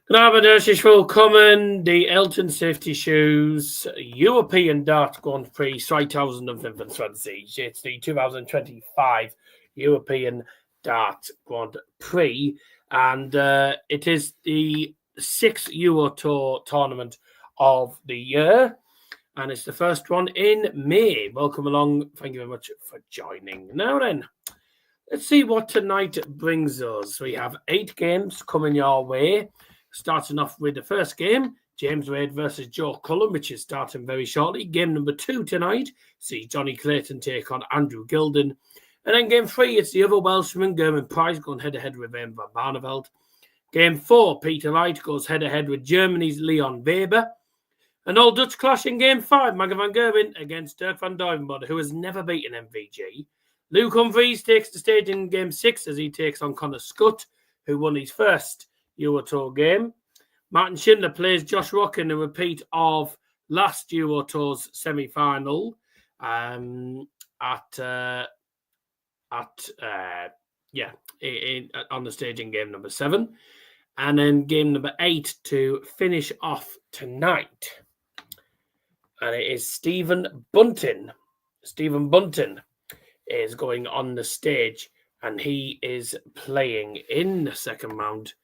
Gnaber herzlich willkommen. Die Elten Safety Shoes European Dart Grand Prix 2025. It's the 2025 European Dart Grand Prix, and it is the 6th Euro Tour tournament of the year, and it's the first one in May. Welcome along. Thank you very much for joining. Now then, let's see what tonight brings us. We have 8 games coming your way. Starting off with the first game, James Wade versus Joe Cullen, which is starting very shortly. Game number 2 tonight, see Johnny Clayton take on Andrew Gilding. And then game 3, it's the other Welshman, Gerwyn Prix, going head-to-head with Raymond van Barneveld. Game 4, Peter Wright goes head-to-head with Germany's Leon Weber. An old Dutch clash in game 5, Maggie van Gerwen against Dirk van Duijvenbode, who has never beaten MVG. Luke Humphries takes the stage in game 6 as he takes on Connor Scutt, who won his first Euro Tour game. Martin Schindler plays Josh Rock in a repeat of last Euro Tour's semi-final on the stage in game number 7, and then game number 8 to finish off tonight. And it is Stephen Bunting. Stephen Bunting is going on the stage, and he is playing in the second round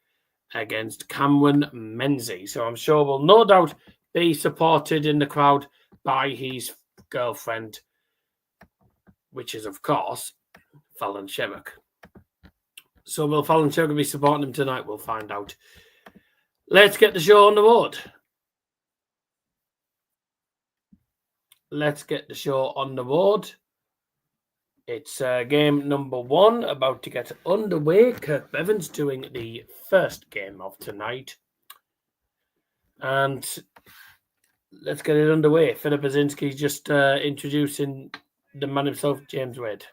against Cameron Menzies. So I'm sure will no doubt be supported in the crowd by his girlfriend, which is, of course, Fallon Sherrock. So will Fallon Sherrock be supporting him tonight? We'll find out. Let's get the show on the road. Let's get the show on the road. It's game number 1 about to get underway. Kirk Bevan's doing the first game of tonight. And let's get it underway. Philip Basinski's just introducing the man himself, James Wade.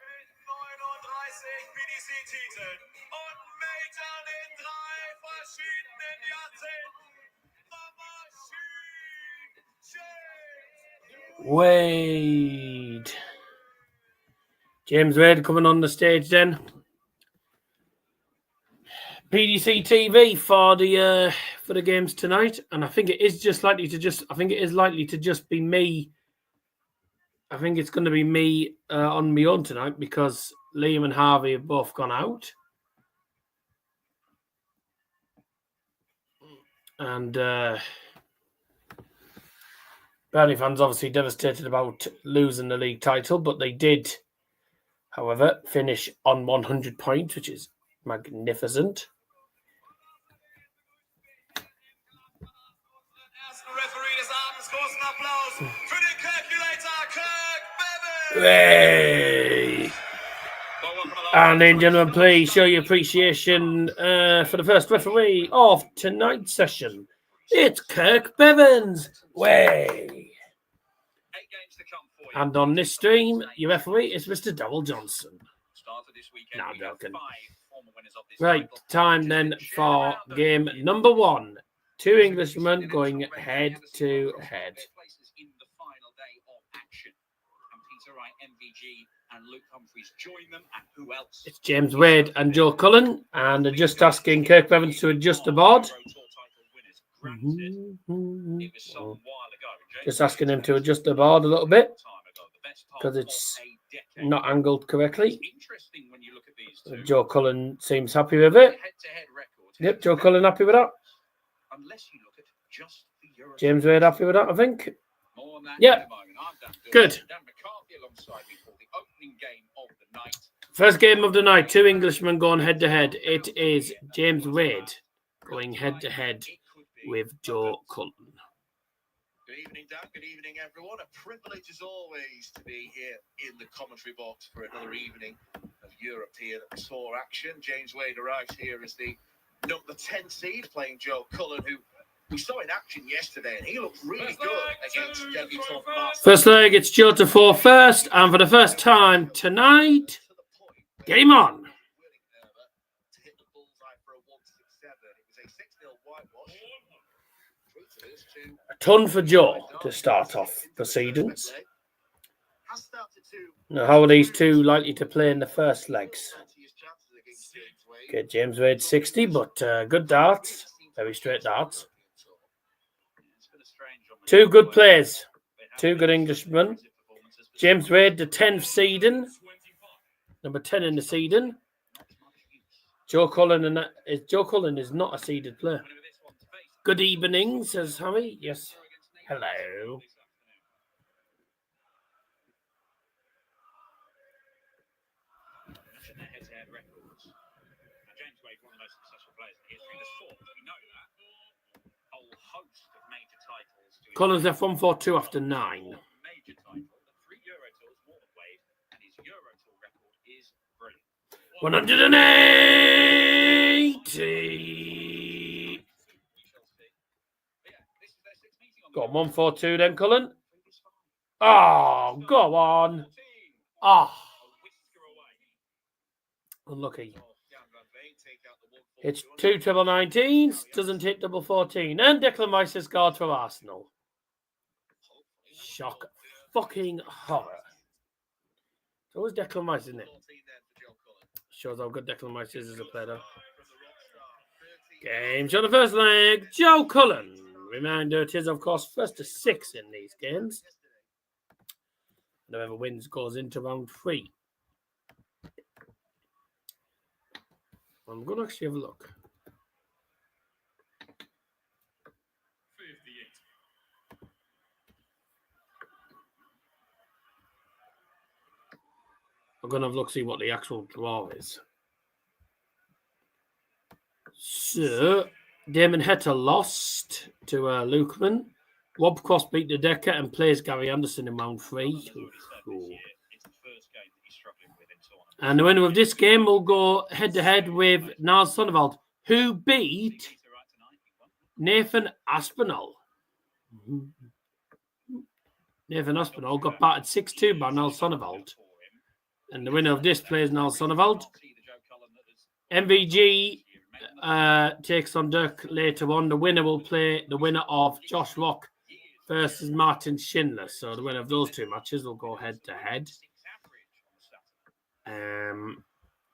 Wade. James Wade coming on the stage then. PDC TV for the games tonight, and I think it is likely to just be me. I think it's going to be me on my own tonight because Liam and Harvey have both gone out, and Burnley fans obviously devastated about losing the league title, but they did, however, finish on 100 points, which is magnificent. Hey. And then, gentlemen, please show your appreciation for the first referee of tonight's session. It's Kirk Bevans. Way. And on this stream, your referee is Mr. Darrell Johnson. Now, joking. Right, time then for game number 1. 2 Englishmen going head to head. It's James Wade and Joe Cullen, and they're just asking Kirk Bevans to adjust the board. Just asking him to adjust the board a little bit because it's not angled correctly. Joe Cullen seems happy with it. Yep, Joe Cullen happy with that. James Wade happy with that, I think. Yep, good. First game of the night, 2 Englishmen going head to head. It is James Wade going head to head with Joe Cullen. Good evening, Dan. Good evening, everyone. A privilege as always to be here in the commentary box for another evening of European Tour action. James Wade arrives here as the number 10 seed, playing Joe Cullen, who we saw in action yesterday, and he looked really good against debutant Marcel. First leg, it's Joe to 4 first, and for the first time tonight, game on. A ton for Joe to start off proceedings. Now, how are these two likely to play in the first legs? Okay, James Wade 60, but good darts. Very straight darts. Two good players. Two good Englishmen. James Wade, the 10th seeding. Number 10 in the seeding. Joe Cullen is not a seeded player. Good evening, says Harry. Yes. Hello. Cullen's left 142 after 9. 180. Got 142 then, Cullen. Oh, go on. Oh. Unlucky. It's 2 treble 19s, doesn't hit double 14. And Declan Rice has scored for Arsenal. Shock. Fucking horror. It's always Declan Rice, isn't it? Shows how good Declan Rice is as a player. Games on the first leg. Joe Cullen. Reminder, it is, of course, first to 6 in these games. Whoever wins goes into round 3. I'm going to actually have a look. I'm going to have a look, see what the actual draw is. So, Damon Hetter lost to Lukeman. Rob Cross beat the Decker and plays Gary Anderson in round 3. Ooh. And the winner of this game will go head-to-head with Niall Sonneveld, who beat Nathan Aspinall. Nathan Aspinall got battered 6-2 by Niall Sonneveld. And the winner of this plays Niall Sonneveld. MVG takes on Dirk later on. The winner will play the winner of Josh Rock versus Martin Schindler. So the winner of those two matches will go head-to-head.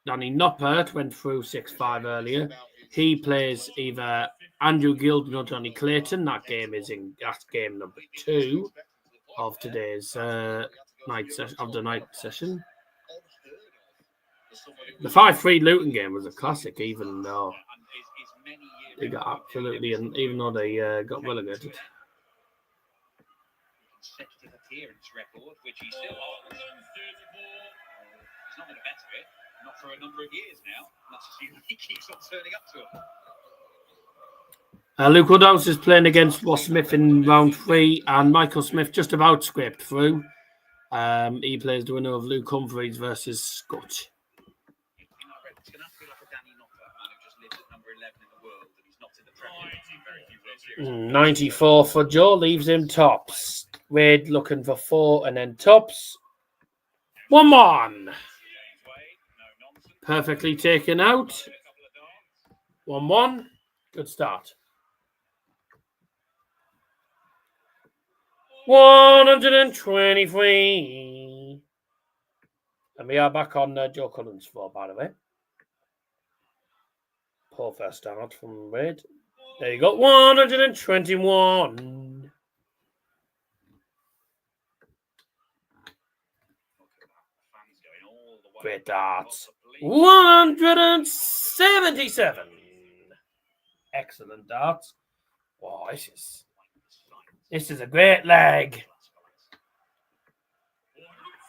Danny Noppert went through 6-5 earlier. He plays either Andrew Gilding or Johnny Clayton. That's game number 2 of today's night session. The 5-3 Luton game was a classic, even though they got absolutely, and even though they got relegated. He's not going to better it, not for a number of years now. Let's assume he keeps on turning up to him. Luke Woodhouse is playing against Ross Smith in round 3, and Michael Smith just about scraped through. He plays the winner of Luke Humphries versus Scutt. It's going to have to be like a Danny Noppert, a man who just lives at number 11 in the world, and he's not in the Premier League. 94 for Joe, leaves him tops. Wade looking for 4 and then tops. 1-1. Perfectly taken out. 1-1. Good start. 123. And we are back on Joe Cullen's floor, by the way. Poor first start from Wade. There you go. 121. Great darts. 177. Excellent darts. Wow, this is a great leg.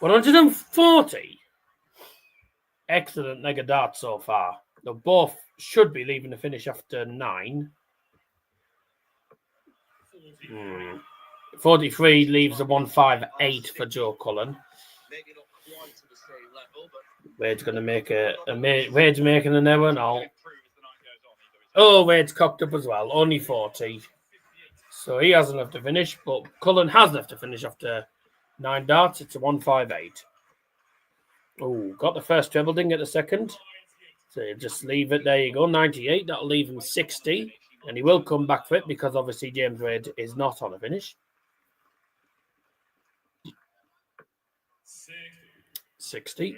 140. Excellent leg of darts so far. They both should be leaving the finish after 9. 43 leaves a 158 for Joe Cullen. Wade's going to make Wade's making an error now. Oh, Wade's cocked up as well. Only 40. So he hasn't left to finish, but Cullen has left to finish after 9 darts. It's a 158. Oh, got the first treble, didn't get the second. So you just leave it. There you go. 98. That'll leave him 60. And he will come back for it because obviously James Wade is not on a finish. 60.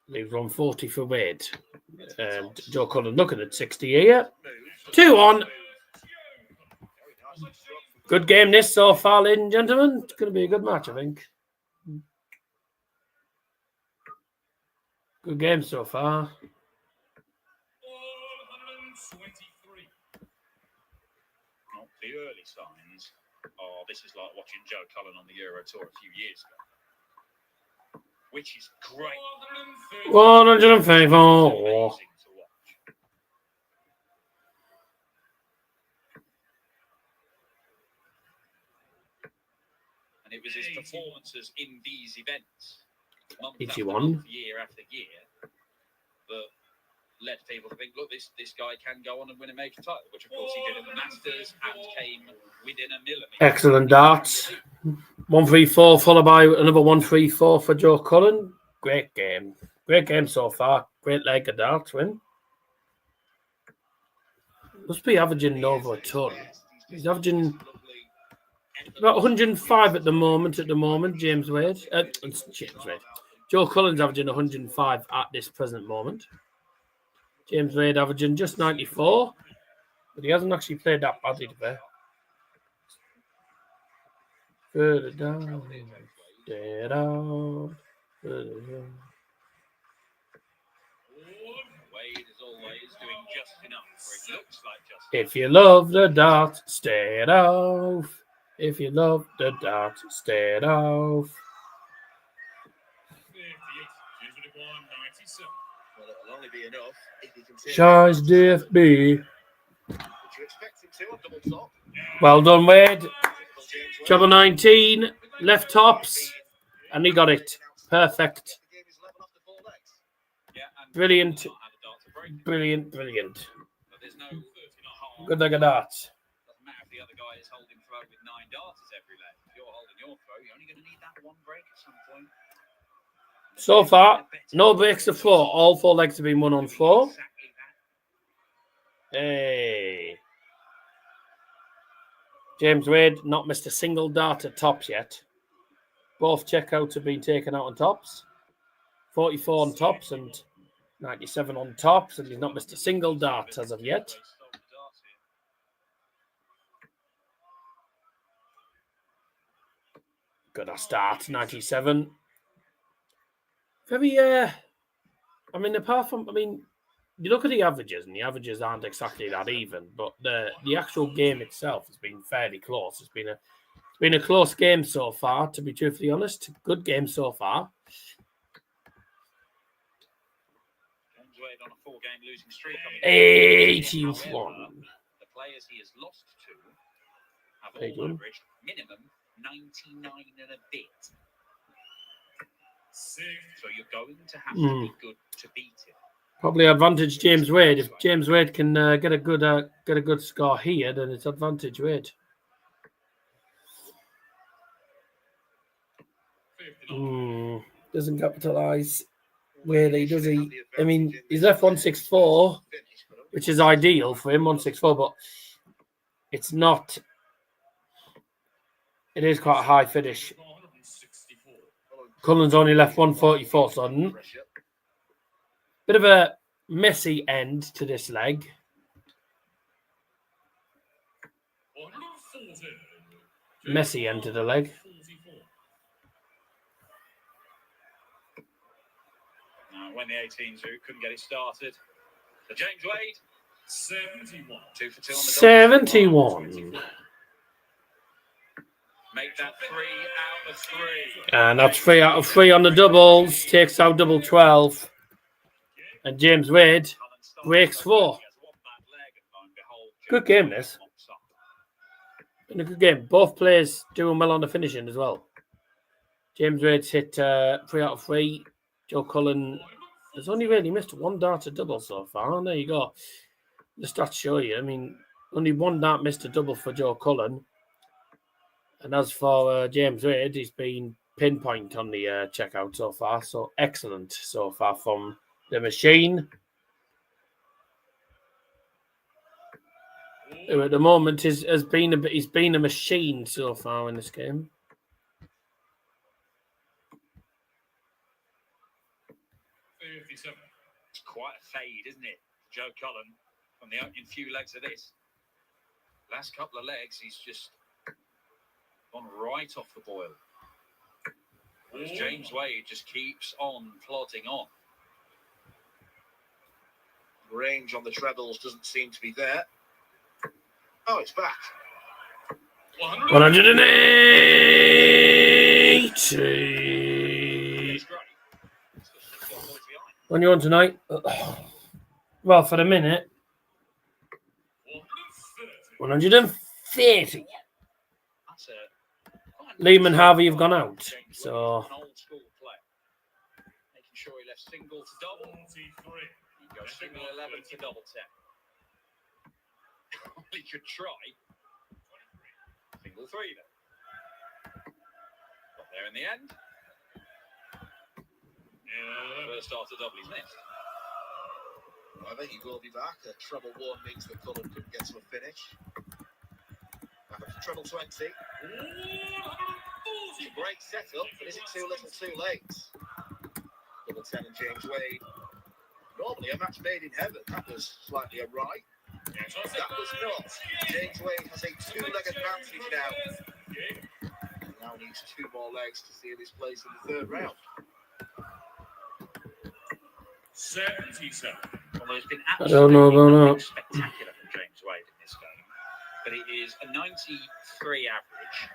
Leaves 140 for Wade. And Joe Cullen looking at 60 here. 2-1. Good game this so far, ladies and gentlemen. It's going to be a good match, I think. Good game so far. The early signs are this is like watching Joe Cullen on the Euro Tour a few years ago, which is great. 134. Amazing to watch. And it was his performances in these events, month after 81. month, year after year, that led people to think, look, this guy can go on and win a major title, which of course he did at the Masters and came within a millimetre. Excellent darts. 134 followed by another 134 for Joe Cullen. Great game. Great game so far. Great leg of darts win. Must be averaging over a ton. He's averaging about 105 at the moment, James Wade. Joe Cullen's averaging 105 at this present moment. James Wade averaging just 94, but he hasn't actually played that badly today. Further down, stay down, further down. Wade is always doing just enough, or it looks like just If you love the dart, stay it off. If you love the dart, stay it off. Well, it'll only be enough if he can take Shies DFB. Would you expect him to on double top? Well done, Wade. James Wade. Trouble 19, left tops, and he got it. Perfect. The game is 11 off the 4 legs. yeah, and Brilliant. not had a dart to break, Brilliant, brilliant. but there's no harm. Good leg of darts. Doesn't matter if the other guy is holding throw with 9 darters every leg. If you're holding your throw, you're only going to need that one break at some point. So far, no breaks to 4. All 4 legs have been won on 4. Exactly that. Hey. James Wade not missed a single dart at tops yet. Both checkouts have been taken out on tops. 44 on tops and 97 on tops, and he's not missed a single dart as of yet. Good a start, 97. Very, apart from, you look at the averages, and the averages aren't exactly that even, but the actual game itself has been fairly close. It's been a close game so far, to be truthfully honest. Good game so far. James Wade on a 4-game losing streak. 81. However, the players he has lost to have all 81. averaged minimum 99 and a bit. So you're going to have to be good to beat him. Probably advantage James Wade. If James Wade can get a good score here, then it's advantage Wade. Doesn't capitalise really, does he? He's left 164, which is ideal for him, 164, but it's not. It is quite a high finish. Cullen's only left 144, so bit of a messy end to this leg. Messy end to the leg. When the 18s couldn't get it started. So James Wade, 71. 2 for 2 on the 71. Make that 3 out of 3. And that's 3 out of 3 on the doubles. Takes out double 12. And James Wade breaks 4. Good game, this. And a good game. Both players doing well on the finishing as well. James Wade's hit 3 out of 3. Joe Cullen has only really missed 1 dart at double so far. And there you go. The stats show you. Only 1 dart missed a double for Joe Cullen. And as for James Wade, he's been pinpoint on the checkout so far. So excellent so far from the machine. Who at the moment he's been a machine so far in this game. It's quite a fade, isn't it, Joe Cullen, from the opening few legs of this. Last couple of legs, he's just gone right off the boil. Whereas James Wade just keeps on plodding on. Range on the trebles doesn't seem to be there. Oh, it's back. 180. What do you want tonight? Well, for the minute, 130. Liam and Harvey have gone out, so making sure he left single to double. He goes single 11 to double 10. He could try single 3 then. Got there in the end. First after double, he's missed. I think he will be back. A treble 1 means that Cullen couldn't get to a finish. Back up to treble 20. It's a great setup, but is it too little too late? Double 10 and James Wade. Normally a match made in heaven. That was slightly a right. That was not. James Wade has a 2-leg advantage now. He now needs 2 more legs to seal his place in the 3rd round. 77. Although it's been I don't know. spectacular from James Wade in this game, but it is a 93 average,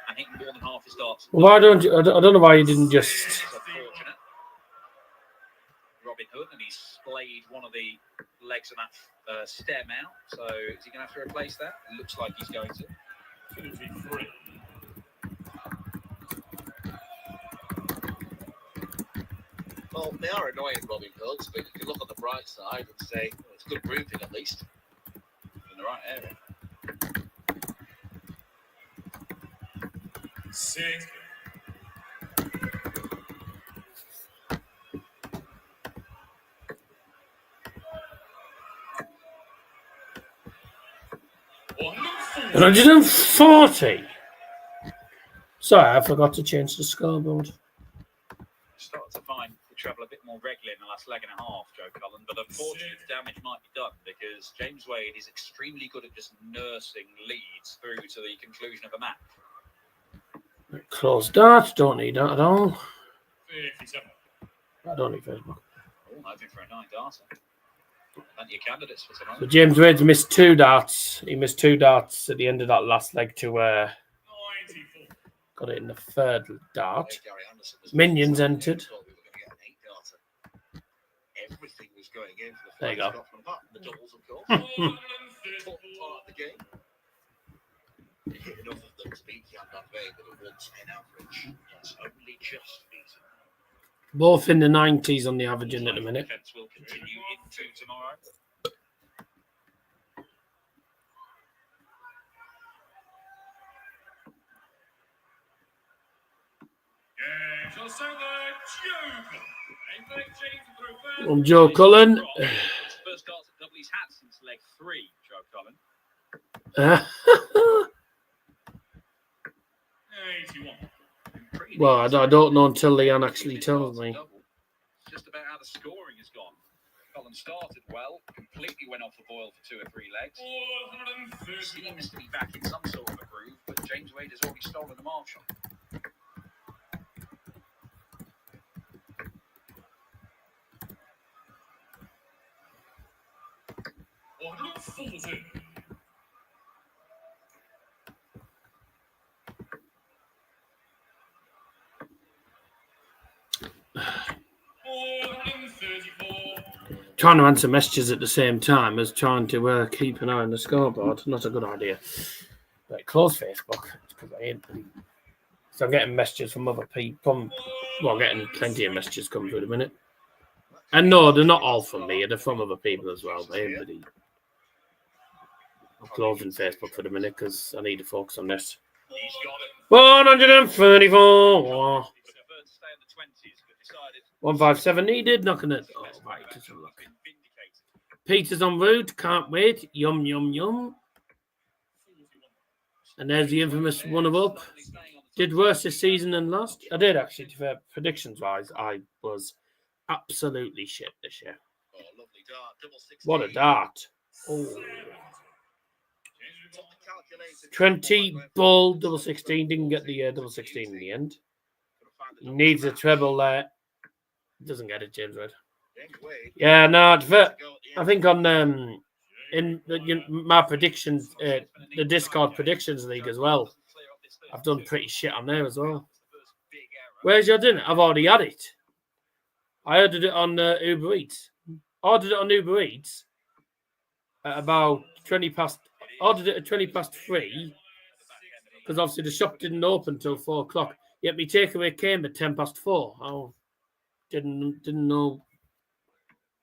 and hitting more than half his darts. Why don't you? I don't know why you didn't just. It's unfortunate. Robin Hood, and he's splayed one of the legs of that stem out. So is he going to have to replace that? It looks like he's going to. 23. Well, they are annoying Robin Hoods, but you can look on the bright side and say, well, it's good grouping at least. In the right area. 6. $140. Sorry, I forgot to change the scoreboard. Started to find the treble a bit more regular in the last leg and a half, Joe Cullen, but unfortunately the damage might be done because James Wade is extremely good at just nursing leads through to the conclusion of a match. Close dart, don't need that at all. 57. I don't need Facebook. Oh, hoping for a 9 darter. Plenty of candidates for tonight. So James Wade's missed 2 darts. He missed 2 darts at the end of that last leg to 94. got it in the 3rd dart. Minions entered. Everything was going in for the There you go. The doubles, of course. Important part of the game. He hit enough of them to beat Jan Van Veen with a 110 average. Yes, only just beaten. Both in the 90s on the averaging at the minute. Defense will continue into tomorrow. I'm Joe Cullen. First darts at double he's had since leg 3, Joe Cullen. 81. Well, I don't know until Leanne actually tells me. It's just about how the scoring has gone. Cullen started well, completely went off the boil for 2 or 3 legs. Seems to be back in some sort of a groove, but James Wade has already stolen the march on. Trying to answer messages at the same time as trying to keep an eye on the scoreboard. Not a good idea. But close Facebook. Because I ain't. So I'm getting messages from other people. Well, getting plenty of messages coming through in a minute. And no, they're not all from me. They're from other people as well. But everybody. I'm closing Facebook for the minute because I need to focus on this. 134. 157 needed. Not gonna. Oh, right. Just a look. Peter's en route. Can't wait. Yum, yum, yum. And there's the infamous one of up. Did worse this season than last. I did actually. Predictions wise, I was absolutely shit this year. Oh, lovely dart. Double 16. What a dart. Oh. Top calculator. 20 ball, double 16. Didn't get the double 16 in the end. Needs a treble there. Doesn't get it, James Wade. Yeah, no, I think on my predictions, the Discord predictions league as well, I've done pretty shit on there as well. Where's your dinner? I've already had it. I ordered it on Uber Eats. Ordered it on Uber Eats at about 20 past. Ordered it at 20 past 3 because obviously the shop didn't open till 4 o'clock. Yet my takeaway came at 10 past 4. I didn't know.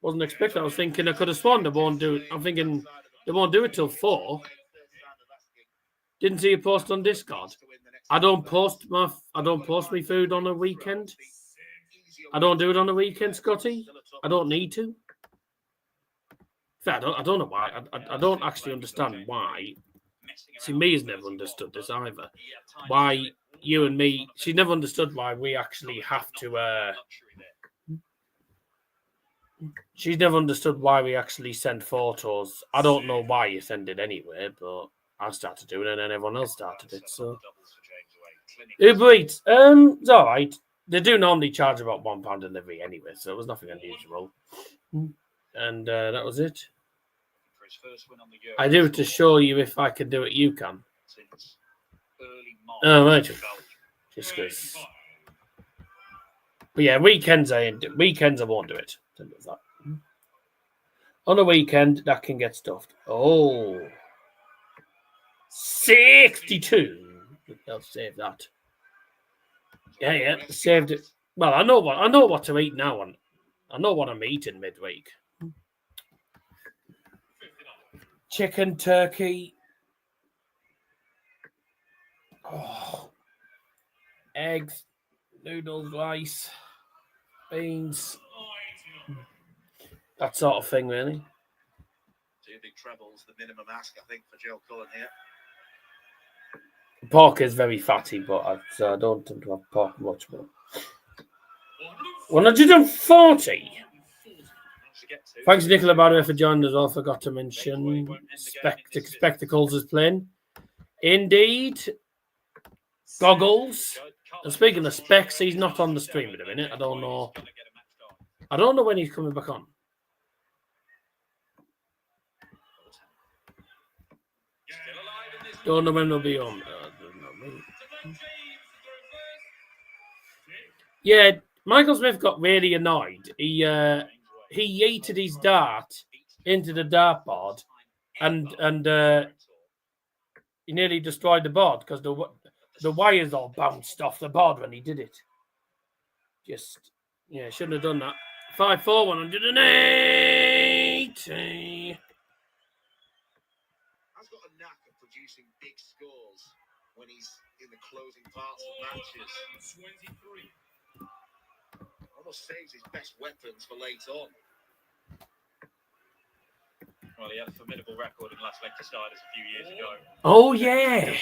Wasn't expecting. I was thinking I could have sworn they won't do it. I'm thinking they won't do it till 4. Didn't see a post on Discord. I don't post my food on a weekend. I don't do it on a weekend, Scotty. I don't need to. I don't know why. I don't actually understand why. See, Mia's never understood this either. Why you and me? She never understood why we actually have to. She's never understood why we actually send photos. I don't know why you send it anyway, but I started doing it and then everyone else started it. So Uber Eats, it's all right. They do normally charge about £1 delivery anyway, so it was nothing unusual. And that was it. I do it to show you if I can do it, you can. Oh, right. Just because. But yeah, weekends I won't do it. On a weekend, that can get stuffed. Oh. 62. I'll save that. Yeah, saved it. Well, I know what to eat now, and I know what I'm eating midweek. Chicken, turkey, eggs, noodles, rice, beans, that sort of thing, really. 2 big trebles, the minimum ask, I think, for Joe Cullen here. Pork is very fatty, but I don't tend to have pork much more. 140. Thanks, Nicola, by the way, for joining us all. Forgot to mention Spectacles is playing. Indeed. Goggles. And speaking of specs, he's not on the stream at a minute. I don't know when he's coming back on. Don't know when they'll be on. Yeah, Michael Smith got really annoyed. He yeeted his dart into the dartboard, and he nearly destroyed the board because the wires all bounced off the board when he did it. Shouldn't have done that. 5-4, 180. Has got a knack of producing big scores when he's in the closing parts of matches. 23. Almost saves his best weapons for late on. Well, he had a formidable record in last Leicestershire a few years ago. Oh, yeah.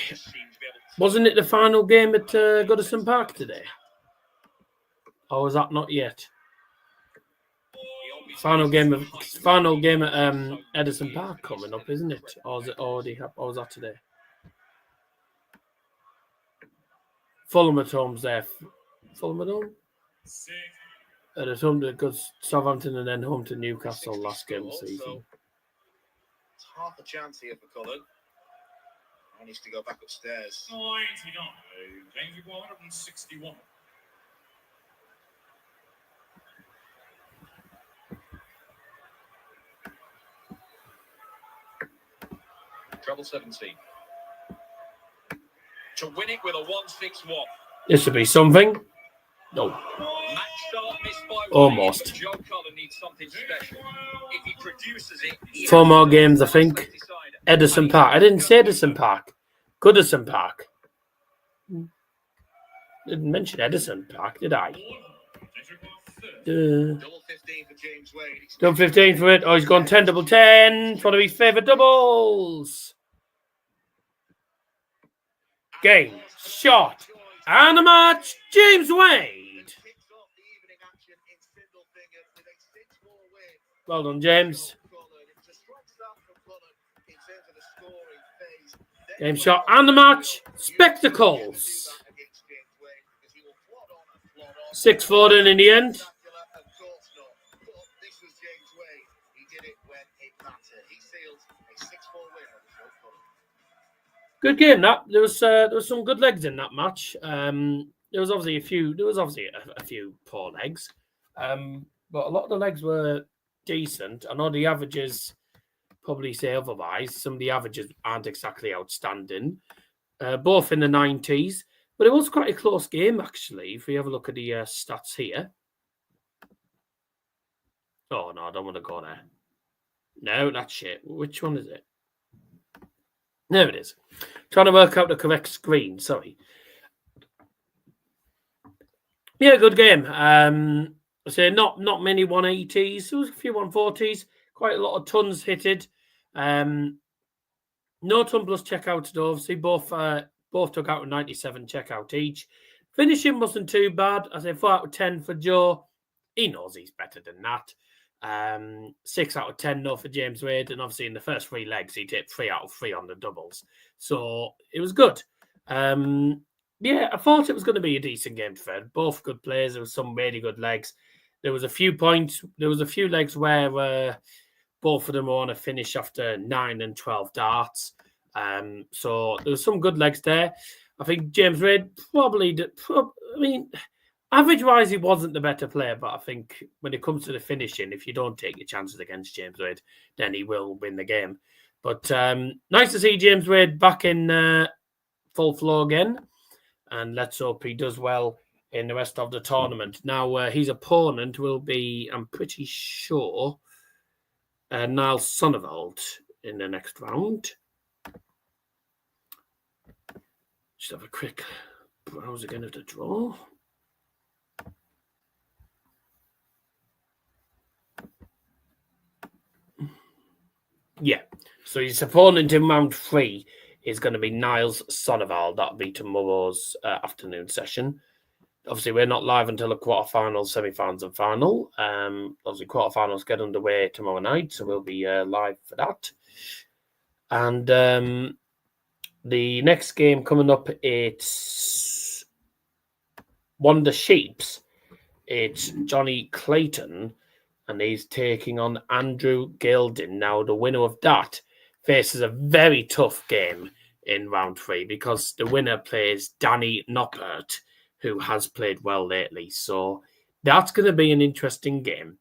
Wasn't it the final game at Goodison Park today? Or was that not yet? Final game at Edison Park coming up, isn't it? Or is it already? Or was that today? Fulham at home's there. Fulham at home. At home to Southampton and then home to Newcastle last game of the season. It's half a chance here for Cullen. He needs to go back upstairs. 161. Treble 17. To win it with a 161. This would be something. No. Match start missed by almost. Joe Cullen needs something special. If he produces it, 4 more games, I think. Edison Park. I didn't say Edison Park. Goodison Park. Didn't mention Edison Park, did I? Double 15 for James Wade. Double 15 for it. Oh, he's gone 10, double 10. It's one of his favourite doubles. Game, shot, and a match. James Wade. Well done, James. Game shot and the match. Spectacles. 6-4 in the end. Good game. That there was some good legs in that match. There was obviously a few poor legs, but a lot of the legs were decent. I know the averages probably say otherwise. Some of the averages aren't exactly outstanding, both in the 90s. But it was quite a close game, actually, if we have a look at the stats here. Oh, no, I don't want to go there. No, that's shit. Which one is it? There it is. Trying to work out the correct screen. Sorry. Yeah, good game. I say not many 180s. There was a few 140s. Quite a lot of tons hitted. No ton plus checkouts, though. Obviously, both took out a 97 checkout each. Finishing wasn't too bad. I say 4 out of 10 for Joe. He knows he's better than that. 6 out of 10 though for James Wade, and obviously in the first 3 legs he did 3 out of 3 on the doubles, so it was good. Yeah, I thought it was going to be a decent game for both good players. There was some really good legs. There was a few points. There was a few legs where both of them were on a finish after 9 and 12 darts. So there was some good legs there. I think James Wade probably did. Average-wise, he wasn't the better player, but I think when it comes to the finishing, if you don't take your chances against James Wade, then he will win the game. But nice to see James Wade back in full flow again, and let's hope he does well in the rest of the tournament. Now, his opponent will be, I'm pretty sure, Niall Sonneveld in the next round. Just have a quick browse again of the draw. Yeah, so his opponent in round 3 is going to be Niles Sonneveld. That'll be tomorrow's afternoon session. Obviously, we're not live until the quarterfinals, semi-finals, and final. Obviously, quarterfinals get underway tomorrow night, so we'll be live for that. And the next game coming up, it's Wonder Sheeps. It's Johnny Clayton, and he's taking on Andrew Gilding. Now, the winner of that faces a very tough game in round 3 because the winner plays Danny Noppert, who has played well lately. So that's going to be an interesting game.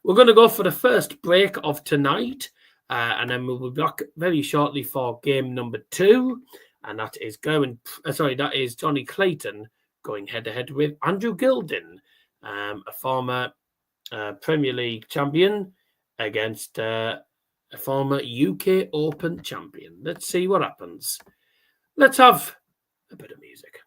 We're going to go for the first break of tonight, and then we'll be back very shortly for game number 2, and that is that is Johnny Clayton going head-to-head with Andrew Gilding, a former Premier League champion against a former UK Open champion. Let's see what happens. Let's have a bit of music.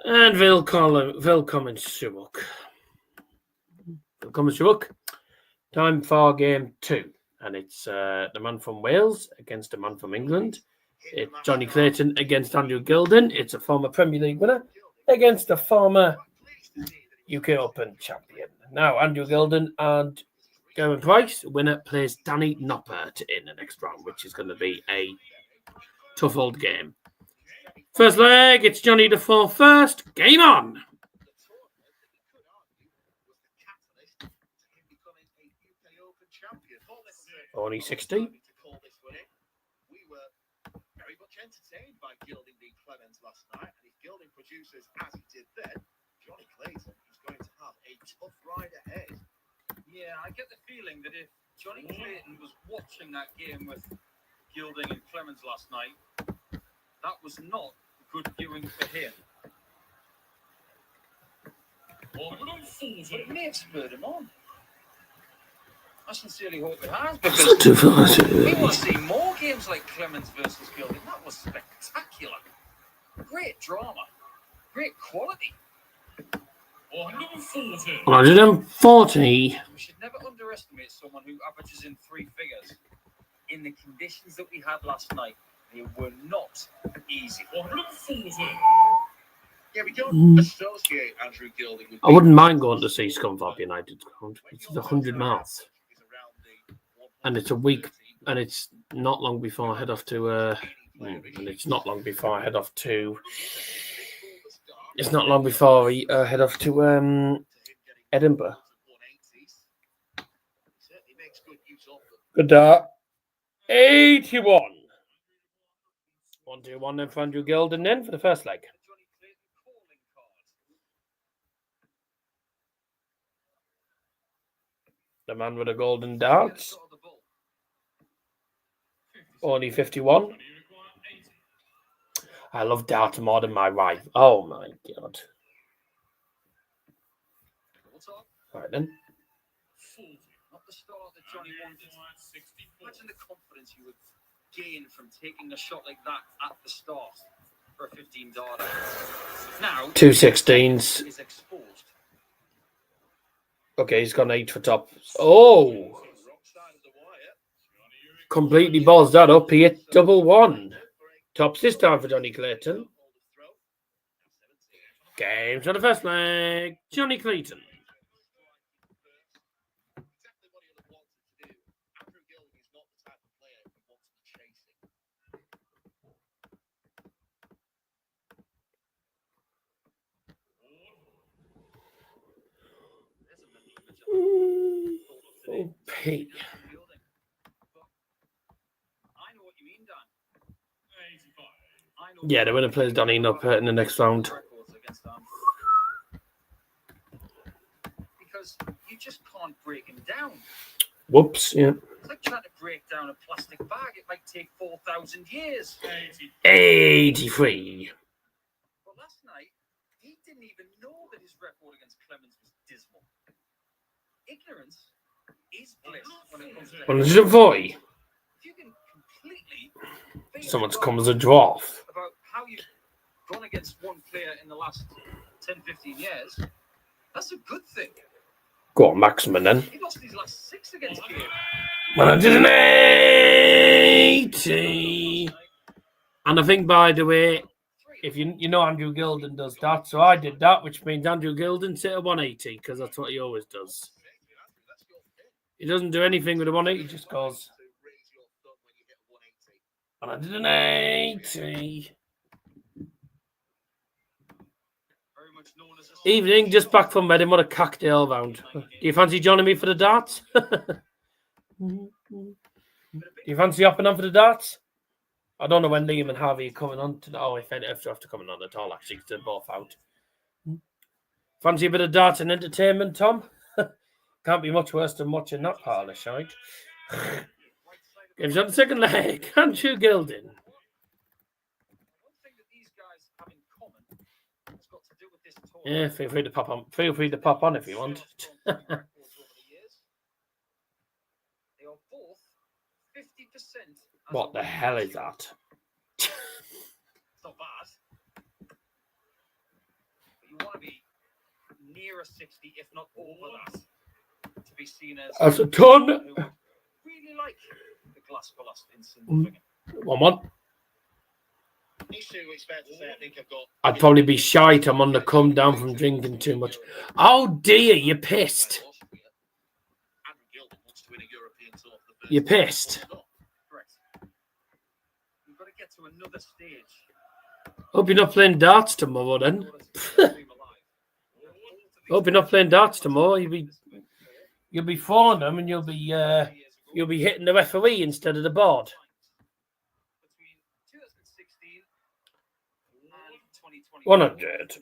And willkommen zurück. Willkommen zurück. Time for game 2. And it's the man from Wales against the man from England. It's Johnny Clayton against Andrew Gilding. It's a former Premier League winner against a former UK Open champion. Now, Andrew Gilding and Gerwyn Price, winner, plays Danny Noppert in the next round, which is going to be a tough old game. First leg, it's Johnny the 4 first. Game on! Only 60. We were very much entertained by Gilding v Clemens last night, and if Gilding produces as he did then, Johnny Clayton is going to have a tough ride ahead. Yeah, I get the feeling that if Johnny Clayton was watching that game with Gilding and Clemens last night, that was not good viewing for him. But it may have spurred him on. I sincerely hope it has, because we want to see more games like Clemens versus Gilding. That was spectacular. Great drama. Great quality. 140. We should never underestimate someone who averages in 3 figures. In the conditions that we had last night, they were not easy. 140. Yeah, we don't associate Andrew Gilding with... I wouldn't mind going to see Scunthorpe United. It's 100 miles. And it's a week, and it's not long before I head off to... It's not long before I head off to Edinburgh. Good dart. 81. 1-2-1 then for Andrew Gilding then for the first leg. The man with the golden darts. Only 51. I love darts more than my wife. Oh my God. All right then. Not the start that Johnny wanted. Imagine the confidence you would gain from taking a shot like that at the start for a 15-darter. Now, 2 16s. is exposed. Okay, he's got an 8 for top. Oh! Completely balls that up. He hit double 1. Tops this time for Johnny Clayton. Games on the first leg. Johnny Clayton. P. Yeah, the winner plays Danny Noppert in the next round. Because you just can't break him down. Whoops, yeah. It's like trying to break down a plastic bag. It might take 4,000 years. 83. But last night, He didn't even know that his record against Clemens was dismal. Ignorance is bliss when it comes to 140. if you can completely Someone's come as a dwarf. about how you've gone against one player in the last 10, 15 years, that's a good thing. Go on, Maxman then. He lost his last 6 against Kiev. 180. And I think, by the way, if you know Andrew Gilding does that, so I did that, which means Andrew Gilding sit at 180 because that's what he always does. He doesn't do anything with a 180, he just goes 180. Evening, just back from wedding. What a cocktail round. Do you fancy joining me for the darts? Do you fancy hopping on for the darts? I don't know when Liam and Harvey are coming on. If they have to come on at all, actually, because they're both out. Fancy a bit of darts and entertainment, Tom? Can't be much worse than watching that part of the shite. Gives on the second leg. Andrew Gilding. Yeah, feel free to pop on. Feel free to pop on if you want. What the hell is that? It's not bad. But you want to be near a 60, if not over that, to be seen as a ton. Who would really like the glass ballast in Sindelfingen. 1-1. It's fair to say, I think I've got. I'd probably be shite. I'm on the come down from drinking too much. Oh dear, you're pissed. You're pissed. You've got to get to another stage. Hope you're not playing darts tomorrow then. Hope you're not playing darts tomorrow. You'll be falling them and you'll be hitting the referee instead of the board. 100.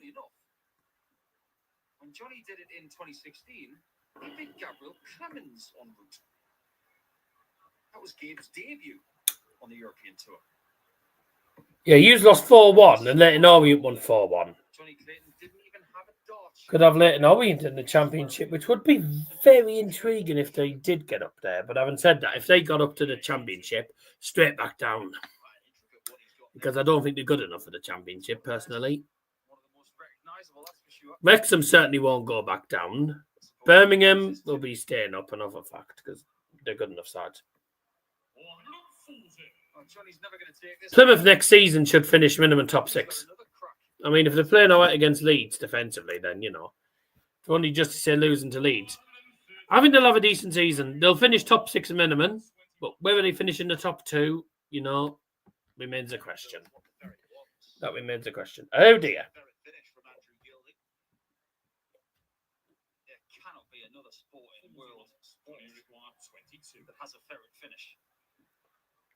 When Jonny did it in 2016, he beat Gabriel Clemens en route. That was Gabe's debut on the European Tour. Yeah, you lost 4-1 and Leighton Orient won 4-1. Jonny Clayton didn't even have a dart. Could have Leighton Orient in the championship, which would be very intriguing if they did get up there. But having said that, if they got up to the championship, straight back down. Because I don't think they're good enough for the championship, personally. Wrexham certainly won't go back down. Birmingham will be staying up, another fact, because they're good enough sides. Plymouth next season should finish minimum top 6. I mean, if they're playing all right against Leeds defensively, then, you know, if only just to say losing to Leeds. I think they'll have a decent season. They'll finish top 6 minimum, but whether they finish in the top 2, you know, remains a question. That remains a question. Oh, dear. Another sport in world sport that has a ferret finish.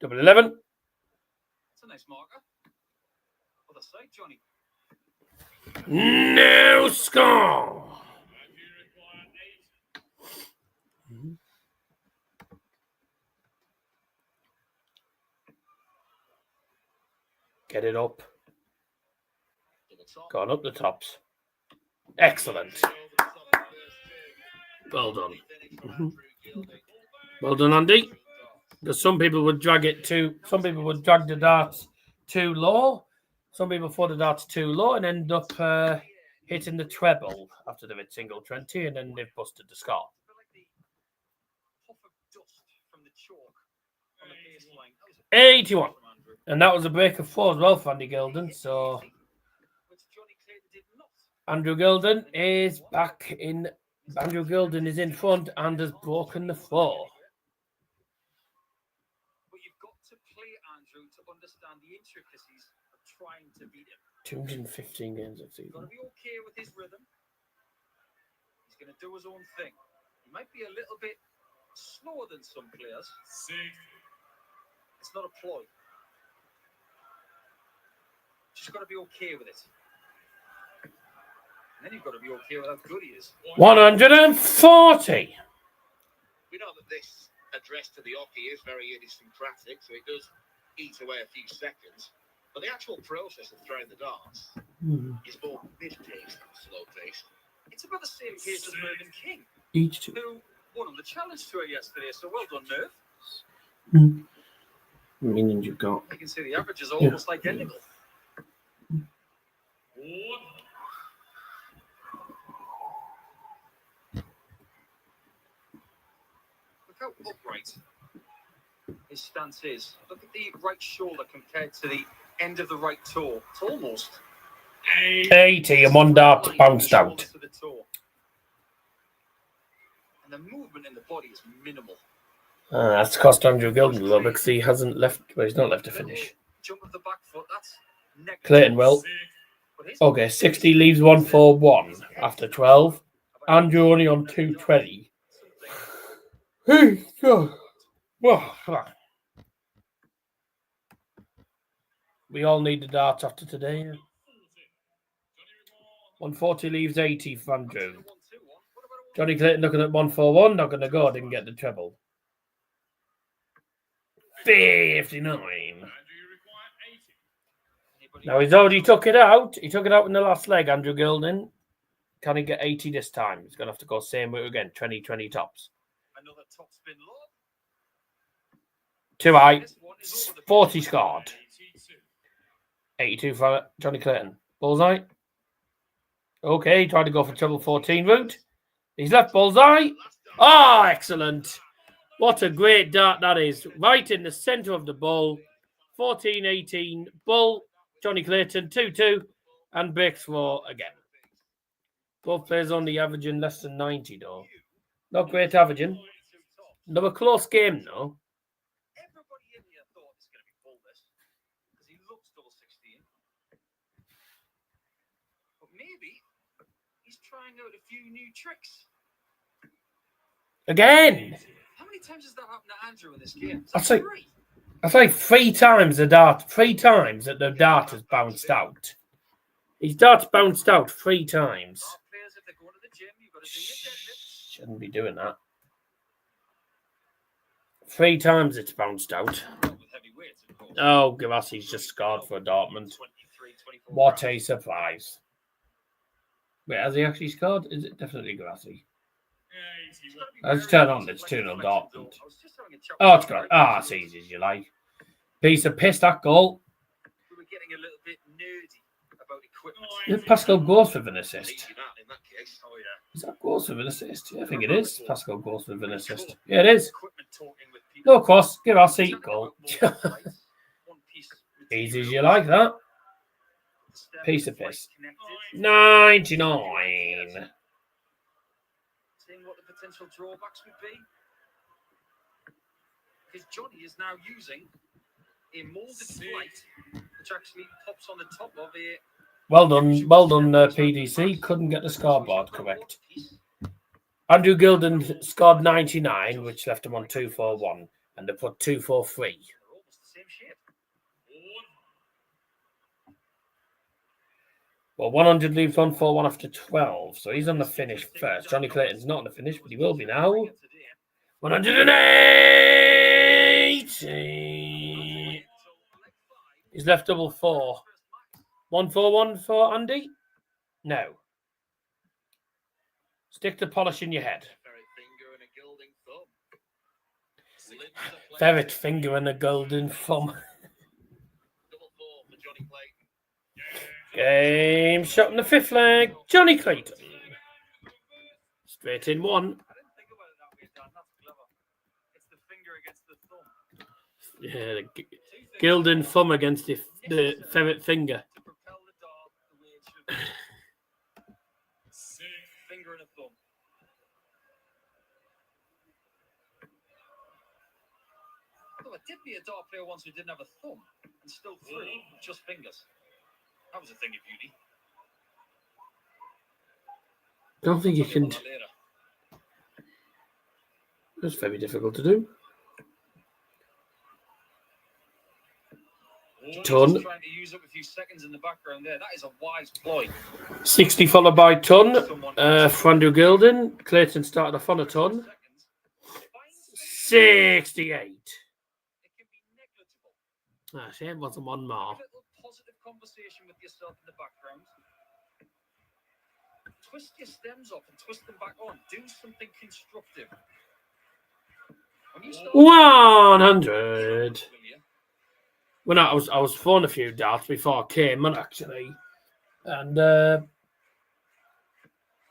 11. That's a nice marker. Other side, Jonny. No score. Get it up. Gone up the tops. Excellent. Well done. Well done, Andy. Because some people would drag the darts too low. Some people thought the darts too low and end up hitting the treble after they've hit single 20 and then they've busted the score. 81. And that was a break of 4 as well for Andy Gilding. So Andrew Gilding is back in. Andrew Gilding is in front and has broken the 4. But you've got to play Andrew to understand the intricacies of trying to beat him. 215 games of season. He's got to be okay with his rhythm. He's going to do his own thing. He might be a little bit slower than some players. It's not a ploy. Just got to be okay with it. And then you've got to be okay with how good he is. 140. We know that this address to the hockey is very idiosyncratic, so it does eat away a few seconds. But the actual process of throwing the darts is more mid-paced than slow-paced. It's about the same pace as Mervyn King, Each two. who won on the challenge tour yesterday. So well done, Merv. Meaning you've got. You can see the average is almost identical. Look how upright his stance is. Look at the right shoulder compared to the end of the right toe. It's almost 80 and one dart bounced out. To the toe. And the movement in the body is minimal. That's cost Andrew Gilding a little bit because he hasn't left. Well, he's not left to finish. Jump of the back foot. That's negative. Clayton will. Okay, 60 leaves 141 after 12. Andrew only on 220. Hey, God. Well, we all need the darts after today. 140 leaves 80 for Andrew. Johnny Clayton looking at 141. Not going to go. Didn't get the treble. 59. Now he's already took it out. He took it out in the last leg, Andrew Gilding. Can he get 80 this time? He's going to have to go same route again. 20 tops. Another top spin low. 2 high. 40 scored. 82 for Johnny Clayton. Bullseye. Okay, tried to go for treble 14 route. He's left bullseye. Oh, excellent. What a great dart that is. Right in the centre of the bull. 14-18. Bull. Johnny Clayton. 2-2. And breaks throw again. Both players only averaging less than 90, though. Not great averaging. Another close game, though. Everybody in here thought it's going to be bull this because he looks double 16. But maybe he's trying out a few new tricks. Again. How many times has that happened to Andrew in this game? I'd say 3 times the dart. 3 times that the dart has bounced out. His dart's bounced out 3 times. Shouldn't be doing that. 3 times it's bounced out. Oh, Gavassi's just scored for Dortmund. What a surprise. Wait, has he actually scored? Is it definitely Gavassi? Let's turn on. It's 2-0 Dortmund. Oh, it's got. It's easy as you like. Piece of piss, that goal. We were getting a little bit nerdy about equipment. Is Pascal goes with an assist? Is that goes with an assist? Yeah, I think it is. Pascal goes with an assist. Yeah, it is. No, of course. Give our seat goal. Easy as you like that. Piece of piss. 99. Seeing what the potential drawbacks would be. Because Jonny is now using a molded plate which actually pops on the top of a. Well done, PDC. Couldn't get the scoreboard correct. Andrew Gilding scored 99, which left him on 241, and they put 243. They're almost the same shape. Well, 100 leaves 141 after 12, so he's on the finish first. Johnny Clayton's not on the finish, but he will be now. 180. He's left double 4. 141 for Andy? No. Stick the polish in your head. Ferret finger and a golden thumb. Game shot in the 5th leg. Johnny Clayton. Straight in 1. I didn't think about it that way, Dan. That's clever. It's the finger against the thumb. Yeah, the Gilding thumb against the ferret finger. To propel the dart the way it should be. Finger and a thumb. Although I did be a dart player once who didn't have a thumb and still threw just fingers. That was a thing of beauty. I don't think you can. That's very difficult to do. Ton. Trying to use up a few seconds in the background there. That is a wise ploy. 60 followed by Ton. For Andrew Gilding. Clayton started off on a ton. 68. It can be negligible. Shame wasn't one more. Little conversation with yourself in the background. Twist your stems off and twist them back on. Do something constructive. When you start 100. Well, no, I was throwing a few darts before I came on, actually. And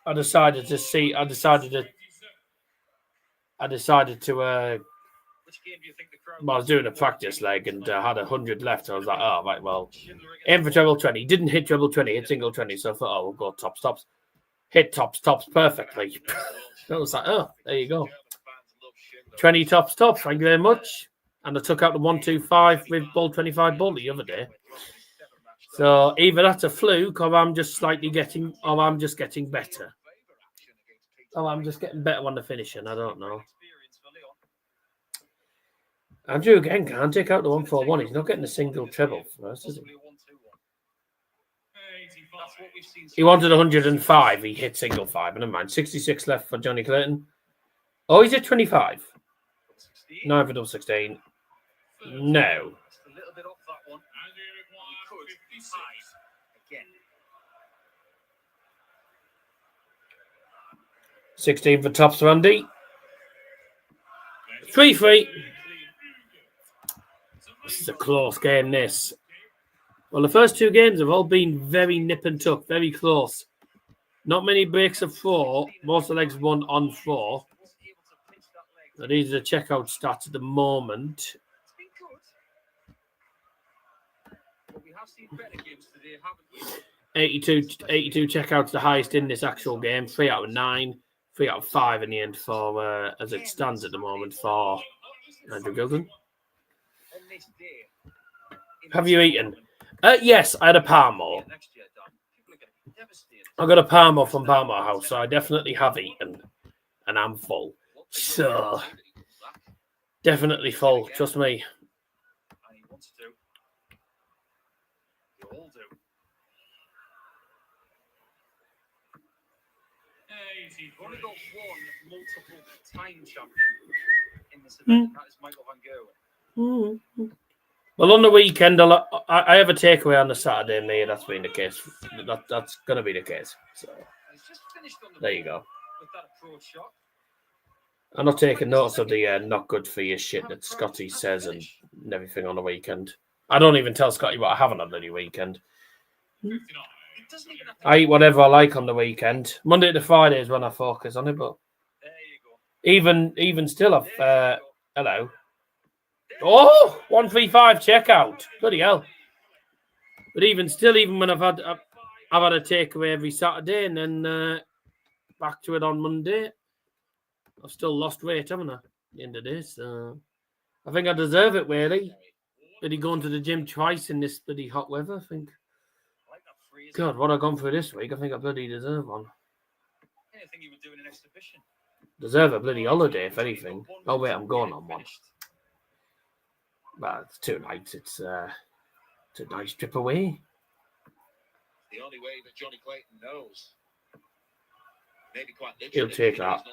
I decided to which game do you think the crowd well, I was doing a practice leg and had 100 left. I was like, oh, right, well, aim for treble 20. Didn't hit treble 20, hit single 20. So I thought, oh, we'll go tops. Hit tops perfectly. I was like, oh, there you go. 20 tops. Thank you very much. And I took out the 125 with ball 25 ball the other day. So either that's a fluke or I'm just getting better. Or I'm just getting better on the finishing. I don't know. Andrew again can't take out the 141. He's not getting a single treble first, is he? He wanted 105. He hit single 5. Never mind. 66 left for Johnny Clayton. Oh, he's at 25. 9 for double 16. No. A little bit off that one. 16 for tops, Randy. 3-3. This is a close game, this. Well, the first two games have all been very nip and tuck, very close. Not many breaks of 4. Most of the legs won on 4. So these are the checkout stats at the moment. 82 checkouts, the highest in this actual game. 3 out of 9. 3 out of 5 in the end for, as it stands at the moment, for Andrew Gilding. Have you eaten? Yes, I had a Parmo. I got a Parmo from Parmo House, so I definitely have eaten. And I'm full. So, definitely full, trust me. Only got one multiple time champion in this event, and that is Michael van Gerwen. Well, on the weekend, I have a takeaway on the Saturday, mate. That's been the case. That's going to be the case. So, there you go. I'm not taking notice of the not good for you shit that Scotty says and everything on the weekend. I don't even tell Scotty what I haven't on the weekend. I eat whatever I like on the weekend. Monday to Friday is when I focus on it, but even still, I've hello. Oh, 135 checkout. Bloody hell. But even when I've had a takeaway every Saturday and then back to it on Monday, I've still lost weight, haven't I? At the end of this. I think I deserve it, really. Bloody going to the gym twice in this bloody hot weather, I think. God, what I've gone through this week, I think I bloody deserve one. Anything you would do in an exhibition. Deserve a bloody holiday, if anything. Oh, wait, I'm going on one. Well, it's 2 nights. It's a nice trip away. The only way that Johnny Clayton knows. Maybe quite literally. He'll take that.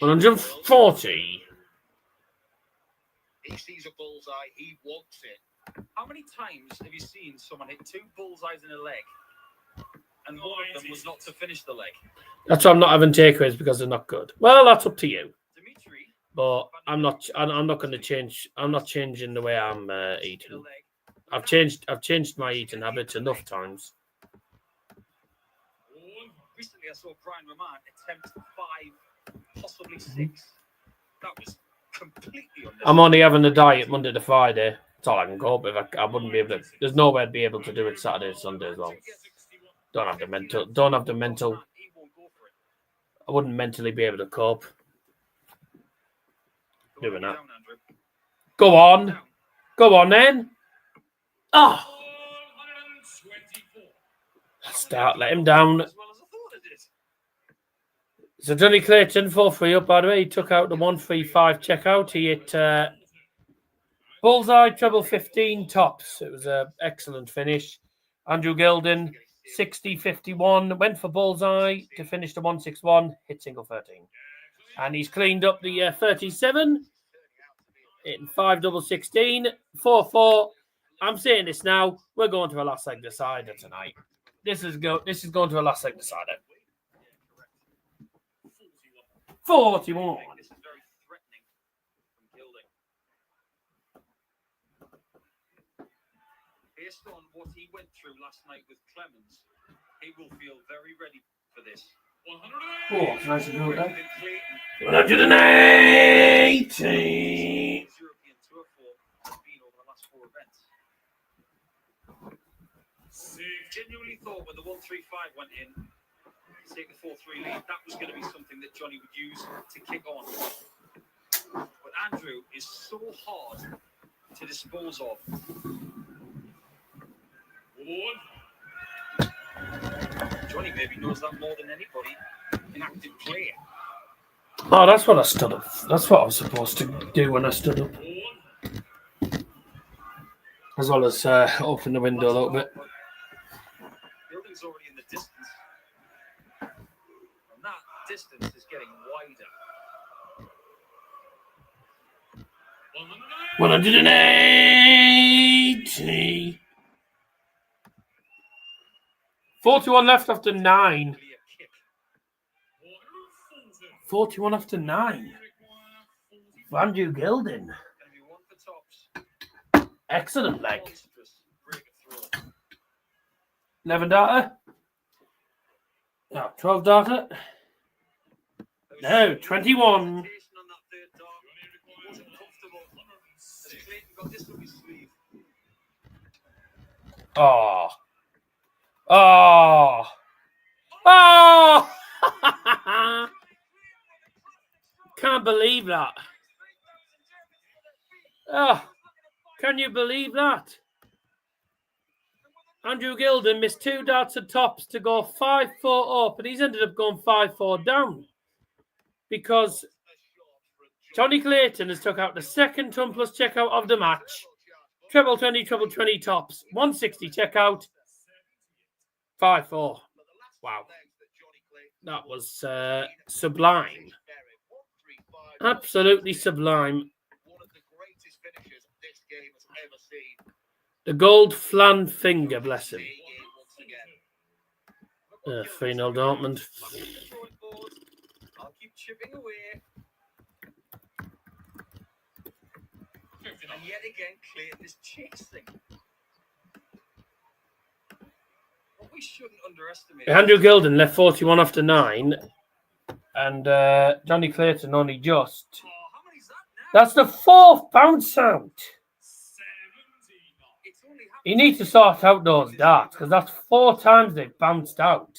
140. He sees a bullseye. He wants it. How many times have you seen someone hit 2 bullseyes in a leg, and one of them was not to finish the leg? That's why I'm not having takeaways, because they're not good. Well, that's up to you. But I'm not going to change. I'm not changing the way I'm eating. I've changed my eating habits enough times. Recently, I saw Brian Raymond attempt 5, possibly 6. That was completely unnecessary. I'm only having a diet Monday to Friday. That's all I can go with. I wouldn't be able to. There's no way I'd be able to do it Saturday and Sunday as well. Don't have the mental. I wouldn't mentally be able to cope doing that. Go on then. Oh, start. Let him down. So Johnny Clayton 4-3 up. By the way, he took out the 135 checkout. He hit bullseye, treble 15 tops. It was an excellent finish. Andrew Gilding 60-51 went for bullseye to finish the 161. Hit single 13, and he's cleaned up the 37. Hitting 5 double 16, 4-4. I'm saying this now. We're going to a last leg decider tonight. This is going to a last leg decider. 41. This is very threatening from Gilding. Based on what he went through last night with Clemens, he will feel very ready for this. 180. Oh, it's nice to do it there. 180. European Tour form has been over the last 4 events. Genuinely thought when the 135 went in, to take the 4-3 lead, that was going to be something that Jonny would use to kick on. But Andrew is so hard to dispose of. Jonny maybe knows that more than anybody in active play. Oh, that's what I stood up. That's what I was supposed to do when I stood up. As well as open the window a little bit. Gilding's already in the distance. And that distance is getting wider. 180. 41 left after 9. 41 after 9. Andrew Gilding. Excellent leg. 11 data. No, 12 data. No, 21. Oh. Oh. Oh. Can't believe that. Oh. Can you believe that? Andrew Gilding missed 2 darts at tops to go 5-4 up, and he's ended up going 5-4 down because Johnny Clayton has took out the second ton plus checkout of the match. Treble 20 tops, 160 checkout, 5-4. Wow. That was sublime. Absolutely sublime. The gold flan finger, bless him. 3-0 Dortmund. I'll keep chipping away. And yet again, Clayton is chasing. What we shouldn't underestimate. Andrew Gilding left 41 after 9. And Johnny Clayton only just. Oh, how many's that now? That's the 4th bounce out. You need to sort out those darts because that's 4 times they've bounced out.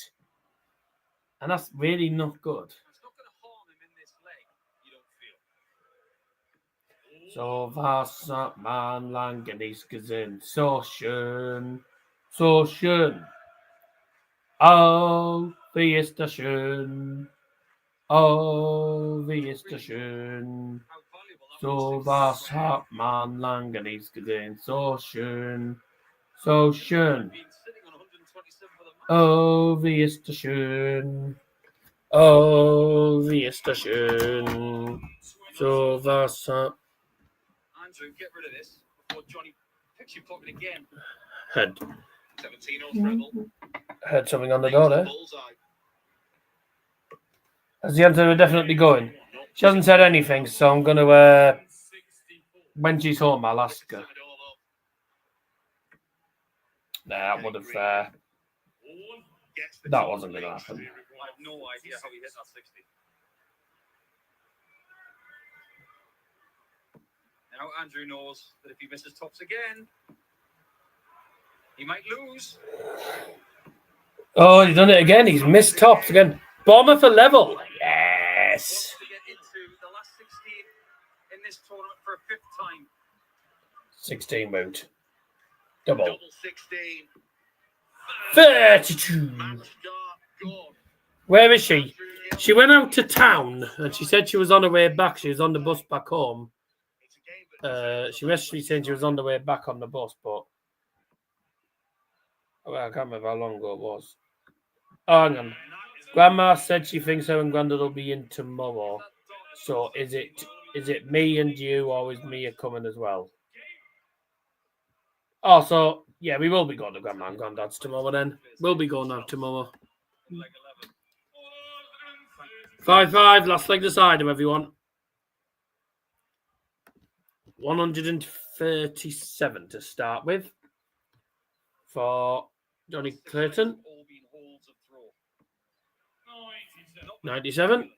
And that's really not good. It's not going to harm him in this leg, you don't feel. So was hat man lange nicht gesehen. So schön. So schön. Oh, wie ist das schön. Oh, wie ist das schön. So was hat man lange nicht gesehen. So schön. So schön. Oh, wie ist das schön. Oh, wie ist das schön. So was hat... Andrew, get rid of this before Jonny picks your pocket again. Heard 17 off treble. something on the door there. Has the answer definitely going? She hasn't said anything, so I'm going to... when she's home, I'll ask her. Nah, that would have... that wasn't going to happen. I have no idea how he hit that 60. Now Andrew knows that if he misses tops again, he might lose. Oh, he's done it again. He's missed tops again. Bomber for level. Yes. To get into the last 16 in this tournament for a 5th time. 16 route. Double. Double 16. 32. Match start gone. Where is she? She went out to town and she said she was on her way back. She was on the bus back home. She messaged me saying she was on the way back on the bus, but well, I can't remember how long ago it was. Oh, hang on. Grandma said she thinks her and Grandad will be in tomorrow. So is it me and you, or is Mia coming as well? Oh, so, yeah, we will be going to Grandma and Granddad's tomorrow then. We'll be going out tomorrow. 5-5, last leg decider, everyone. 137 to start with for Johnny Clayton. 97.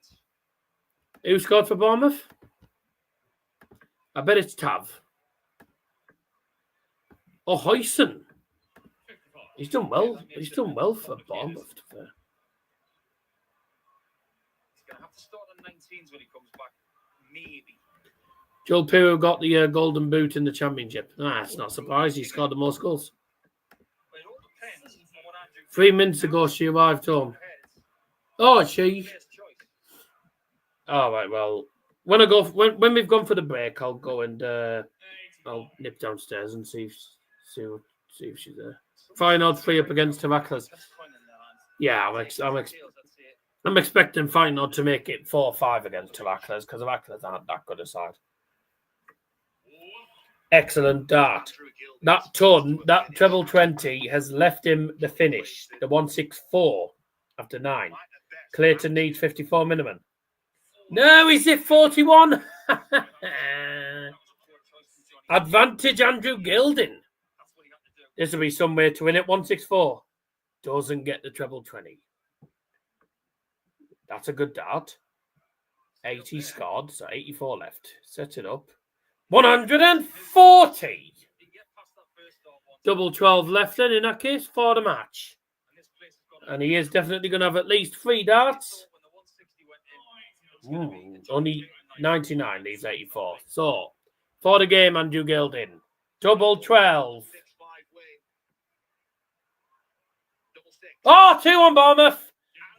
Who scored for Bournemouth? I bet it's Tav. Oh, Huyson. He's done well. He's done well for Bournemouth. He's going to have to start on 19s when he comes back. Maybe. Joel Pirro got the golden boot in the championship. It's not surprised. He scored the most goals. 3 minutes ago, she arrived home. Oh, she. All right. Well, when we've gone for the break, I'll go and I'll nip downstairs and see if she's there. Feyenoord 3 up against Heracles. Yeah, I'm expecting Feyenoord to make it 4-5 against Heracles because Heracles aren't that good a side. Excellent dart. That treble 20 has left him the finish, the 164 after 9. Clayton needs 54 minimum. No, is it 41? Advantage Andrew Gilding. This will be some way to win it. 164. Doesn't get the treble 20. That's a good dart. 80 scored, so 84 left. Set it up. 140. Double 12 left then in that case for the match. And he is definitely going to have at least 3 darts. Only 99 leaves 84. So, for the game, Andrew Gilding. Double 12. Oh, 2-1 Bournemouth.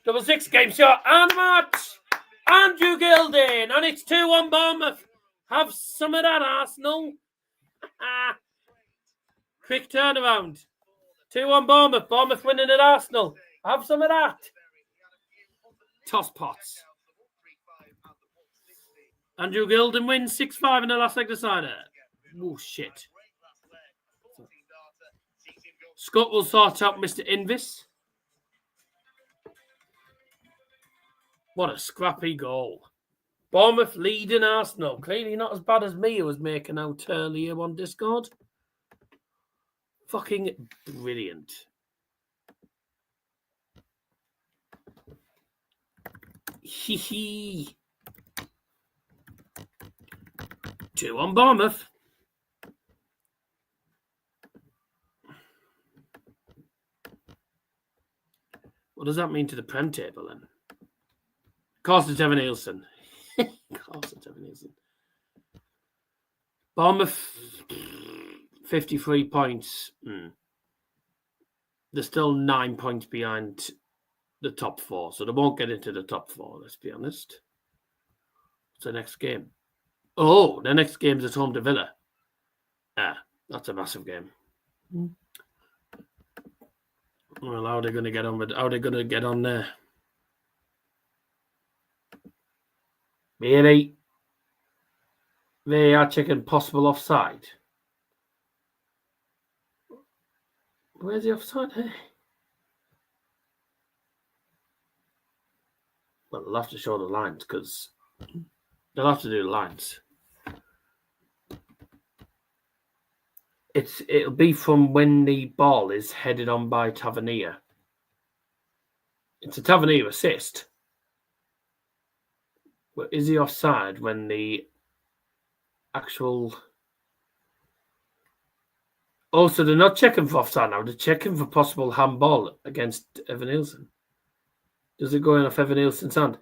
Double 6 game shot and match. Andrew Gilding. And it's 2-1 Bournemouth. Have some of that, Arsenal. Quick turnaround. 2-1 Bournemouth. Bournemouth winning at Arsenal. Have some of that. Toss pots. Andrew Gilding wins 6-5 in the last leg decider. Oh, shit. Scutt will sort out Mr. Invis. What a scrappy goal. Bournemouth leading Arsenal. Clearly not as bad as me, who was making out earlier on Discord. Fucking brilliant. Hee hee. 2-1 Bournemouth. What does that mean to the Prem table then? Of course it's Evan Nielsen. Bournemouth, 53 points. They're still 9 points behind the top 4, so they won't get into the top 4, let's be honest. What's the next game? Oh, the next game's at home to Villa. That's a massive game. Well, how are they going to get on there? Really? They are checking possible offside. Where's the offside here? Well, they'll have to show the lines because they'll have to do the lines. It'll be from when the ball is headed on by Tavernier. It's a Tavernier assist. But is he offside when the actual... Oh, so they're not checking for offside now. They're checking for possible handball against Evan Nielsen. Does it go in off Evan Nielsen's hand?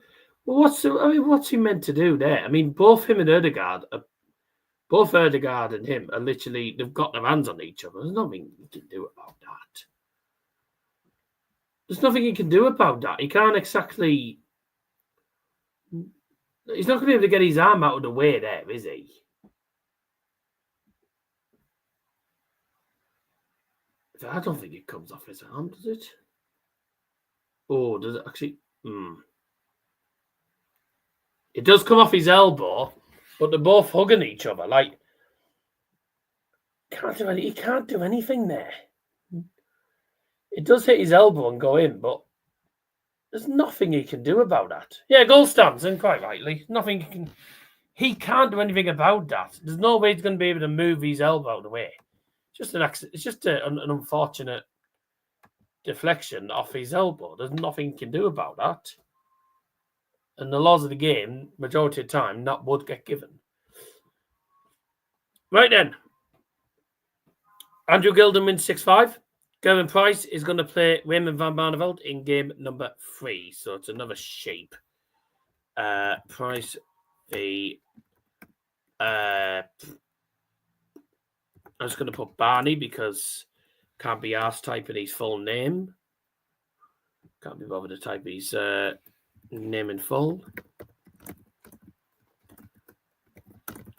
Well, what's he meant to do there? I mean, both him and Ødegaard and him are literally, they've got their hands on each other. There's nothing you can do about that. There's nothing you can do about that. He can't exactly... He's not going to be able to get his arm out of the way there, is he? I don't think it comes off his arm, does it? Oh, does it actually? It does come off his elbow, but they're both hugging each other. Like, He can't do anything there. It does hit his elbow and go in, but there's nothing he can do about that. Yeah, goal stands, and quite rightly. Nothing he can't do anything about that. There's no way he's going to be able to move his elbow out of the way. It's just an unfortunate deflection off his elbow. There's nothing he can do about that. And the laws of the game, majority of the time, that would get given. Right then. Andrew Gilding wins 6-5. Gerwyn Price is going to play Raymond van Barneveld in game number 3. So it's another shape. Price v... I'm just going to put Barney because can't be asked typing his full name. Can't be bothered to type his name in full.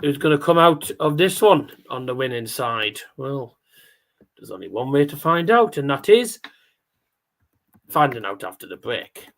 Who's going to come out of this one on the winning side? Well, there's only one way to find out, and that is finding out after the break.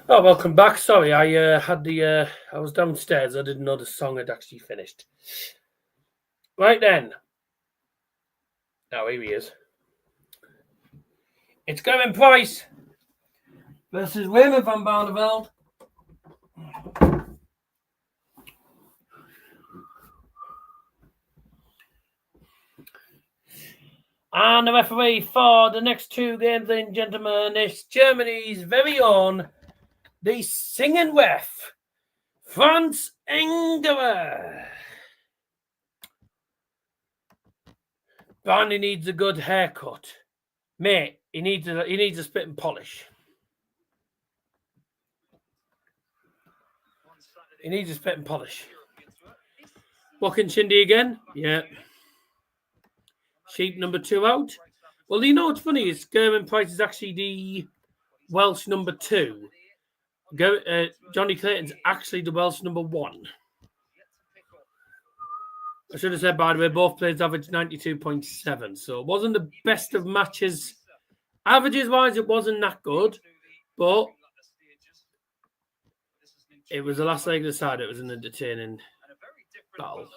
Oh, welcome back. Sorry, I I was downstairs. I didn't know the song had actually finished. Right then. Oh, here he is. It's Gerwyn Price versus Raymond van Barneveld. And the referee for the next two games, ladies and gentlemen, is Germany's very own, the singing ref, Franz Engerer. Barney needs a good haircut. Mate, he needs a spit and polish. He needs a spit and polish. Walking Shindy again? Yeah. Sheep number 2 out. Well, you know what's funny is Gerwyn Price is actually the Welsh number 2. Jonny Clayton's actually the Welsh number 1. I should have said, by the way, both players averaged 92.7. So it wasn't the best of matches. Averages-wise, it wasn't that good. But it was the last leg of the side. It was an entertaining battle.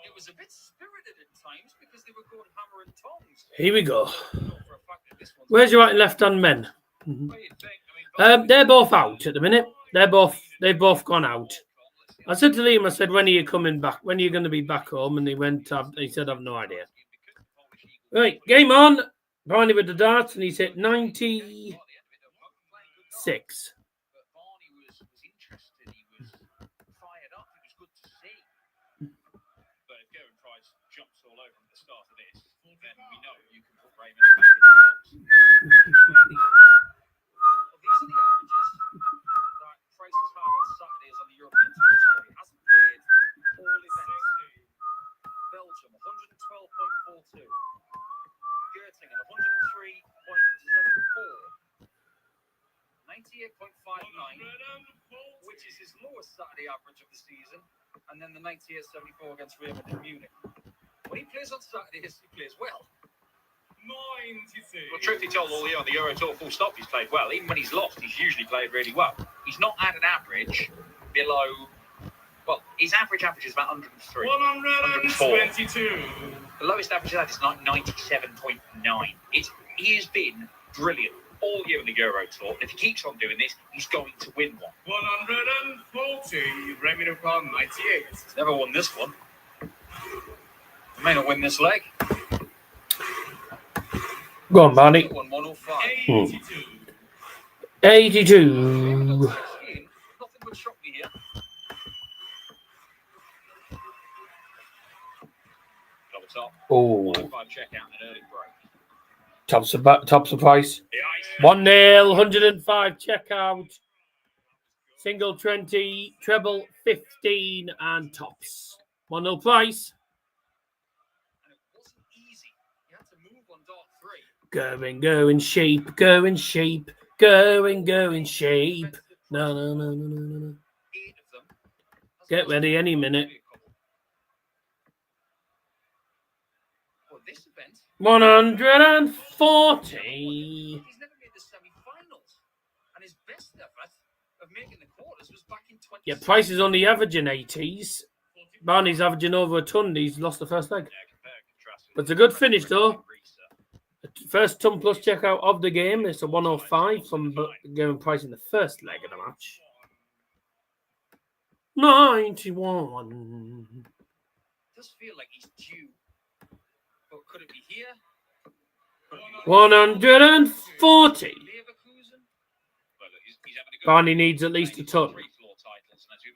It was a bit spirited at times because they were going hammer and tongs. Here we go. Where's your right and left hand men? They're both out at the minute. They've both gone out. I said to Liam, I said, when are you coming back? When are you going to be back home? And he said, I've no idea. Right, game on. Barney with the darts, and he's hit 96. Barney was interested. He was fired up. It was good to see. But if Gerwyn Price jumps all over at the start of this, then we know you can put Raymond back in the box. Well, these are the averages that Price has had on Saturdays on the European Tour. He hasn't played all events. Belgium, 112.42. Göttingen, 103.74. 98.59, which is his lowest Saturday average of the season, and then the 98.74 against Raymond in Munich. When he plays on Saturdays, he plays well. 96. Well, truth be told, all year on the Euro Tour, full stop, he's played well. Even when he's lost, he's usually played really well. He's not had an average below. Well, his average is about 103. 122. The lowest average of that is 97.9. He has been brilliant all year in the Euro Tour. If he keeps on doing this, he's going to win one. 140. Raymond upon 98. He's never won this one. He may not win this leg. Go on, Barney. 105. 82. 82. Nothing would shock me here. Top. Oh. Check out an early break. Tops of price. 1-0, 105 checkout. Single 20, treble 15, and tops. 1-0 price. And it wasn't easy. You had to move on dart 3. Go in shape, go in shape, go in shape. No. 8 of them. Get ready any minute. Well, this event, 140. he's never made the semi-finals, and his best effort of making the quarters was back in 20. Yeah, Price is only averaging 80s. Barney's averaging over a ton. He's lost the first leg. But it's a good finish, though. The first ton plus checkout of the game. It's a 105 from Gerwyn Price in the first leg of the match. 91. It does feel like he's due. But could it be here? 140. Barney needs at least a ton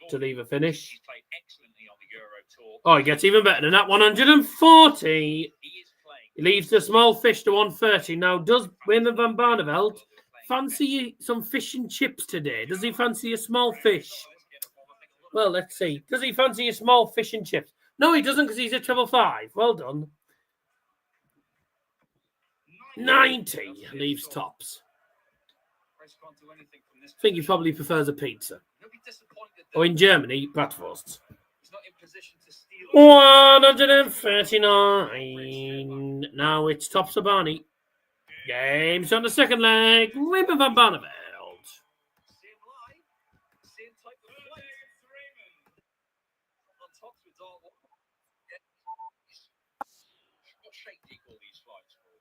to leave a finish. Oh, he gets even better than that. 140. He leaves the small fish to 130. Now, does Raymond van Barneveld fancy some fish and chips today? Does he fancy a small fish? Well, let's see. Does he fancy a small fish and chips? No, he doesn't because he's a treble 5. Well done. 90 leaves tops. I think he probably prefers a pizza. Or in Germany, bratwurst. He's not in position to steal 139. Now it's tops of Barney. Games on the second leg. Raymond van Barneveld. Same line, same type of flight. On top with all. What shape do you call these flights for?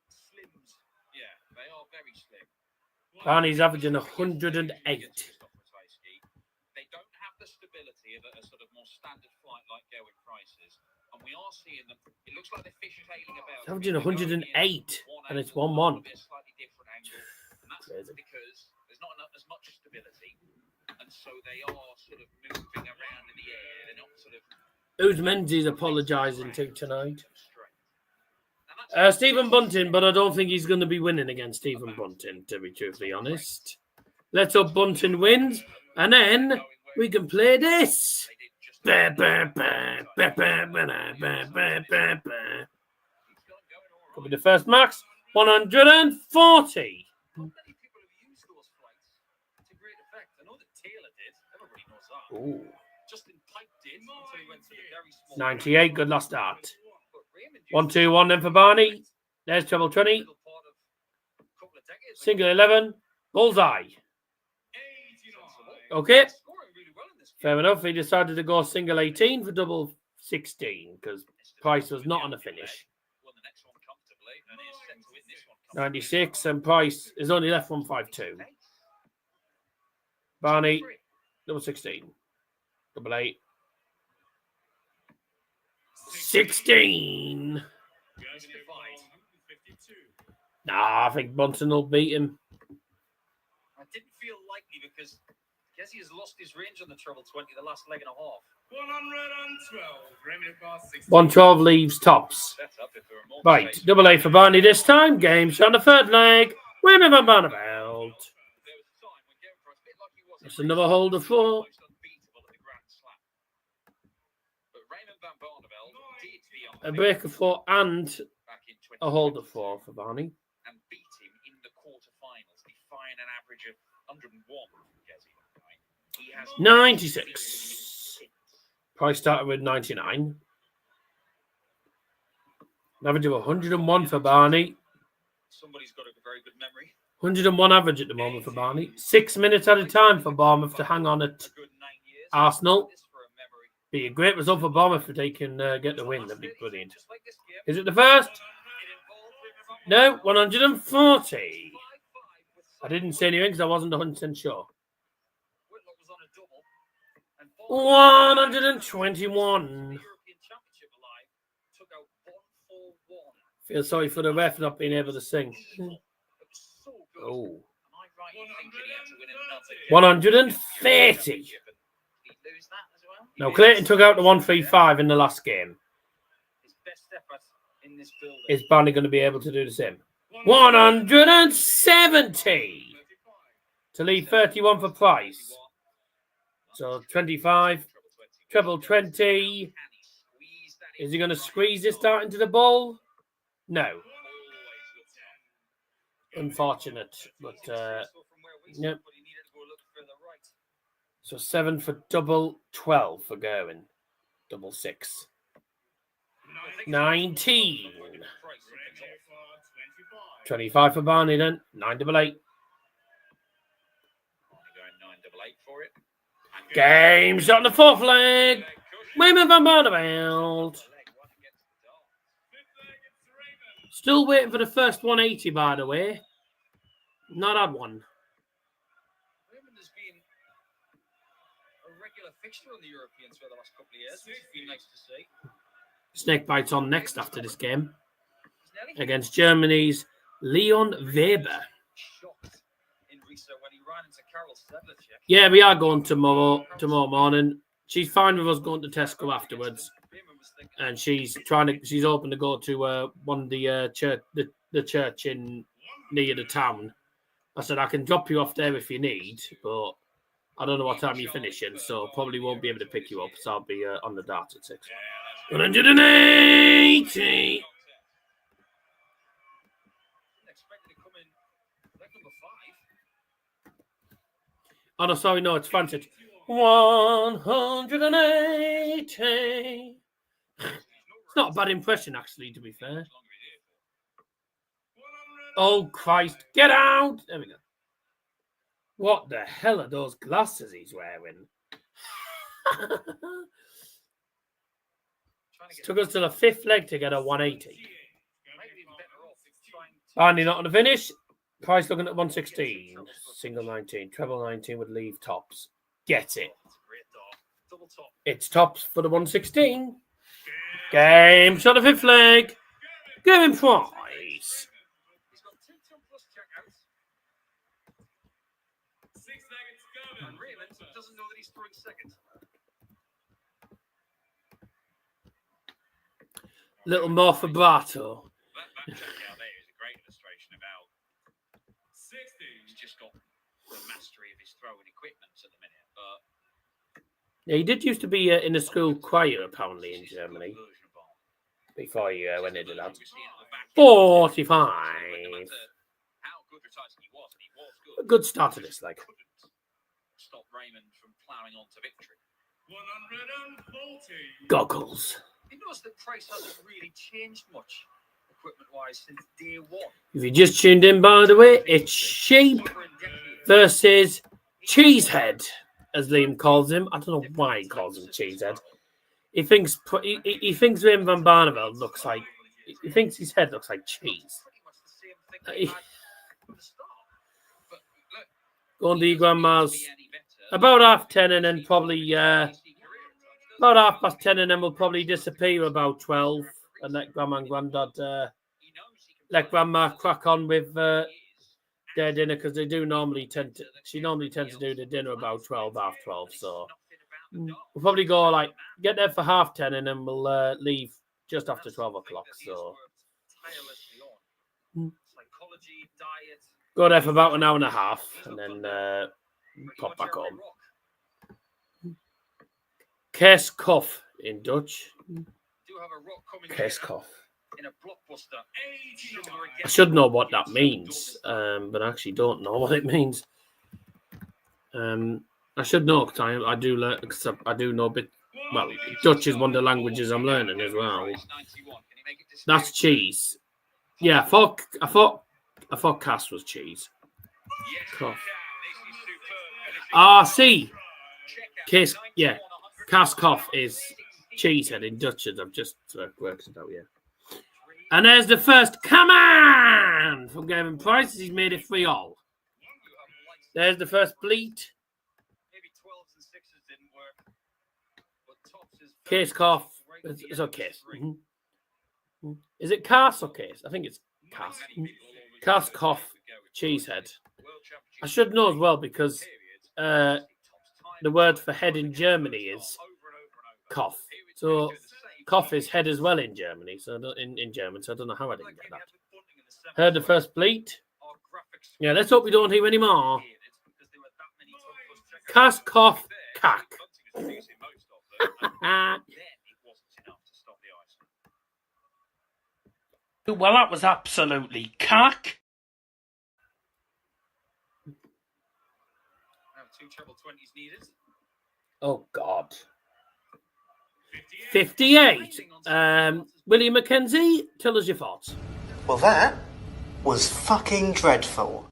Slims. Yeah, they are very slim. Barney's averaging 108. They don't have the stability of a sort of more standard flight like Gerwyn Price's. And we are seeing them. It looks like they're fishtailing about. He's averaging 108, and it's 1-1. A slightly different angle. And that's Crazy. because there's not as much stability. And so they are sort of moving around in the air. They're not sort of. Who's Menzies apologising to tonight? Stephen Bunting, but I don't think he's going to be winning against Stephen Bunting, to be truthfully honest. Let's hope Bunting wins, and then we can play this. Could be the first max. 140. Ooh. 98, good last start. 1-2-1 then for Barney. There's treble 20. Single 11. Bullseye. Okay. Fair enough. He decided to go single 18 for double 16 because Price was not on the finish. 96 and Price is only left 152. Barney, double 16. Double 8. 16. Nah, I think Bunting will beat him. I didn't feel likely because I guess he has lost his range on the treble 20 the last leg and a half. 112 leaves tops. Right, double A for Barney this time. Games on the third leg. Women van Barneveld. That's another holder 4. A breaker 4 and a holder 4 for Barney. And beat him in the quarterfinals, defying an average of 101. He has 96. Price started with 99. An average of 101 for Barney. Somebody's got a very good memory. 101 average at the moment for Barney. 6 minutes at a time for Bournemouth to hang on at Arsenal. Be a great result for Bournemouth if they can get the win. That'd be brilliant. Is it the first? No, 140. I didn't say anything because I wasn't 100% sure. 121. Feel sorry for the ref not being able to sing. Oh. 130. Now, Clayton took out the 135 in the last game. Is Barney going to be able to do the same? 170 to leave 31 for Price. So 25, treble 20. Is he going to squeeze this dart into the ball? No. Unfortunate, but yep. So 7 for double 12 for Gerwyn. Double 6. 19. 25 for Barney then. 988. Games on the fourth leg. Raymond van Barneveld. Still waiting for the first 180, by the way. Not had one. Raymond has been a regular fixture on the Europeans for the last couple of years, which has been nice to see. Snake bites on next after this game against Germany's Leon Weber. Yeah, we are going tomorrow morning. She's fine with us going to Tesco afterwards, and she's hoping to go to one of the church in near the town. I said I can drop you off there if you need, but I don't know what time you're finishing, so probably won't be able to pick you up. So I'll be on the dart at 6. 180. Oh, no, sorry, no, it's Frantic. 180. It's not a bad impression, actually, to be fair. Oh, Christ. Get out! There we go. What the hell are those glasses he's wearing? It took us to the fifth leg to get a 180. Andy not on the finish. Price looking at 116. Single 19. Treble 19 would leave tops. Get it. It's tops for the 116. Game shot of fifth leg. Gerwyn Price. And Raymond doesn't know that he's throwing second. Little more for Barto. That check out there is a great illustration of how he's just got the mastery of his throwing equipment at the minute. But yeah, he did used to be in a school choir, apparently, in Germany. Before he went into that. 45. A good start to this leg. Stop Raymond from ploughing on to victory. 140. Goggles. You notice that price hasn't really changed much equipment-wise since day one. If you just tuned in, by the way, it's Sheep versus Cheesehead, as Liam calls him. I don't know why he calls him Cheesehead. He thinks Raymond van Barneveld looks like. He thinks his head looks like cheese. Going to your grandma's about 10:30, and then probably about 10:30, and then we'll probably disappear about 12, and let Grandma and Grandad let Grandma crack on with their dinner, because they do normally tend to. She normally tends to do the dinner about 12, half 12. So we'll probably go get there for 10:30, and then we'll leave just after 12 o'clock. So go there for about an hour and a half, and then pop back home. Kerskhoff in Dutch. Kerskhoff. I should know what that means, but I actually don't know what it means. I should know, because I do learn, because I do know a bit. Well, Dutch is one of the languages I'm learning as well. That's cheese. Yeah, I thought Cass was cheese. Cough. See. Kiss, yeah. Kerskhoff is cheesehead in Dutch. I've just worked it out, yeah. And there's the first command from Gerwyn Price. He's made it 3-all. There's the first bleat. Kerskhoff. It's okay. Mm-hmm. Is it Cass or Case? I think it's Cass. Kerskhoff cheesehead. I should know as well, because the word for head in Germany is Kopf. So Kopf is head as well in Germany. So in German. So I don't know how I didn't get that. Heard the first bleat. Yeah, let's hope we don't hear any more. Kerskhoff cack. Well, that was absolutely cack. Two treble 20s needed. Oh, God. 58. William Mackenzie, tell us your thoughts. Well, that was fucking dreadful.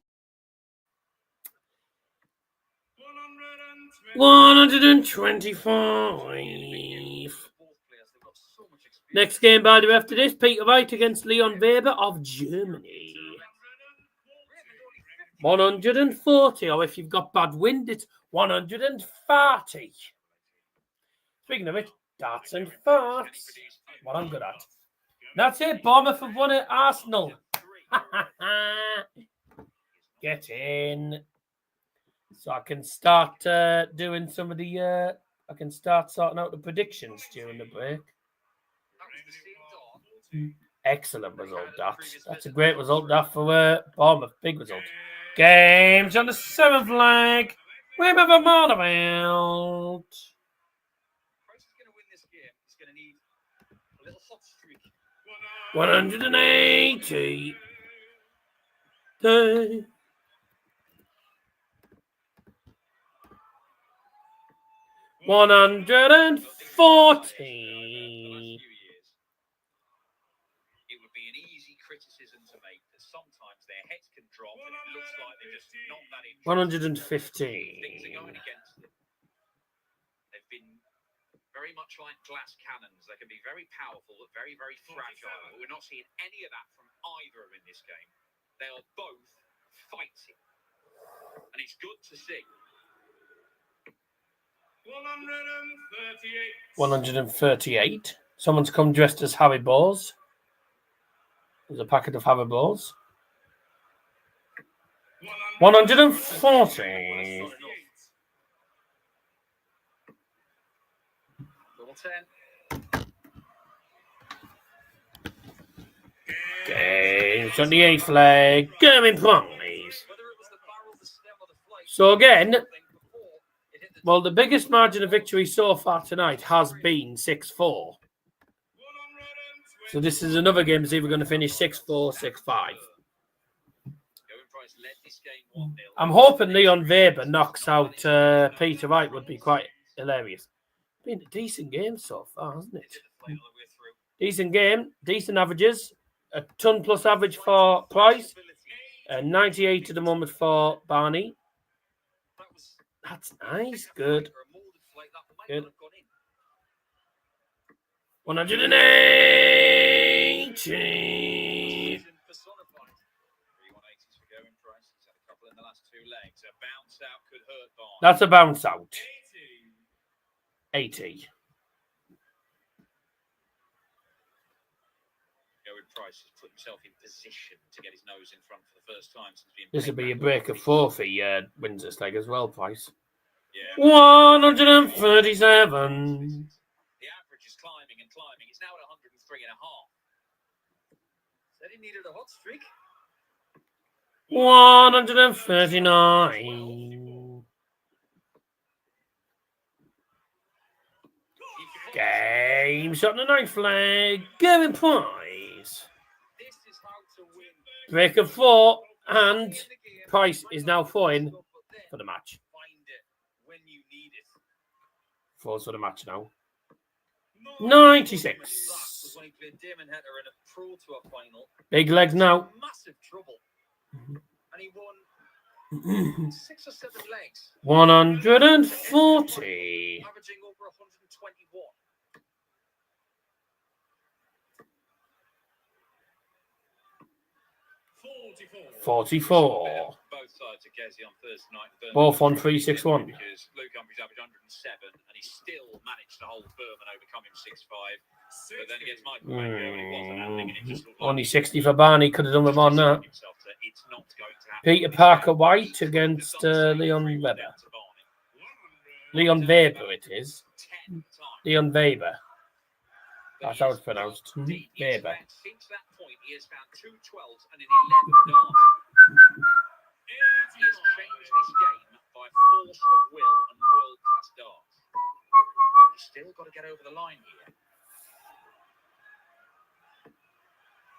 125. Next game, by the way, after this, Peter Wright against Leon Weber of Germany. 140, or if you've got bad wind, it's 140. Speaking of it, darts and farts. What I'm good at. That's it, Bournemouth have won at Arsenal. Get in. So I can start doing some of the... I can start sorting out the predictions during the break. Excellent result, that. That's a great result, that, for Bournemouth. Big result. Games on the 7th leg. We're with Barneveld. Price is going to win this game. He's going to need a little hot streak. 180. 140. It would be an easy criticism to make that sometimes their heads can drop and it looks like they're just not that interested. 115. Things are going against them. They've been very much like glass cannons. They can be very powerful, but very, very fragile. But we're not seeing any of that from either in this game. They are both fighting. And it's good to see. 138. Someone's come dressed as Harry Balls. There's a packet of Harry Balls. 140. Double 10. Okay, it's on the 8th flag. Gerwyn Price. So again, well, the biggest margin of victory so far tonight has been 6-4. So this is another game that's either going to finish 6-4, 6-5. I'm hoping Leon Weber knocks out Peter Wright. Would be quite hilarious. Been a decent game so far, hasn't it? Decent game, decent averages. A ton plus average for Price. 98 at the moment for Barney. That's nice. Good. Good. 180. That's a bounce out. 80. Price has put himself in position to get his nose in front for the first time since being. This will be a break of 4 if he wins this leg as well, Price. Yeah. 137. The average is climbing and climbing. It's now at 103.5. Said he needed a hot streak. 139. Game shot on the 9th flag. Gerwyn Price. Break of 4, and Price is now 4 for the match. 4's for the match now. 96. Big legs now. Massive trouble. And he won 6 or 7 legs. 140. Averaging over 121. 44. Both sides of Gezi on Thursday night. Both on 3-6-1. Because Luke Humphries averaged 107 and he still managed to hold firm and overcome him 6-5. But then against Michael Gerwen, he wasn't handling it. It just looked like Only 60 for Barney. Could have done with more than that. It's not going to happen. Peter Parker White against Leon Weber. Leon Weber it is. Leon Weber. That's how it's pronounced. Weber. Since that point, he has found 2 12s and an 11th dart. He has changed this game by force of will and world-class darts. He's still got to get over the line here.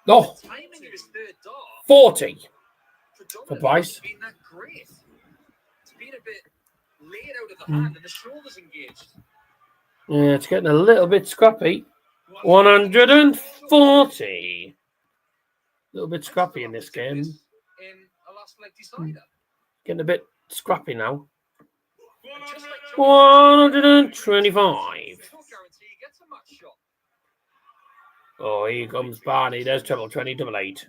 Oh, The timing of his third dart 40 for predominantly Price. hasn't been that great. It's been a bit laid out of the hand and the shoulders engaged. Yeah, it's getting a little bit scrappy. 140. A little bit scrappy in this game. In a last leg decider. Getting a bit scrappy now. And just like 125. no guarantee he gets a match shot. Oh, here comes Barney. There's treble 20, double 8.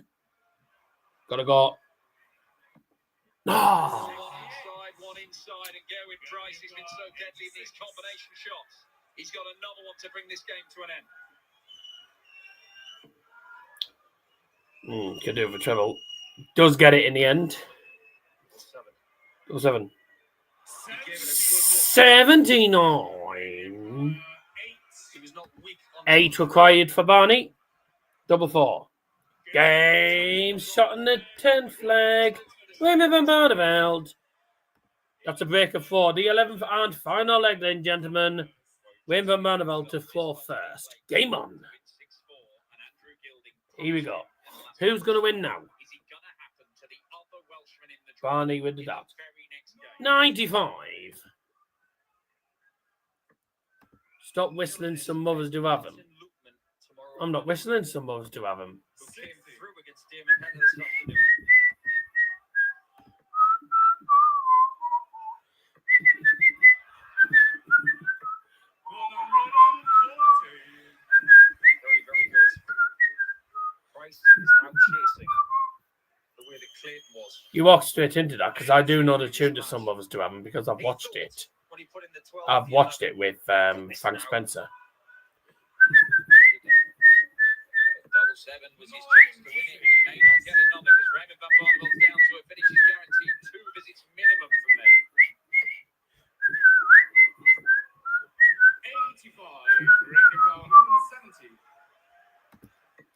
Gotta go. Ah. One inside, and Gerwyn Price has been so deadly in these combination shots. He's got another one to bring this game to an end. Could do it for treble. Does get it in the end. 7. 79. 8 required for Barney. Double 4. Game shot on the 10th flag. Raymond van Barneveld. That's a break of 4. The 11th and final leg then, gentlemen. Raymond van Barneveld to floor first. Game on. Here we go. Who's going to win now? Barney with the dot. 95. Stop whistling. Some mothers do have them. I'm not whistling. Some mothers do have them. Who came through against Damon Henry this afternoon. Very, very good. Price is now chasing the way that Clayton was. You walk straight into that because I do know the tune to Some Mothers Do Have Them because I've watched it. When he put in the 12, I've watched it with Frank Spencer. Double seven was his chance to win it. He may not get another because Raymond van Barneveld's down to a finish. He's guaranteed 2 visits minimum from there. 85, Raymond 170.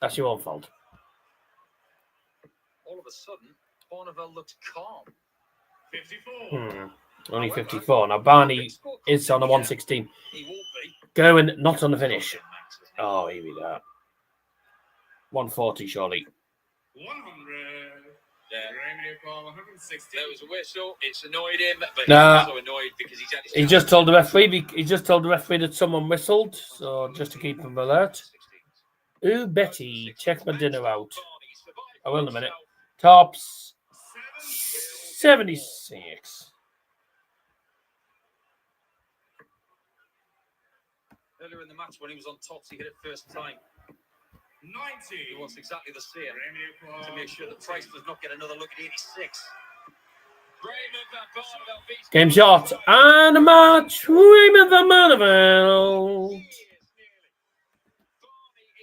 That's your own fault. All of a sudden, Barneveld looked calm. 54. Only 54. Now, Barney is on a 116. He will be. Gerwyn not on the finish. Oh, here we go. 140, surely. 100. Yeah. Raymond 160. There was a whistle. It's annoyed him, but Nah. he's also annoyed because he's had his He just told the referee. He just told the referee that someone whistled, so just to keep him alert. Ooh, Betty, check my dinner out. I will in a minute. Tops 76. Earlier in the match when he was on tops, he hit it first time. 90. He wants exactly the same Raymond to make sure that Price does not get another look at 86. Raymond van Barneveld beats Game shot and a match. Raymond van Barneveld. Barney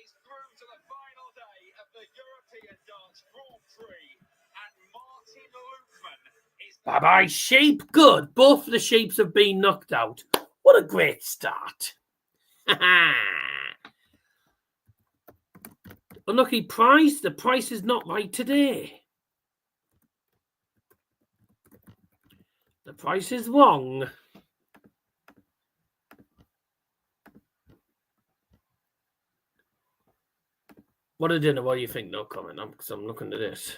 is through to the final day of the European Darts Grand Prix, and Martin Loopman is Bye bye, sheep. Good. Both of the sheeps have been knocked out. What a great start. Unlucky Price. The price is not right today. The price is wrong. What a dinner. What do you think? No comment. Because I'm looking at this.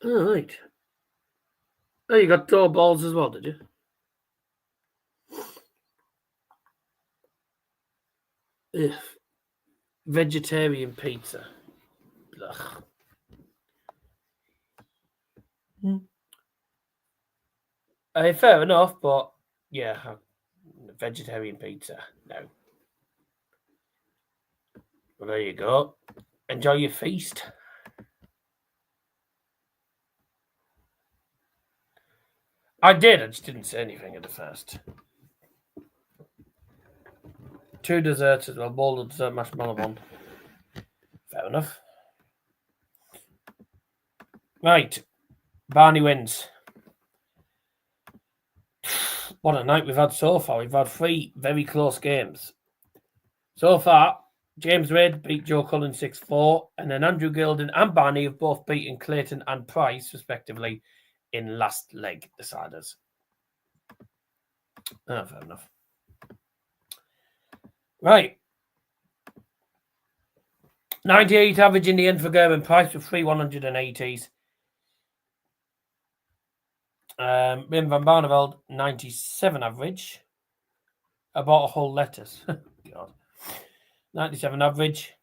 All right. Oh, you got door balls as well, did you? Ugh. Vegetarian pizza. Ugh. Fair enough, but yeah, vegetarian pizza. No. Well, there you go. Enjoy your feast. I did. I just didn't say anything at the first. 2 desserts as well. Bowl of dessert marshmallow one. Fair enough. Right. Barney wins. What a night we've had so far. We've had 3 very close games. So far, James Wade beat Joe Cullen 6-4, and then Andrew Gilding and Barney have both beaten Clayton and Price, respectively, in last leg deciders. Oh, fair enough. Right. 98 average in the end for Gerwyn. Price with 3 180s. Raymond van Barneveld, 97 average. I bought a whole lettuce. God. 97 average.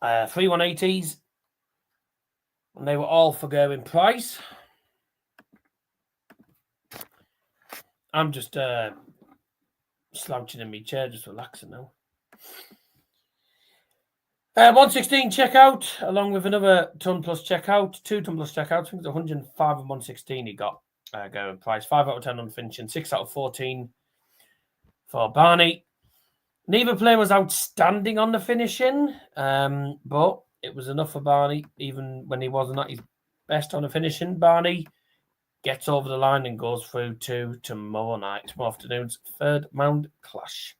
3 180s. And they were all for Gerwyn Price. I'm just slouching in my chair, just relaxing now. 116 checkout, along with another ton plus checkout, 2 ton plus checkouts. I think it's 105 and 116 he got Gerwyn Price. 5 out of 10 on finishing, 6 out of 14 for Barney. Neither player was outstanding on the finishing, but it was enough for Barney, even when he wasn't at his best on the finishing. Barney gets over the line and goes through to tomorrow afternoon's 3rd round clash.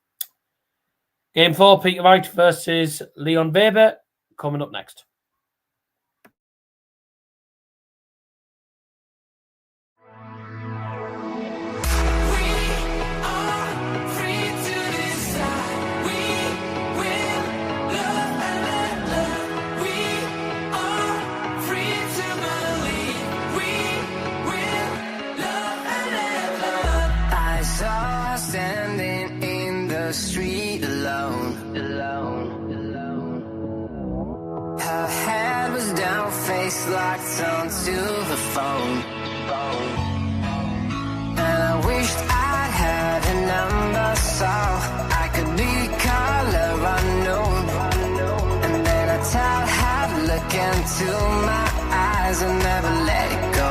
Game 4, Peter Wright versus Leon Weber, coming up next. face locked onto the phone. And I wished I had a number so I could be color unknown. And then I tell her, look into my eyes and never let it go.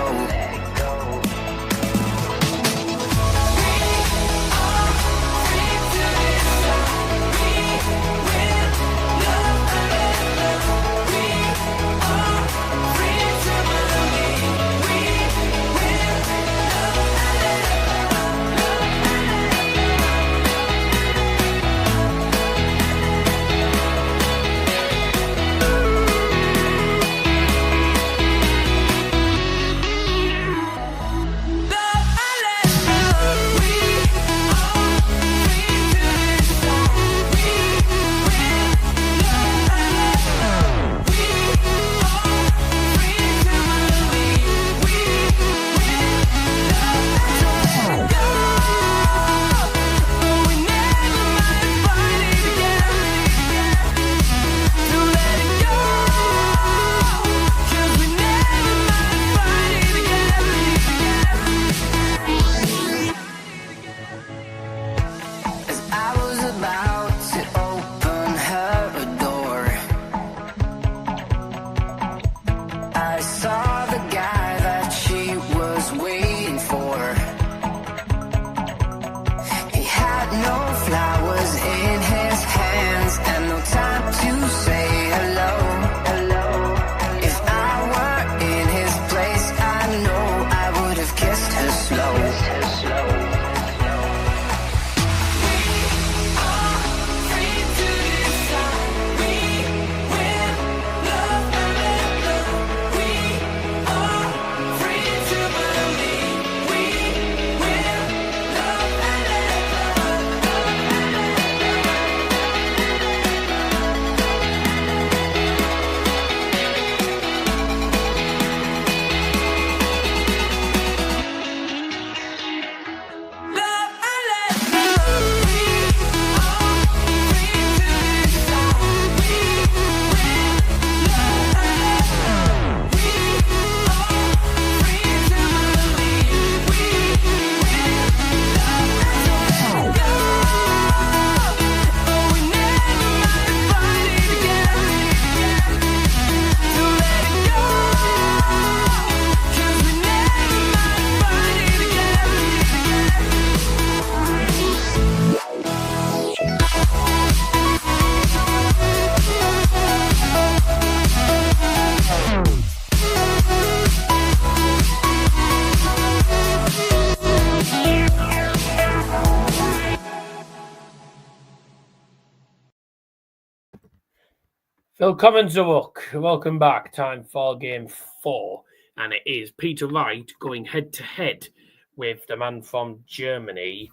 Willkommen zurück. Welcome back. Time for game 4. And it is Peter Wright going head-to-head with the man from Germany,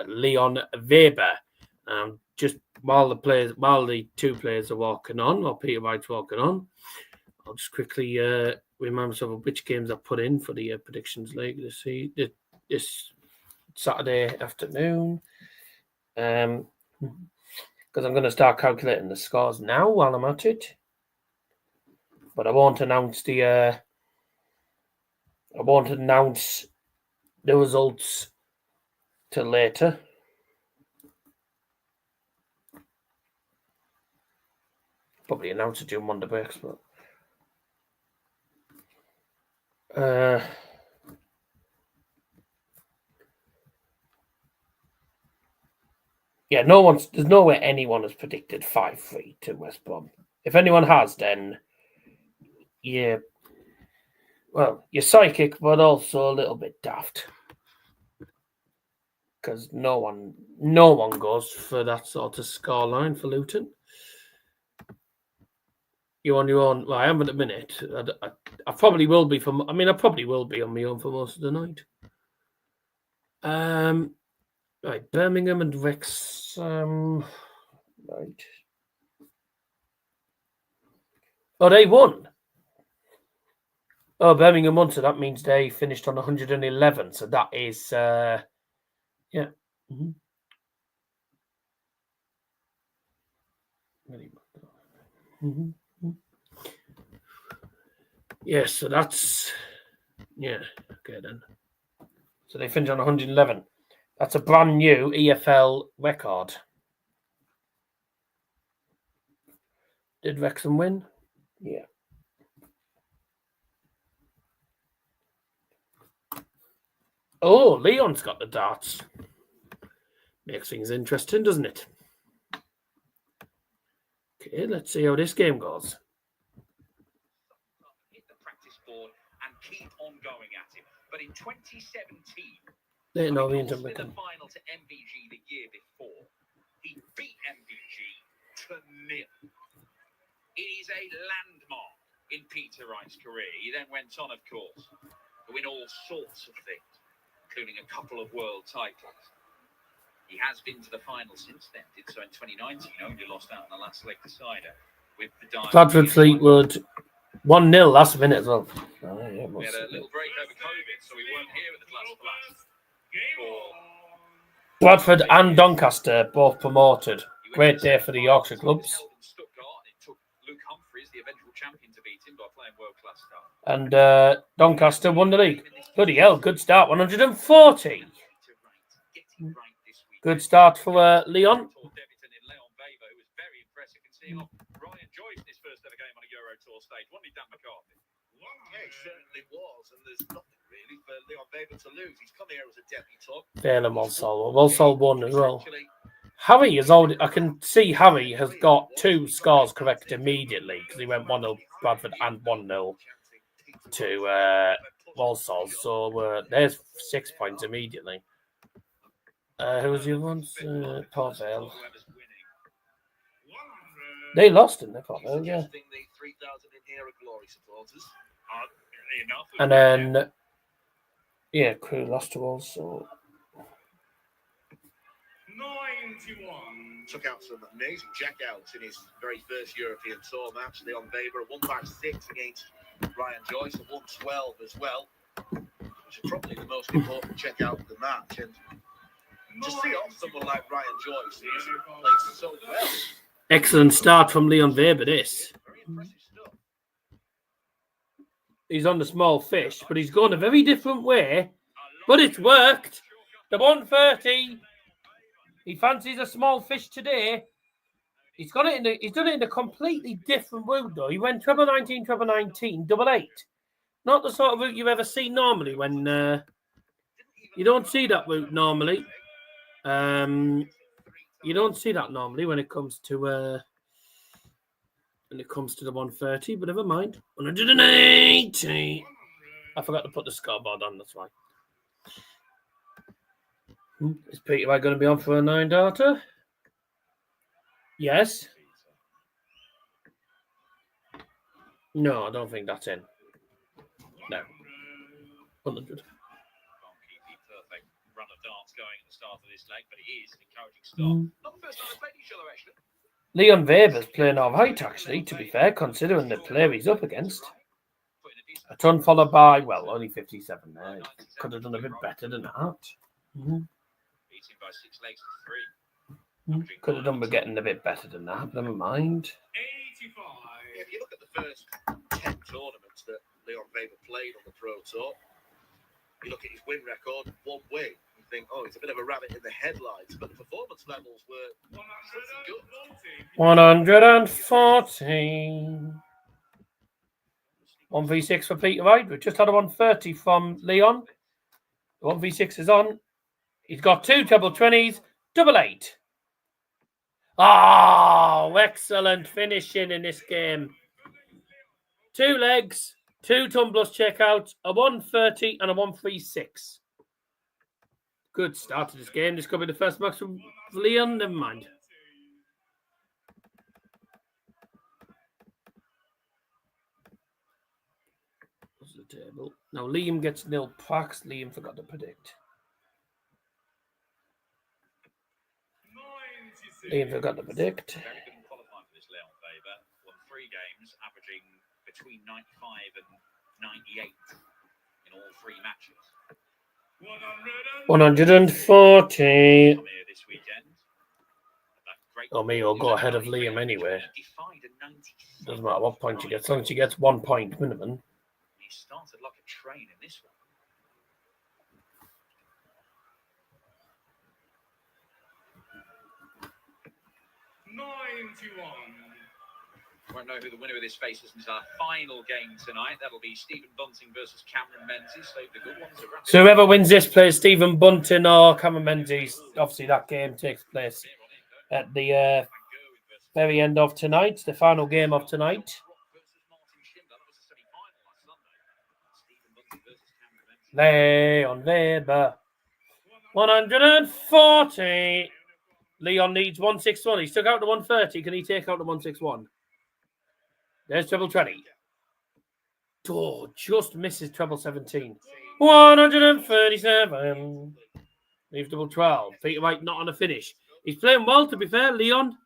Leon Weber. Just while the two players are walking on, or Peter Wright's walking on, I'll just quickly remind myself of which games I put in for the predictions league this Saturday afternoon. Because I'm going to start calculating the scores now while I'm at it. But I won't announce the results till later. Probably announce it during Monday breaks, but yeah, there's no way anyone has predicted 5-3 to West Brom. If anyone has, then you're psychic, but also a little bit daft. Because no one goes for that sort of scoreline for Luton. You're on your own. Well, I am at the minute. I probably will be I probably will be on my own for most of the night. Right, Birmingham and Wrexham. Right. Oh, they won. Oh, Birmingham won, so that means they finished on 111. So that is, yeah. Mm-hmm. Mm-hmm. Yes, so that's... Yeah, okay then. So they finished on 111. That's a brand new EFL record. Did Wrexham win? Yeah. Oh, Leon's got the darts. Makes things interesting, doesn't it? Okay, let's see how this game goes. Hit the practice board and keep on going at it. But in 2017, They know the in the Intermission. final to MVG the year before, he beat MVG to 0. It is a landmark in Peter Wright's career. He then went on, of course, to win all sorts of things, including a couple of world titles. He has been to the final since then. Did so in 2019, only lost out in the last leg decider with the Bradford Fleetwood 1-0 last minute as well. Oh, yeah, we had a little break over COVID, so we weren't here at the last flash. Bradford and Doncaster both promoted. Great day for the Yorkshire clubs. It took Luke Humphries, the eventual champion, to beat him by playing world-class stuff. And Doncaster won the league. Bloody hell, good start. 140. Good start for Leon. Ryan Joyce in his first ever game on a Euro Tour stage. One did Dan McCarthy. Yeah, it certainly was, and there's nothing really for Leon Weber to lose. He's come here as a debutant. Fair and Walsall won as well. Harry is already. I can see Harry has got 2 scores correct immediately because he went 1-0 Bradford and 1-0 to Walsall. So there's 6 points immediately. Who was the other ones? Port Vale. They lost, didn't they? Port Vale, yeah. And then, yeah, Crew lost to Walsall. 91. Took out some amazing jackouts in his very first European Tour match. Leon Weber, 156 against Ryan Joyce, a 112 as well, which is probably the most important checkout of the match. And to see off someone like Ryan Joyce, who's played so well. Excellent start from Leon Weber, this. Very impressive stuff. He's on the small fish, but he's gone a very different way. But it's worked. The 130. He fancies a small fish today. He's done it in a completely different route, though. He went treble 19, treble 19, double 8. Not the sort of route you've ever seen normally when you don't see that route normally. You don't see that normally when it comes to the 130, but never mind. 180. I forgot to put the scoreboard on, that's why. Is Peter Wright going to be on for a 9-darter? Yes. No, I don't think that's in. No. 100. Perfect run of darts going at the start of this leg, but it is an encouraging start. Not the first time they've played each other, actually. Leon Weber's playing all right, actually, to be fair, considering the player he's up against. A ton followed by, well, only 57 there. Could have done a bit better than that. Beating by 6 legs to 3. Could have done with getting a bit better than that. Never mind. 85. If you look at the first 10 tournaments that Leon Weber played on the Pro Tour, you look at his win record, one win. You think, oh, it's a bit of a rabbit in the headlights, but the performance levels were good. 140. 1v6 for Peter Wright. We've just had a 130 from Leon. 1v6 is on. He's got 2 treble 20s, double 8. Oh, excellent finishing in this game. 2 legs, 2 tumblers checkouts, a 130 and a 136. Good start to this game. This could be the first match from Leon. Never mind. What's the table? Now Liam gets nil packs. Liam forgot to predict. Liam forgot to predict. Very good qualifying for this Leon Weber. Won 3 games, averaging between 95 and 98 in all 3 matches. 140. This weekend. Oh, me will go ahead of Liam anyway. Doesn't matter what point he gets. As long as he gets 1 point minimum. started like a train in this one. Won't know who the winner of this faces is our final game tonight. That'll be Stephen Bunting versus Cameron Menzies. So the good ones are rapid. So whoever wins this plays Stephen Bunting or Cameron Menzies. Obviously, that game takes place at the very end of tonight, the final game of tonight. Leon Weber, 140. Leon needs 161. He's took out the 130. Can he take out the 161? There's treble 20. Oh, just misses treble 17. 137. Leaves double 12. Peter Wright not on a finish. He's playing well, to be fair, Leon.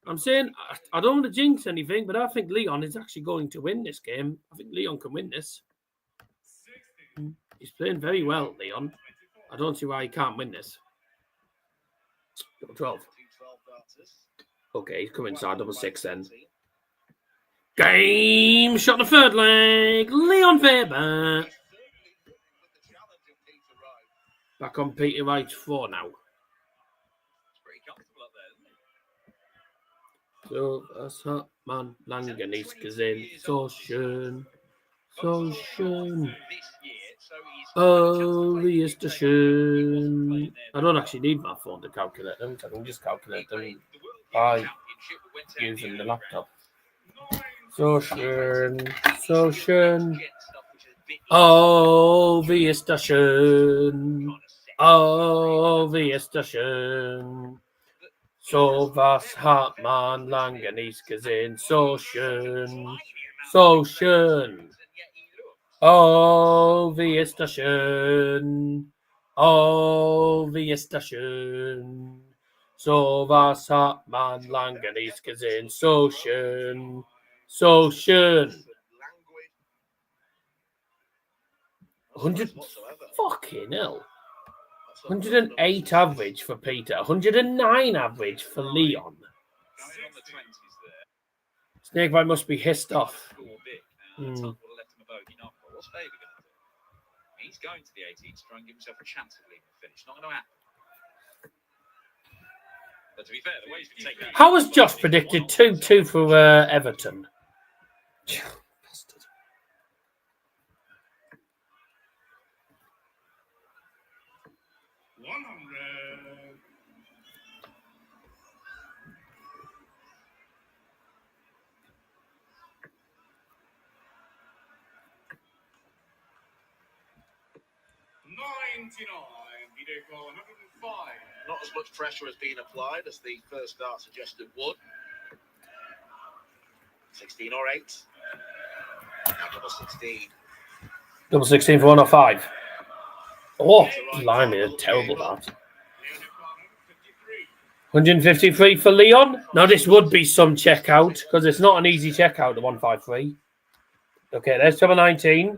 I'm saying, I don't want to jinx anything, but I think Leon is actually going to win this game. I think Leon can win this. He's playing very well, Leon. I don't see why he can't win this. Double 12. Okay, he's coming inside double 6 then. Game shot the third leg. Leon Weber. Back on Peter Wright 4 now. So, das hat man lange nicht gesehen. So schön. So schön. Oh, wie ist das schön. I don't actually need my phone to calculate them. I can just calculate them by using the laptop. So schön. So schön. Oh, wie ist das schön. Oh, wie ist das schön. So was hat man lange nicht gesehen. So schön. So schön. Oh, wie ist das schön. Oh, wie ist das schön. So was hat man lange nicht gesehen. So schön. So schön. 100 fucking hell. 108 average for Peter. 109 average for Leon. Snakebite must be hissed off. He's going to the 18th to try and give himself a chance of leaving the finish. Not going to happen. But to be fair, the way he's been taking How was Josh predicted 2-2 for Everton? Bastard. Not as much pressure has been applied as the first start suggested would. 16 or 8. And double 16. Double 16 for 105. Oh, blimey, terrible that. 153 for Leon. Now this would be some checkout because it's not an easy checkout, the 153. Okay, there's treble 19.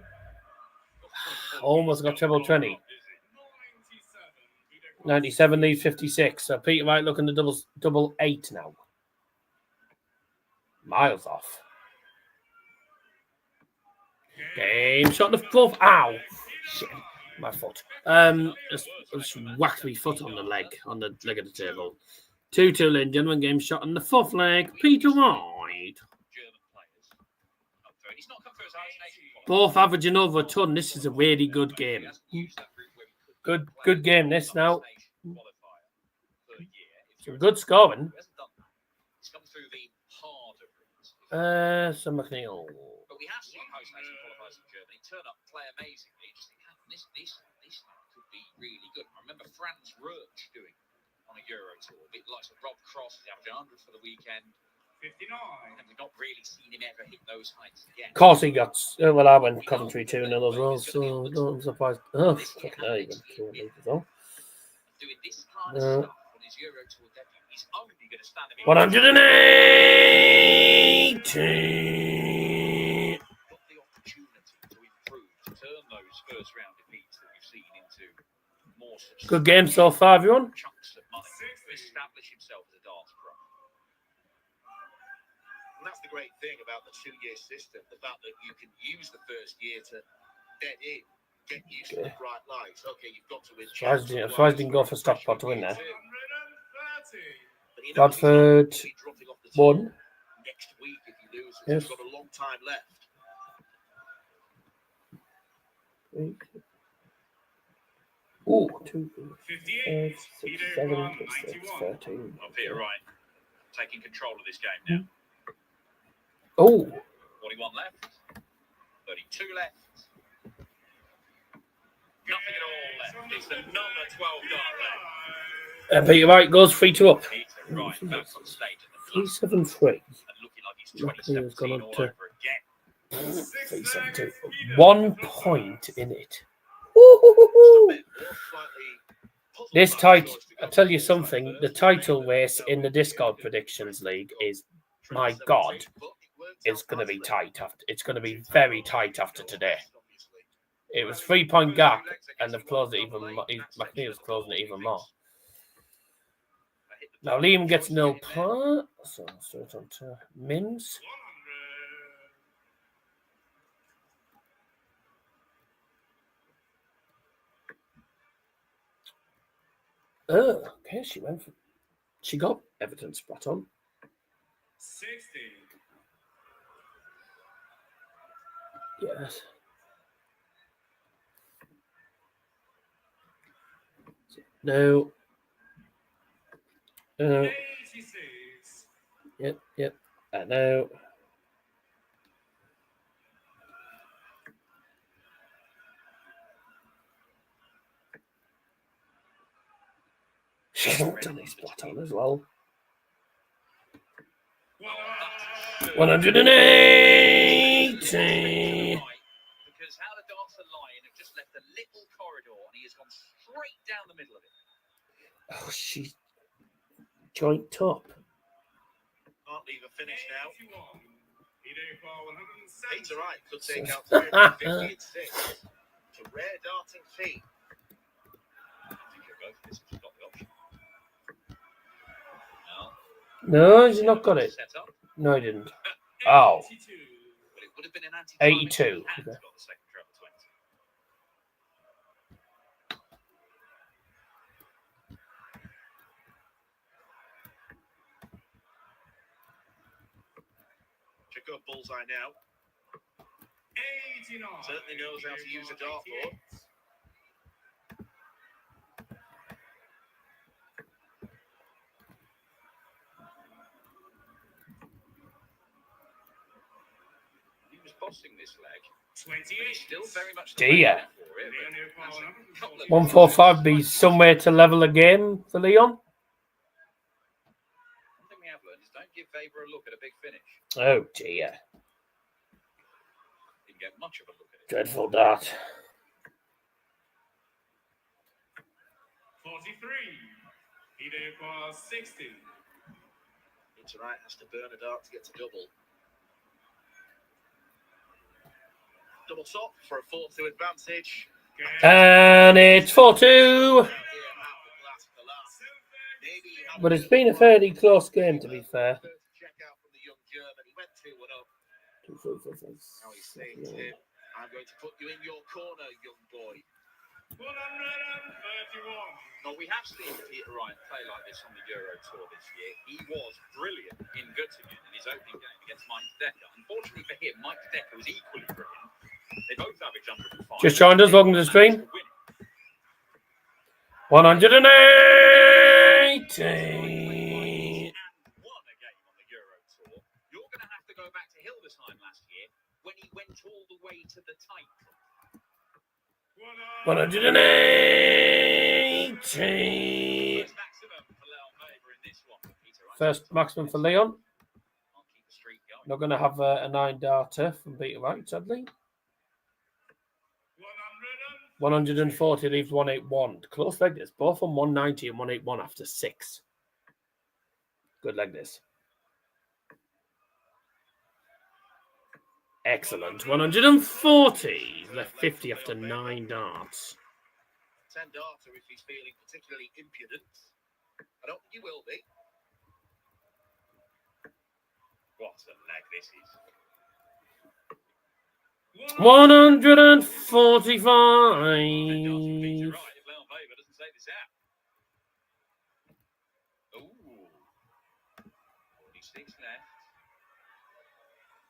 Almost got treble 20. 97 leaves 56. So Peter Wright looking to double 8 now. Miles off. Game shot the fourth. Ow. Shit. My foot. Just whacked my foot on the leg of the table. 2-2 Lynn. Gentlemen, game shot on the fourth leg. Peter Wright. Both averaging over a ton. This is a really good game. Good game this now. Some good scoring. Some McNeil. But we have seen Host Nation qualifiers from Germany turn up, play amazingly. Just think, this could be really good. I remember Franz Roach doing on a Euro tour, a bit like Rob Cross, he averaged 100 for the weekend. 59. And we've not really seen him ever hit those heights again. Of course he got. Well, I went Coventry 2-0 as well, so I'm surprised. Oh, fucking hell, he went 2-0 as well. Doing this kind of stuff on his Euro tour debut, he's only going to stand a bit. 180. Got the opportunity to improve, to turn those first round defeats that we've seen into more. Good game so far, everyone. Chunks of money to establish himself as a darts pro. And that's the great thing about the 2-year system, the fact that you can use the first year to bed in, get used to the bright lights. Okay, you've got to win. Surprised didn't go for Stockport to win there. 130. Bradford won. Next week if he loses. Yes. He's got a long time left. Ooh, 2, 58. 5, 6, Peter 7, Pan, 6, 91. 13. Up here, Wright, taking control of this game now. Oh, 41 left. 32 left. Nothing at all left. It's another 12-dart left. and Peter Wright goes 3-2 up. Peter Wright back on stage at the 3-7-3. and looking like he's Luckily, it's gone 2017 up all to over again. 3-7-2. 1 point in it. Woo-hoo-hoo-hoo. This tight, I'll tell you something, the title race in the Discord Predictions League is, my God, it's going to be tight. It's going to be very tight after today. It was 3-point gap, and they've closed it even more. McNeil's closing it even more. Now Liam gets 0 point. So straight on to Mims. 100. Okay, she got Everton spot on. 60. Yes. No. 86. Yep. I know. She's done his spot on as well. 180. Because how the darts are lying have just left a little corridor and he has gone straight down the middle of it. Oh, she's joint top. Can't leave a finish now. 81. Peter Pan, 170. Peter Wright could take out 250 and 6. It's a rare darting feat. I think he'll go for this if he's got the option. No, he's not got it. Set up. No, he didn't. Oh. 82. But it would have been an 82. Got the Okay. second treble 20. Check up bullseye now. 89. Certainly knows how to use a dartboard. He was bossing this leg. 28. Still very much Dear. for it, but that's a couple of 145 be somewhere to level a game for Leon. One thing we have learned is don't give Weber a look at a big finish. Oh dear. Didn't get much of a look at it. Dreadful dart. 43. Peter Pan, 60. Peter Wright has to burn a dart to get to double. Double top for a 4-2 advantage. And it's 4-2. But it's been a fairly close game, to be fair. Check out from the young German. He went 2-1 up. Now he's saying to him, I'm going to put you in your corner, young boy. 131. Well, we have seen Peter Wright play like this on the Euro Tour this year. He was brilliant in Göttingen in his opening game against Mike Decker. Unfortunately for him, Mike Decker was equally brilliant. They both averaged 105. Just joined us, welcome to the stream. 180. Won a game on the Euro Tour. You're going to have to go back to Hildesheim last year when he went all the way to the title. 180. First maximum for Leon Weber in this one. Peter Wright. First maximum for Leon. I'll keep the streak going. Not going to have a 9-darter from Peter Wright, sadly. 140 leaves 181. Close leg this. Both on 190 and 181 after 6. Good leg this. Excellent. 140. Left 50 after 9 darts. 10 darter if he's feeling particularly impudent. I don't think he will be. What a leg this is. 145. Peter right if Leon Weber doesn't take this out. Ooh. 46 left.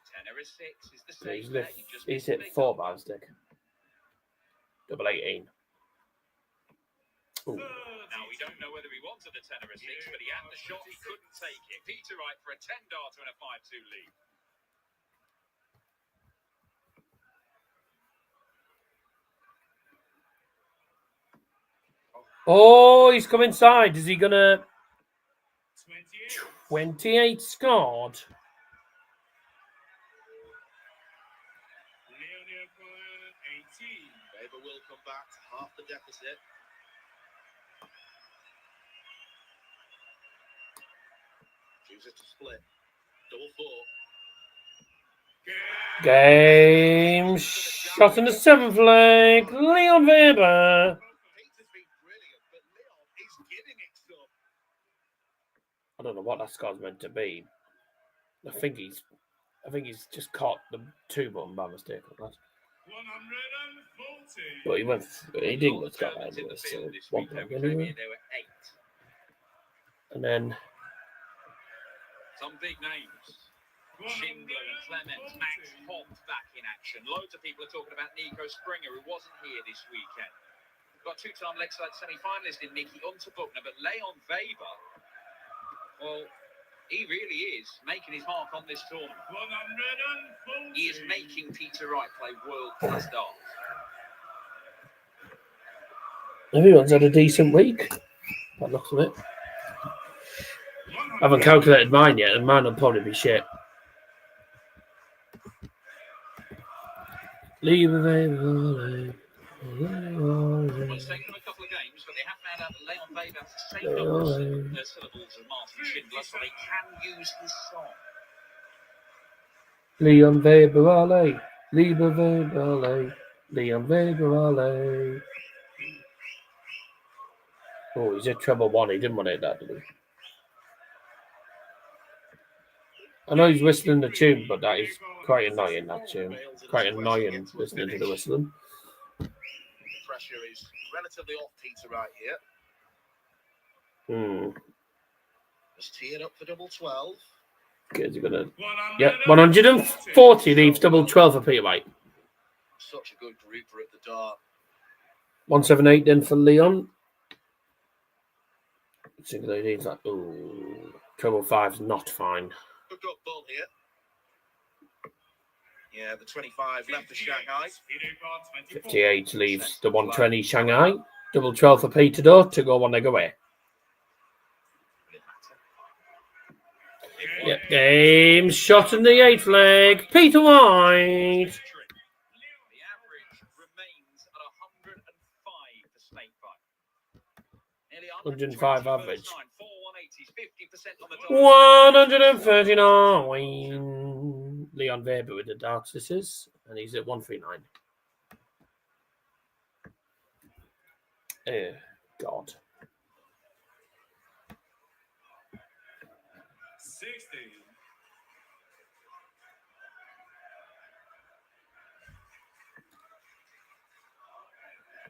Tenor is 6 is the same. He's hit 4 by stick. Double 18. Ooh. Now, we don't know whether he wanted the tenor of 6, but he had the shot, he couldn't take it. Peter Wright for a 10-darter and a 5-2 lead. Oh, he's come inside. Is he going to... 28 scored. Weber will come back to half the deficit. Chooses to split. Double 4. Game shot in the 7th leg. Leon Weber. Peter's been brilliant, but Leon is giving it some. I don't know what that score's meant to be. I think he's just caught the 2 button by mistake on that. 140. But he didn't get got that anyway, so 1 point anyway. There were 8. And then Some big names. Schindler and Clement, Max Hobbs back in action. Loads of people are talking about Nico Springer, who wasn't here this weekend. We've got 2-time Lakeside semi-finalist in Nicky Unterbuchner, but Leon Weber, well, he really is making his mark on this tournament. 140. He is making Peter Wright play world-class darts. everyone's had a decent week. By the looks of it. I haven't calculated mine yet, and mine will probably be shit. Leave a Well, it's taken them a couple of games, but they have found out that Leon Weber has the same numbers of syllables as Martin Schindler, so they can use his song. Leon Weber, ale. Leon Weber, ale. Leon Weber, ale. Oh, he's at treble 1. He didn't want to hit that, did he? I know he's whistling the tune, but that is quite annoying, that tune. Quite annoying listening to the whistling. Pressure is relatively off Peter Wright here. Just tee it up for double 12. Okay, he's gonna... Yeah, 140 leaves double 12 for Peter Wright. Such a good grouper at the dart. 178 then for Leon. Single leaves that. Ooh, treble 5's not fine. Good up ball here. Yeah, the 25 left for Shanghai. 58 leaves the 120 Shanghai. Double 12 for Peter though to go 1 leg away. Yep, game shot in the 8th leg. Peter Wright. The average remains at 105 for snake bite. Nearly 105 average. 4 180s, 50% on the dollar. 139. Leon Weber with the darts this is, and he's at 139. Oh, God. 60.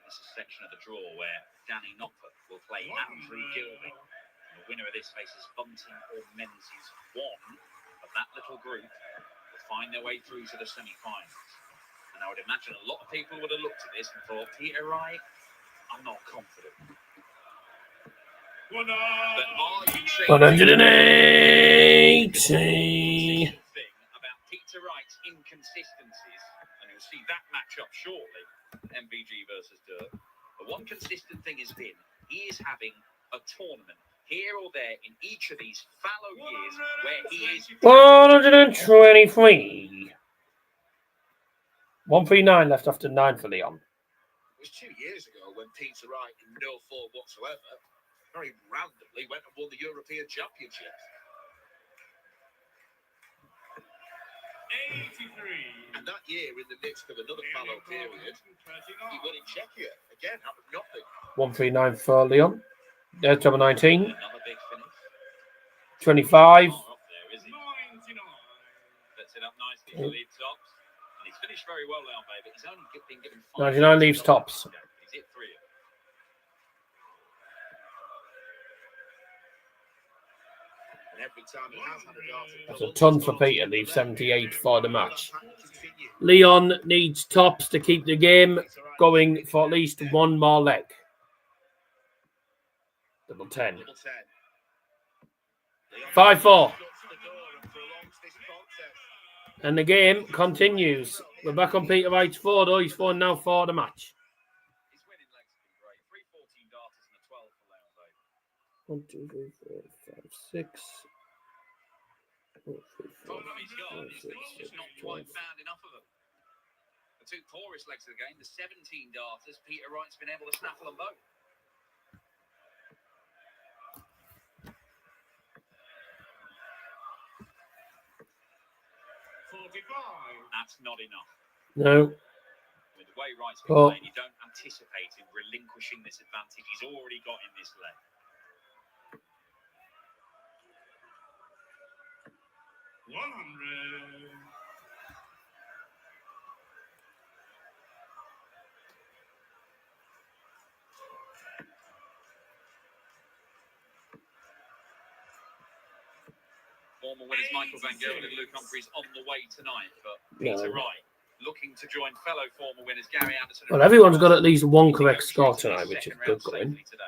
This is a section of the draw where Danny Knopper will play Andrew Gilding. The winner of this faces Bunting or Menzies. One of that little group will find their way through to the semi-finals. And I would imagine a lot of people would have looked at this and thought, Peter Wright, I'm not confident. But are you saying 180. thing about Peter Wright's inconsistencies, and you'll see that match up shortly, MVG versus Dirk. But one consistent thing has been he is having a tournament here or there in each of these fallow years where he is 123. 139 left after 9 for Leon. It was 2 years ago when Peter Wright, in no form whatsoever, very randomly went and won the European Championship. 83. And that year, in the midst of another fallow period, he won in Czechia. Again, out of nothing. 139 for Leon. Double 19. another big finish. 25. Oh, up there, is he? 99. lead tops. And he's finished very well, Leon Baby. He's only been given 99 leaves tops. He's hit 3 of them. And every time he has had a dart, That's a ton for Peter. Leaves 78 for the match. Leon needs tops to keep the game going for at least one more leg. Double 10. 5-4. And the game continues. We're back on Peter Wright's 4, though. He's 4 now for the match. His winning legs have been great. 3-14 darters and a 12 for Leon Baby. 1, 2, 3, 4, 5, 6. Problem he's got is that he's just not quite found enough of them. The two poorest legs of the game, the 17 darters, Peter Wright's been able to snaffle them both. That's not enough. No. With the way Wright's been playing, you don't anticipate him relinquishing this advantage he's already got in this leg. Former winners Michael Van Gerwen and Luke Humphries on the way tonight, but Peter Wright looking to join fellow former winners Gary Anderson. Well, everyone's got at least one correct score tonight, which is good going. Could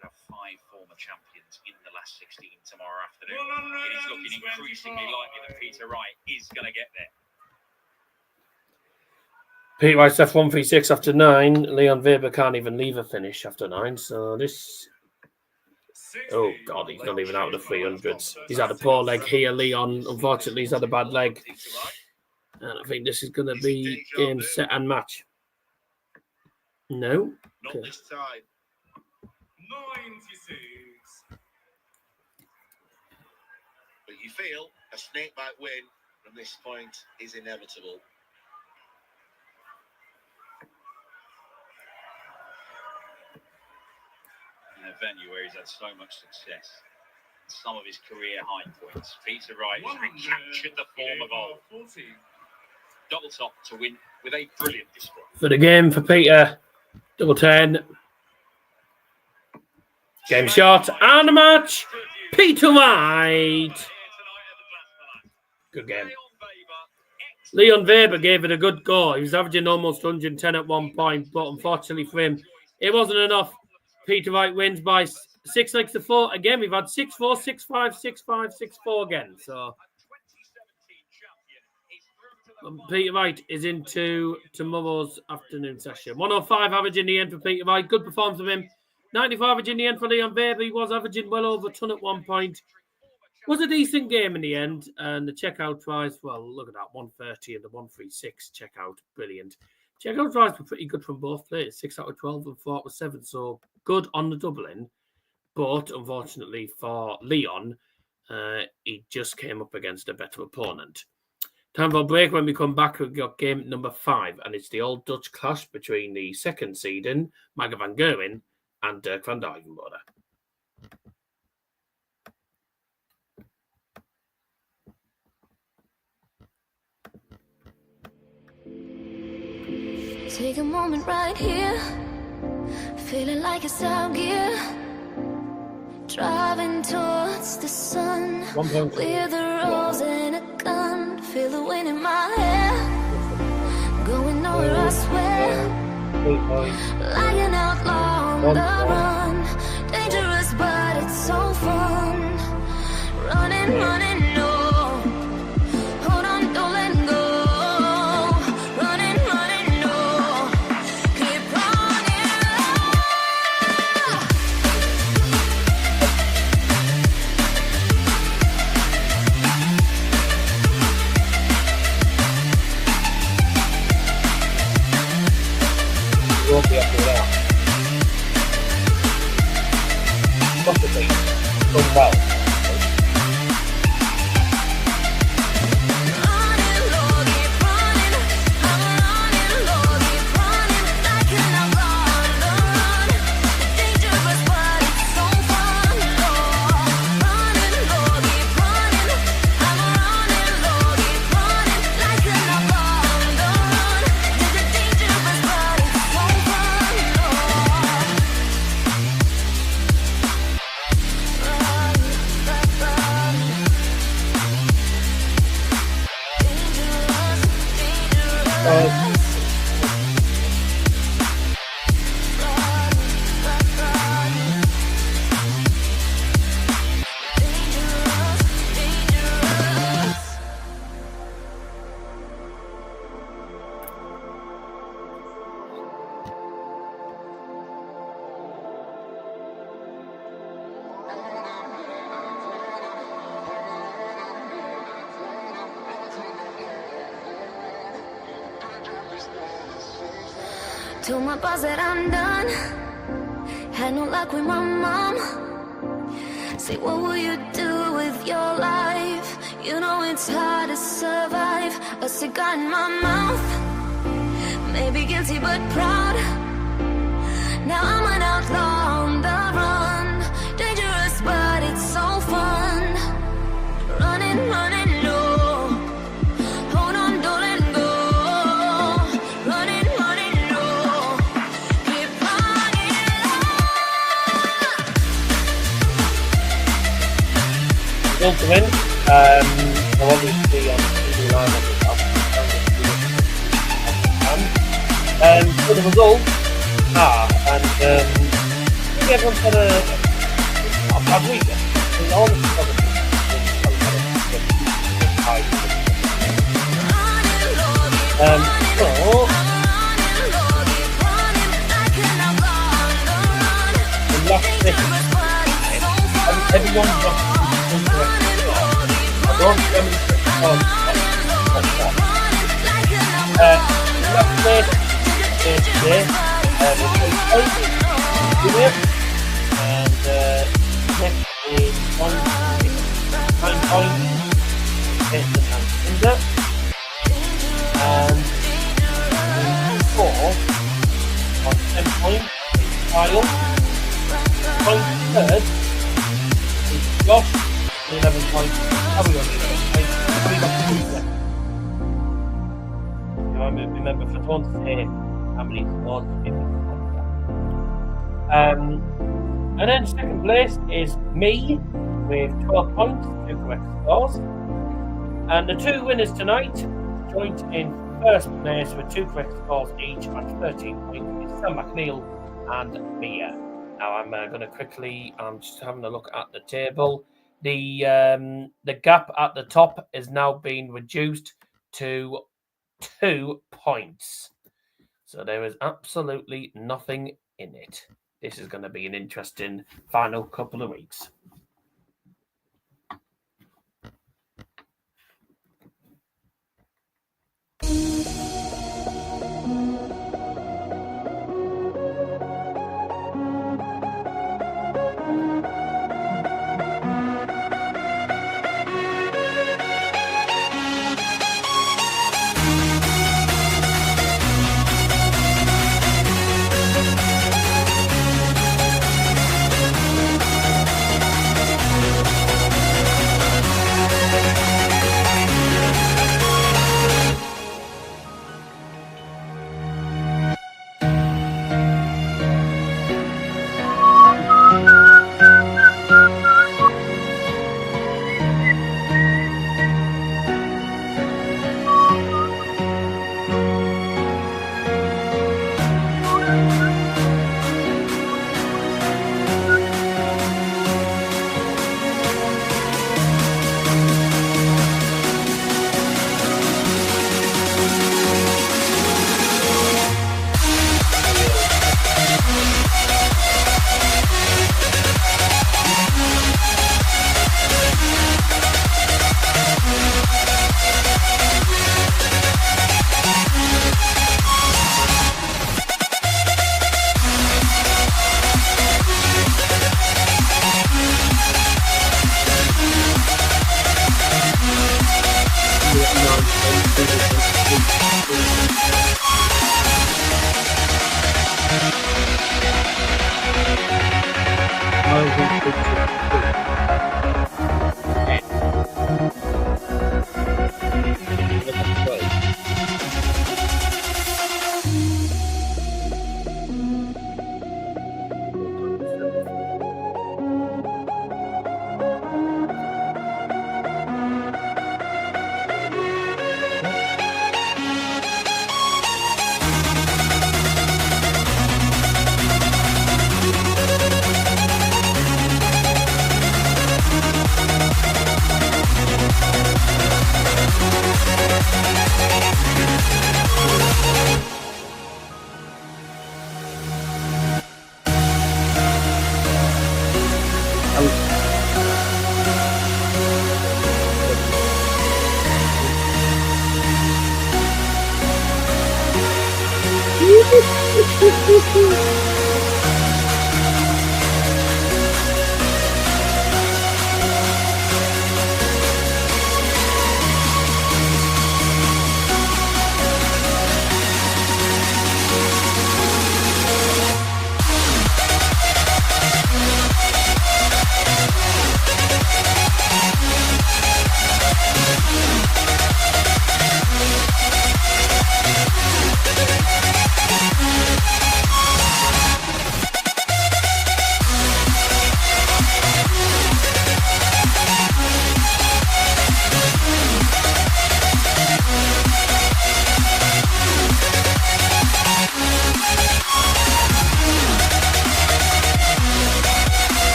have 5 former champions in the last 16 tomorrow afternoon. It is looking increasingly likely that Peter Wright is going to get there. Peter Wright's left 136 after 9. Leon Weber can't even leave a finish after 9. So this... Oh, God, he's not even out of the 300s. He's had a poor leg here, Leon. Unfortunately, he's had a bad leg. And I think this is going to be game, set, and match. No? Not this time. 96. But you feel a snakebite win from this point is inevitable. In a venue where he's had so much success, some of his career high points, Peter Wright has recaptured the form of old. Double top to win with a brilliant display. For the game for Peter, double 10. Game shot and a match. Peter Wright. Good game. Leon Weber gave it a good go. He was averaging almost 110 at one point, but unfortunately for him, it wasn't enough. Peter Wright wins by 6 legs to 4. Again, we've had 6-4, 6-5, 6-5, 6-4 again. So Peter Wright is into tomorrow's afternoon session. 105 average in the end for Peter Wright. Good performance from him. 95 average in the end for Leon Weber. He was averaging well over a ton at one point. Was a decent game in the end. And the checkout price, well, look at that. 130 and the 136 checkout. Brilliant. Checkout price were pretty good from both players. 6 out of 12 and 4 out of 7. So good on the doubling. But unfortunately for Leon, he just came up against a better opponent. Time for a break. When we come back, we've got game number 5. And it's the old Dutch clash between the second seeding, Michael van Gerwen, and Dirk van Duijvenbode. Take a moment right here, feeling like it's out gear. Driving towards the sun with a rose and a gun. Feel the wind in my hair, going nowhere I swear. Like an outlaw on the run, dangerous but it's so fun. Running, running, no. Hold on, don't let go. Running, running, no. Keep running. Won't be up to that. Possibly. Done well. Told my boss that I'm done. Had no luck with my mom. Say, what will you do with your life? You know it's hard to survive. A cigar in my mouth. Maybe guilty but proud. Now I'm an outlaw on the run. Dangerous but it's so fun. Running, running low. Hold on, don't let go. Running, running low. Keep running low. Goal to win. So obviously on the line at the top. So the results are, and I think everyone's had a bad weekend. All the the last six, everyone got I don't demonstrate last place is today, and next is 1 9 points, and 4 on 10 points is Kyle. Point third is Josh, 11 points. How we got 11 points? We got 2 left. Remember, for don't say how many scores people. And then second place is me with 12 points, 2 correct scores. And the 2 winners tonight, joint in first place with 2 correct scores each at 13 points, is Sam McNeil and Mia. Now I'm going to quickly, I'm just having a look at the table. The gap at the top is now being reduced to 2 points. So there is absolutely nothing in it. This is going to be an interesting final couple of weeks.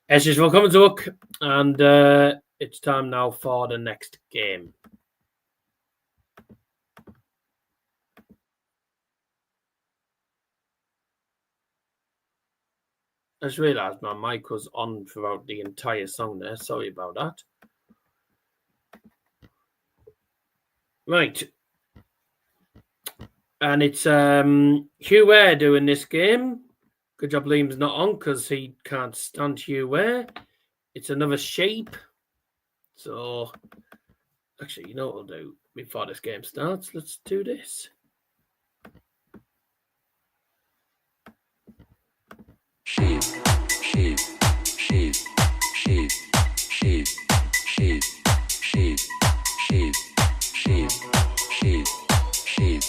Ashes will come to look, and it's time now for the next game. I just realised my mic was on throughout the entire song there. Sorry about that. Right. And it's Hugh Ware doing this game. Good job Liam's not on because he can't stand Hugh Ware. It's another shape. So, actually, you know what we'll do before this game starts? Let's do this. Sheep, sheep, sheep, sheep, sheep, sheep, sheep, sheep, sheep, sheep, sheep.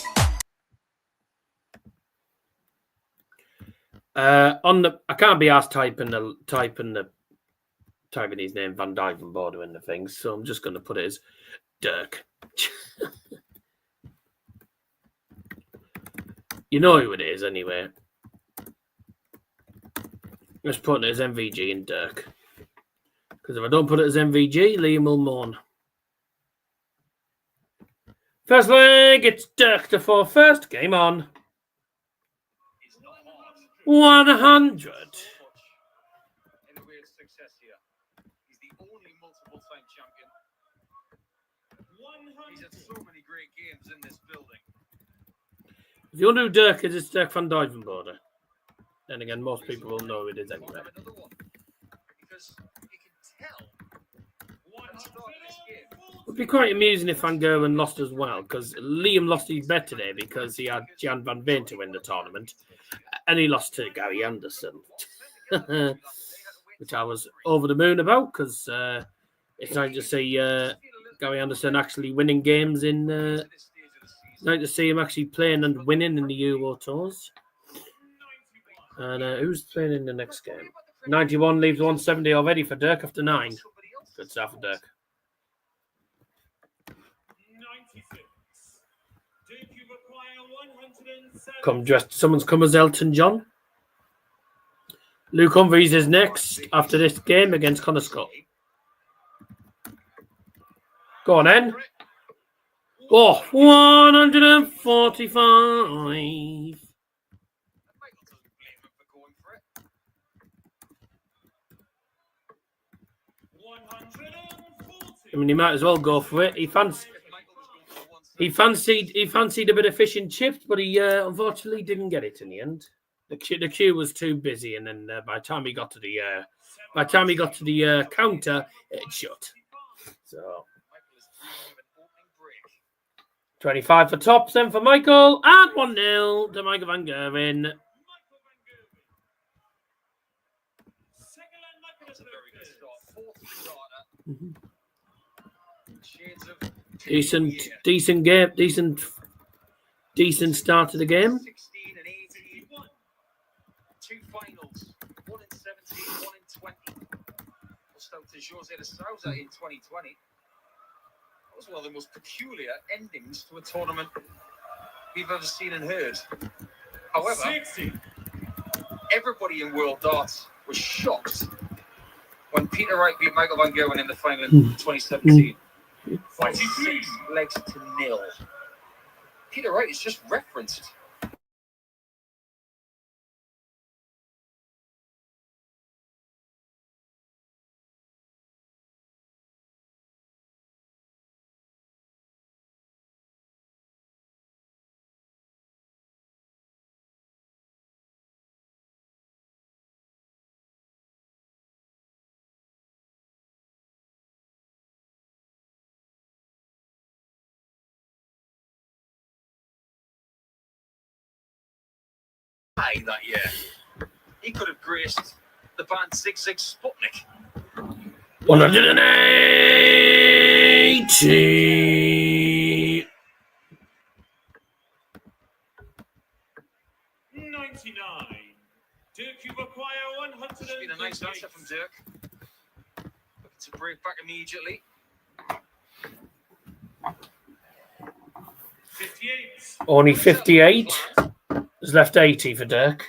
I can't be asked typing his name Van Duijvenbode in the thing, so I'm just going to put it as Dirk. You know who it is anyway. Let's put it as MVG and Dirk. Because if I don't put it as MVG, Liam will mourn. First leg, it's Dirk to 4 first. Game on. 100. In a weird success here. He's the only multiple-time champion. He's had so many great games in this building. If you wonder who Dirk is, it's Dirk Van Duijvenbode. Then again, most people will know who it is anyway. Another one. Because you can tell at the start of this game. It would be quite amusing if Van Gerwen lost as well, because Liam lost his bet today because he had Jan van Veen to win the tournament, and he lost to Gary Anderson, which I was over the moon about, because it's nice to see Gary Anderson actually winning games in. Nice to see him actually playing and winning in the Euro Tours. And who's playing in the next game? 91 leaves 170 already for Dirk after 9. Good stuff for Dirk. 96. Dirk, you require 107. Come dressed. Someone's come as Elton John. Luke Humphries is next after this game against Connor Scutt. Go on, then. Oh, 145. I mean, he might as well go for it. He fancied a bit of fish and chips, but he unfortunately didn't get it in the end. The queue was too busy, and then by the time he got to the counter, it shut. So 25 for tops, then for Michael, and 1-0 to Michael Van Gerwen. Decent game, decent start to the game. 16 and 18. 2 finals, 1 in 17, 1 in 20. Lost out to Jose de Souza in 2020. That was one of the most peculiar endings to a tournament we've ever seen and heard. However, 60. everybody in World Darts was shocked when Peter Wright beat Michael Van Gerwen in the final in 2017. By 6 legs to 0. Peter Wright is just referenced high that year. He could have graced the band Zig Zig Sputnik. 180. 99. Dirk, you require 100. It's been a nice answer from Dirk. Looking to break back immediately. 58. Only 58. There's left 80 for Dirk.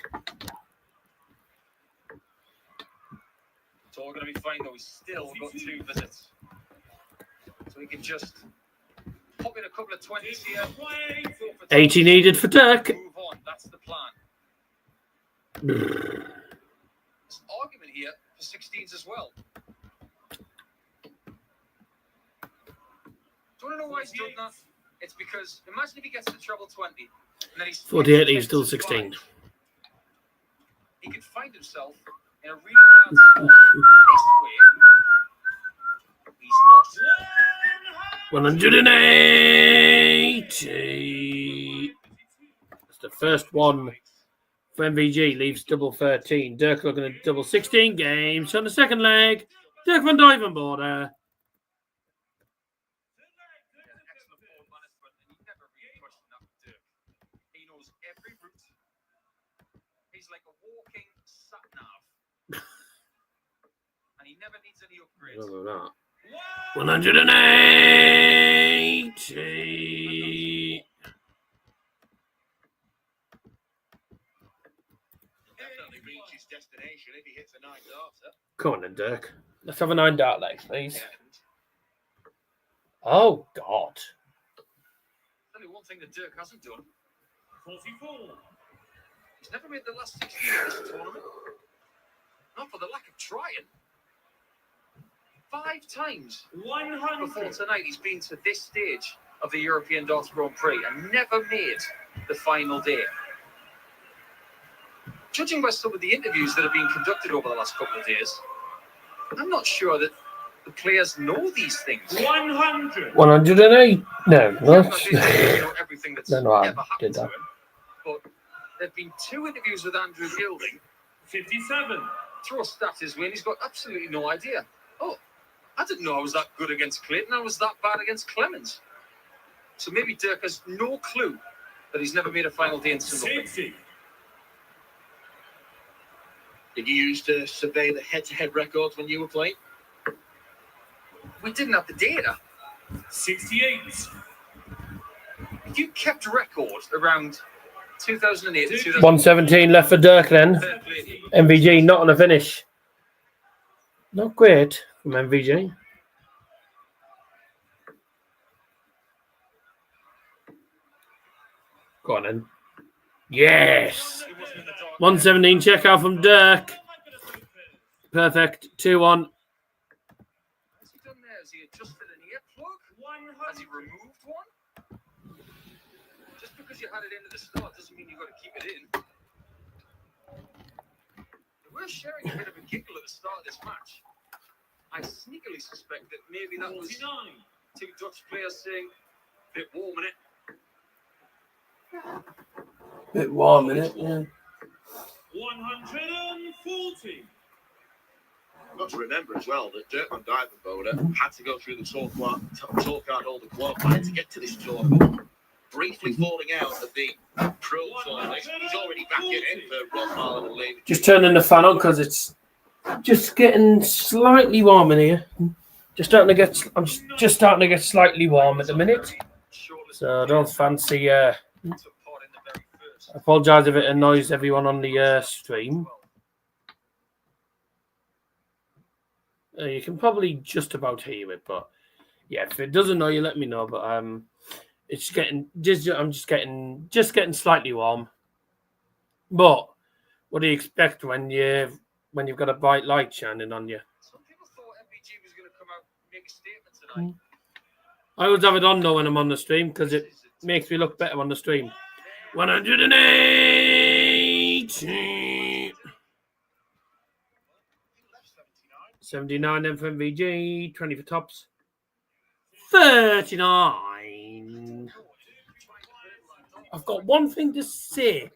It's all going to be fine, though. He's still got 2 visits. So he can just pop in a couple of 20s here. 80 needed for Dirk. Move on. That's the plan. There's an argument here for 16s as well. Do you want to know why he's done that? It's because imagine if he gets to treble 20 and then he's 48, he's still 16. He could find himself in a really bad spot this way. He's not. 180. That's the first one for MVG. Leaves double 13. Dirk looking at double 16 games on the second leg. Dirk van Duijvenbode. He's like a walking sat-nav. And he never needs any upgrades. 180. Definitely reach his destination if he hits a 9 darter. Come on then, Dirk. Let's have a 9 dart leg, please. Oh, God. Only one thing that Dirk hasn't done. 44. He's never made the last 16 of this tournament. Not for the lack of trying. 5 times 100. before tonight he's been to this stage of the European Darts Grand Prix and never made the final day. Judging by some of the interviews that have been conducted over the last couple of days, I'm not sure that the players know these things. 100. 108. No, Not not. that they know everything that's No, I ever happened did to that. him, but there have been 2 interviews with Andrew Gilding. 57. Throw stats his way and he's got absolutely no idea. Oh, I didn't know I was that good against Clayton. I was that bad against Clemens. So maybe Dirk has no clue that he's never made a final day in single. 60. Did you used to survey the head-to-head records when you were playing? We didn't have the data. 68. If you kept records around 2008 to 2000, 117 left for Dirk then. fair play to you. MVG not on a finish. Not great from MVG. Go on then. Yes. 117 check out from Dirk. Perfect. 2-1. What's he done there? Has he adjusted an earplug? Has he removed one? Just because you had it in at the start doesn't mean you've got to keep it in. We're sharing a bit of a giggle at the start of this match. I sneakily suspect that maybe that was 49. 2 Dutch players saying, bit warm in it. Bit warm, innit? Yeah. 140. Got to remember as well that Dirk van Duijvenbode had to go through the tour card holder qualifier to get to this tournament. Briefly falling out of the pro tour list. He's already back in it for Rob Marlon and Lady. Just turning the fan on because it's just getting slightly warm in here. I'm just starting to get slightly warm at the minute. So I don't fancy. I apologise if it annoys everyone on the stream. You can probably just about hear it, but yeah, if it doesn't annoy you, let me know. But it's getting I'm just getting slightly warm. But what do you expect when you've got a bright light shining on you? Some people thought MPG was going to come out and make a statement tonight. I always have it on though when I'm on the stream because it makes me look better on the stream. 180. 79 then for MVG, 20 for tops. 39. I've got one thing to say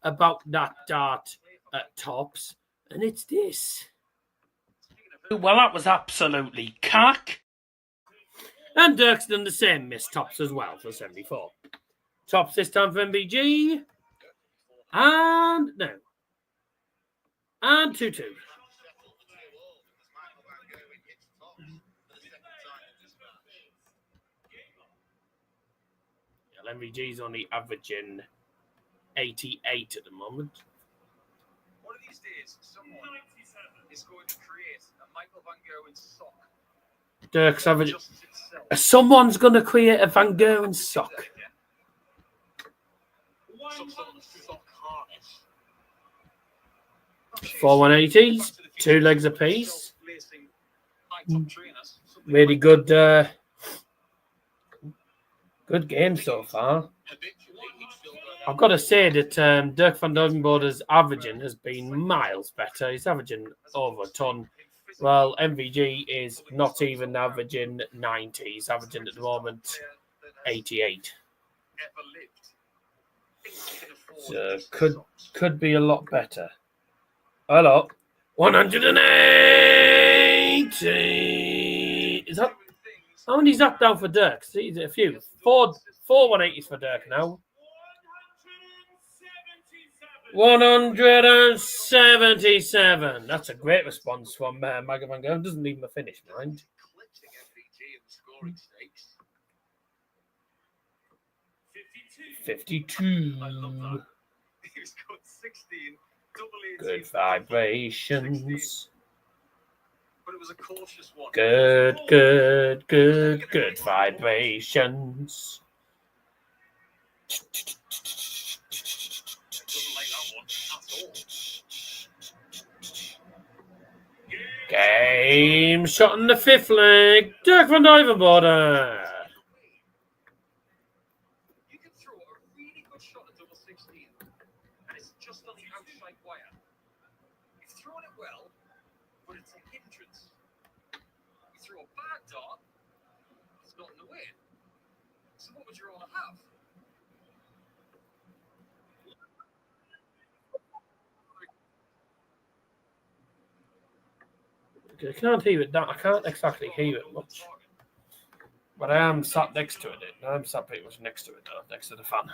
about that dart at tops, and it's this. Well, that was absolutely cack. And Dirk's done the same miss tops as well for 74. Tops this time for MVG. And no. And 2-2. Well, MVG's only averaging 88 at the moment. One of these days, someone is going to create a Michael Van Gerwen sock. Dirk's averaging. Someone's going to create a Van Gerwen sock. Some sort of sock harness. 4 180s, 2 legs apiece. Really good, good game so far. I've got to say that Dirk van Duijvenbode's averaging has been miles better. He's averaging over a ton. Well, MVG is not even averaging 90. He's averaging at the moment 88. So could be a lot better. Hello. 180. Is that how many is that down for Dirk? See, a few. Four 180s for Dirk now. 177. That's a great response from Michael Van Gerwen. Doesn't leave him a finish, mind. 52. Good vibrations. But it was a cautious one. Good vibrations. Game shot in the 5th leg. Dirk van Duijvenbode. You can throw a really good shot at double 16, and it's just on the outside wire. You've thrown it well, but it's a hindrance. You throw a bad dart, it's not in the way. So what would you rather have? I can't hear it. I can't exactly hear it much. But I am sat next to it. I'm sat pretty much next to it, though, next to the fan.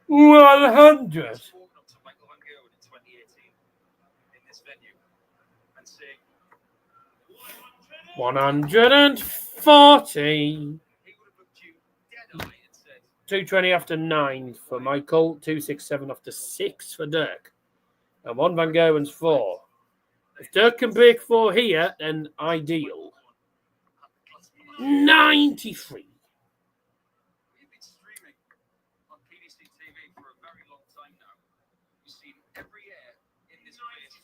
$100. Walking up to Michael Van Gerwen in 2018 in this venue and saying 140. 220 after 9 for Michael. 267 after 6 for Dirk. And 1 Van Gerwen's 4. If Dirk can break 4 here, then ideal. 93. we've been streaming on PDC TV for a very long time now. You've seen every year in this place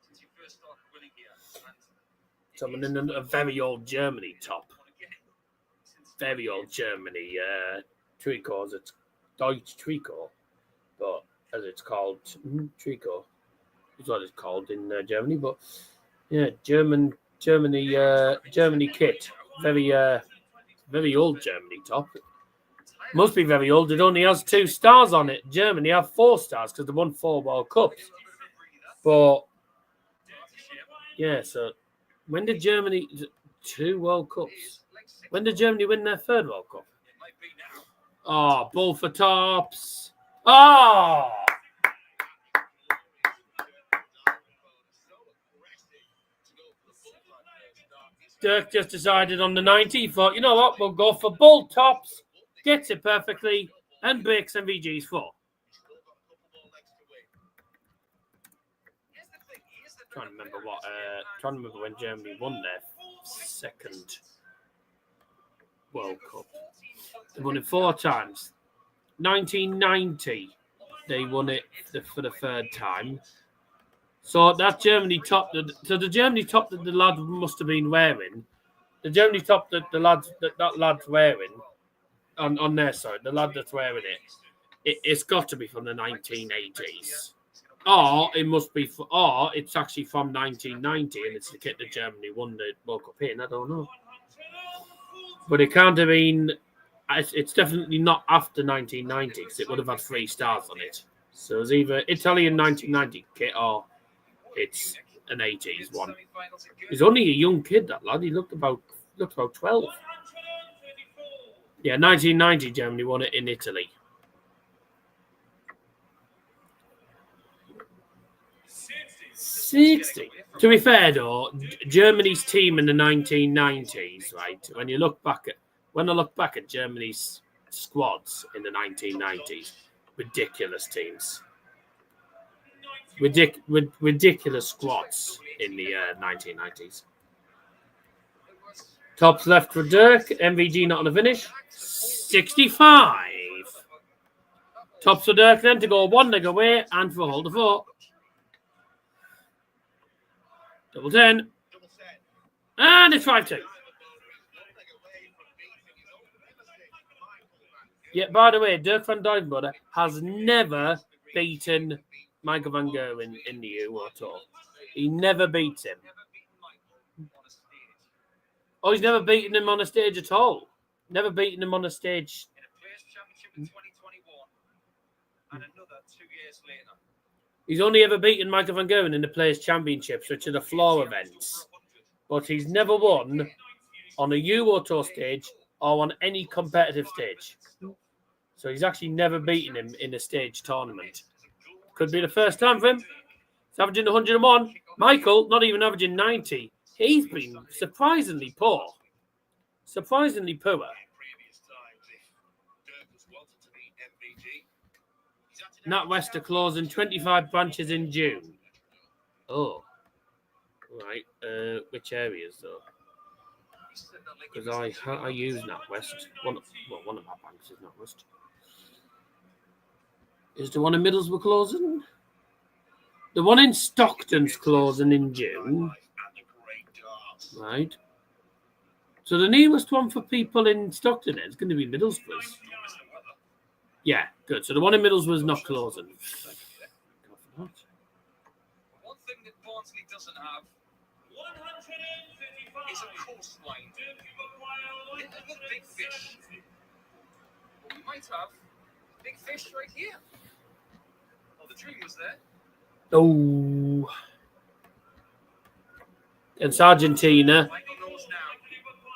since you first started winning here. Someone in a very old Germany top. Very old Germany Tricot. It's Deutsch Tricot, but as it's called, Tricot is what it's called in Germany. But yeah, Germany kit. Very old Germany top. Must be very old. It only has 2 stars on it. Germany have 4 stars because they won 4 World Cups. But yeah, so when did Germany 2 World Cups? When did Germany win their 3rd World Cup? Oh, ball for tops. Oh! Dirk just decided on the 90. He thought, you know what, we'll go for ball tops. Gets it perfectly and breaks MVG's 4. Trying to remember when Germany won their 2nd World Cup. They won it 4 times. 1990, they won it for the 3rd time. So that Germany top, the Germany top that the lad must have been wearing, the Germany top that that lad's wearing on their side, the lad that's wearing it's got to be from the 1980s. Or it must be, or it's actually from 1990 and it's the kit that Germany won the World Cup in. I don't know. But it can't have been, it's definitely not after 1990 because it would have had 3 stars on it. So it's either Italian 1990 kit or it's an 80s one. He's only a young kid, that lad. He looked about 12. Yeah, 1990 Germany won it in Italy. 60. To be fair, though, Germany's team in the 1990s, right? When I look back at Germany's squads in the 1990s, ridiculous teams, ridiculous squads in the 1990s. Tops left for Dirk. MVG not on the finish. 65. Tops for Dirk then to go 1 leg away and for hold of 4. Double 10. And it's 5-2. Yeah, by the way, Dirk van Duijvenbode has never beaten Michael van Gerwen in the Euro Tour. He never beats him. Oh, he's never beaten him on a stage at all. Never beaten him on a stage. In a Players' Championship in 2021 and another 2 years later. He's only ever beaten Michael van Gerwen in the Players' Championships, which are the floor events. But he's never won on a Euro Tour stage or on any competitive stage. So he's actually never beaten him in a stage tournament. Could be the first time for him. He's averaging 101. Michael, not even averaging 90. He's been surprisingly poor. Surprisingly poor. Nat West are closing 25 branches in June. Oh. Right. Which areas, though? Because I use Nat West. One of my banks is Nat West. Is the one in Middlesbrough closing? The one in Stockton's closing in June. Right. So the nearest one for people in Stockton is going to be Middlesbrough's. Yeah, good. So the one in Middlesbrough is not closing. One thing that Barnsley doesn't have is a coastline. Little big fish. Well, we might have big fish right here. Well, the dream was there. Oh. It's Argentina.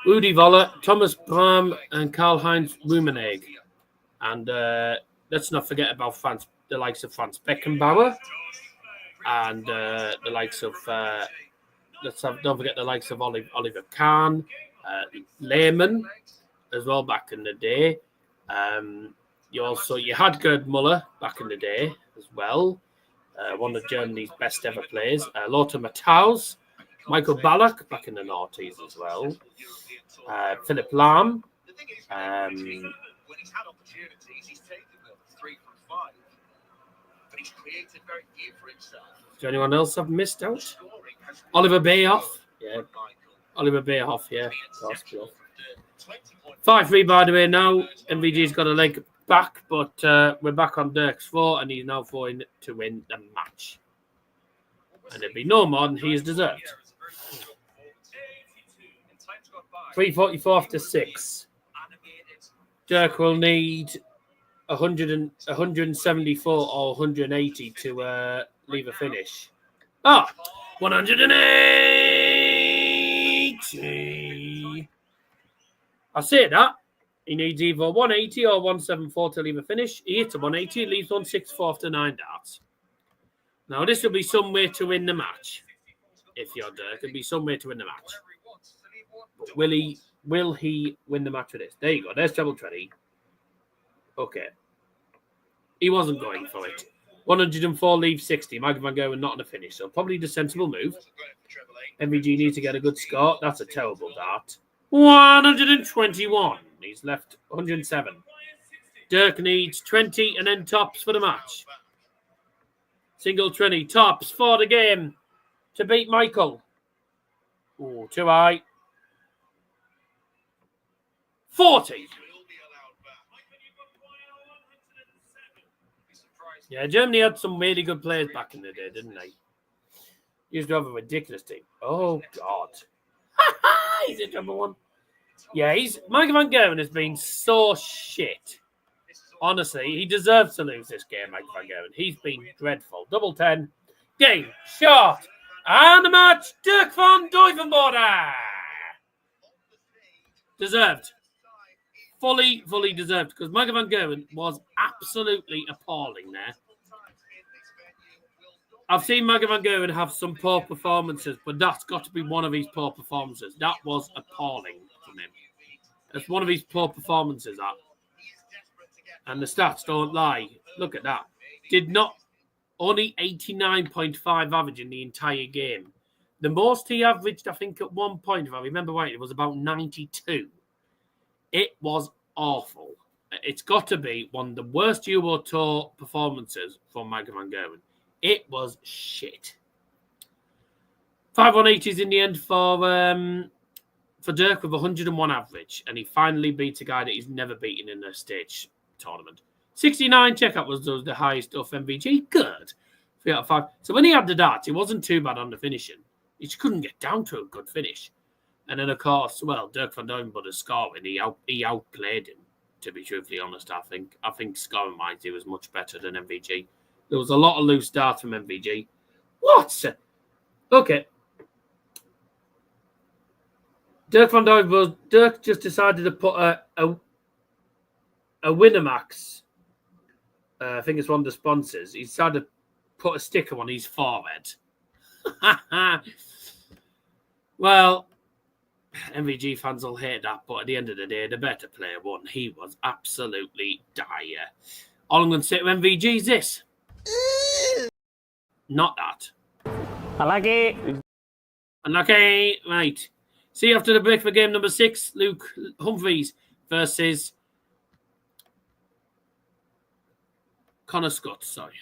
Rudi Voller, Thomas Brahm, and Karl-Heinz Rummenigge. And let's not forget about France, the likes of Franz Beckenbauer, and the likes of don't forget the likes of Oliver Kahn, Lehmann, as well back in the day. You had Gerd Muller back in the day as well, one of Germany's best ever players. Lothar Matthaus, Michael Ballack back in the noughties as well. Philipp Lahm. When he's had opportunities, he's taken them 3 from 5. But he's created very few for himself. Do anyone else have missed out? Oliver Bierhoff. Yeah. Oliver Bierhoff, yeah. 5-3 by the way now. MVG's got a leg back, but we're back on Dirk's 4 and he's now going to win the match. And it'll be no more than he has deserved. 3:44 after 6. Dirk will need 174 or 180 to leave a finish. 180. I say that. He needs either 180 or 174 to leave a finish. He hits a 180, leaves 164 after 9 darts. Now, this will be some way to win the match. If you're Dirk, it'll be some way to win the match. But will he win the match with this? There you go. There's treble 20. Okay. He wasn't going for it. 104 leaves 60. Michael van Gerwen not on the finish. So probably the sensible move. MVG needs to get a good score. That's a terrible dart. 121. He's left 107. Dirk needs 20 and then tops for the match. Single 20. Tops for the game to beat Michael. Oh, too high. 40. Yeah, Germany had some really good players back in the day, didn't they? Used to have a ridiculous team. Oh, God. He's in number one. Yeah, Michael Van Gerwen has been so shit. Honestly, he deserves to lose this game, Michael Van Gerwen. He's been dreadful. Double 10. Game, shot, and the match, Dirk van Duijvenbode. Deserved. Fully deserved, because Michael Van Gerwen was absolutely appalling there. I've seen Michael Van Gerwen have some poor performances, but that's got to be one of his poor performances. That was appalling from him. That's one of his poor performances, that. And the stats don't lie. Look at that. Only 89.5 average in the entire game. The most he averaged, I think, at one point, if I remember right, it was about 92. It was awful. It's got to be one of the worst Euro Tour performances from Michael Van Gerwen. It was shit. 5-1-80s in the end for Dirk with 101 average, and he finally beat a guy that he's never beaten in a stage tournament. 69 checkout was the highest off MVG. Good. 3 out of 5. So when he had the darts, it wasn't too bad on the finishing. He just couldn't get down to a good finish. And then, of course, well, Dirk van Duijvenbode scoring, he outplayed him, to be truthfully honest, I think. I think scoring-wise, he was much better than MVG. There was a lot of loose darts from MVG. What? Okay. Dirk van Duijvenbode, Dirk just decided to put a Winamax. I think it's one of the sponsors. He decided to put a sticker on his forehead. Well, MVG fans will hate that, but at the end of the day, the better player won. He was absolutely dire. All I'm going to say to MVG is this. Not that. Unlucky. Right. See you after the break for game number 6. Luke Humphries versus Connor Scutt. Sorry.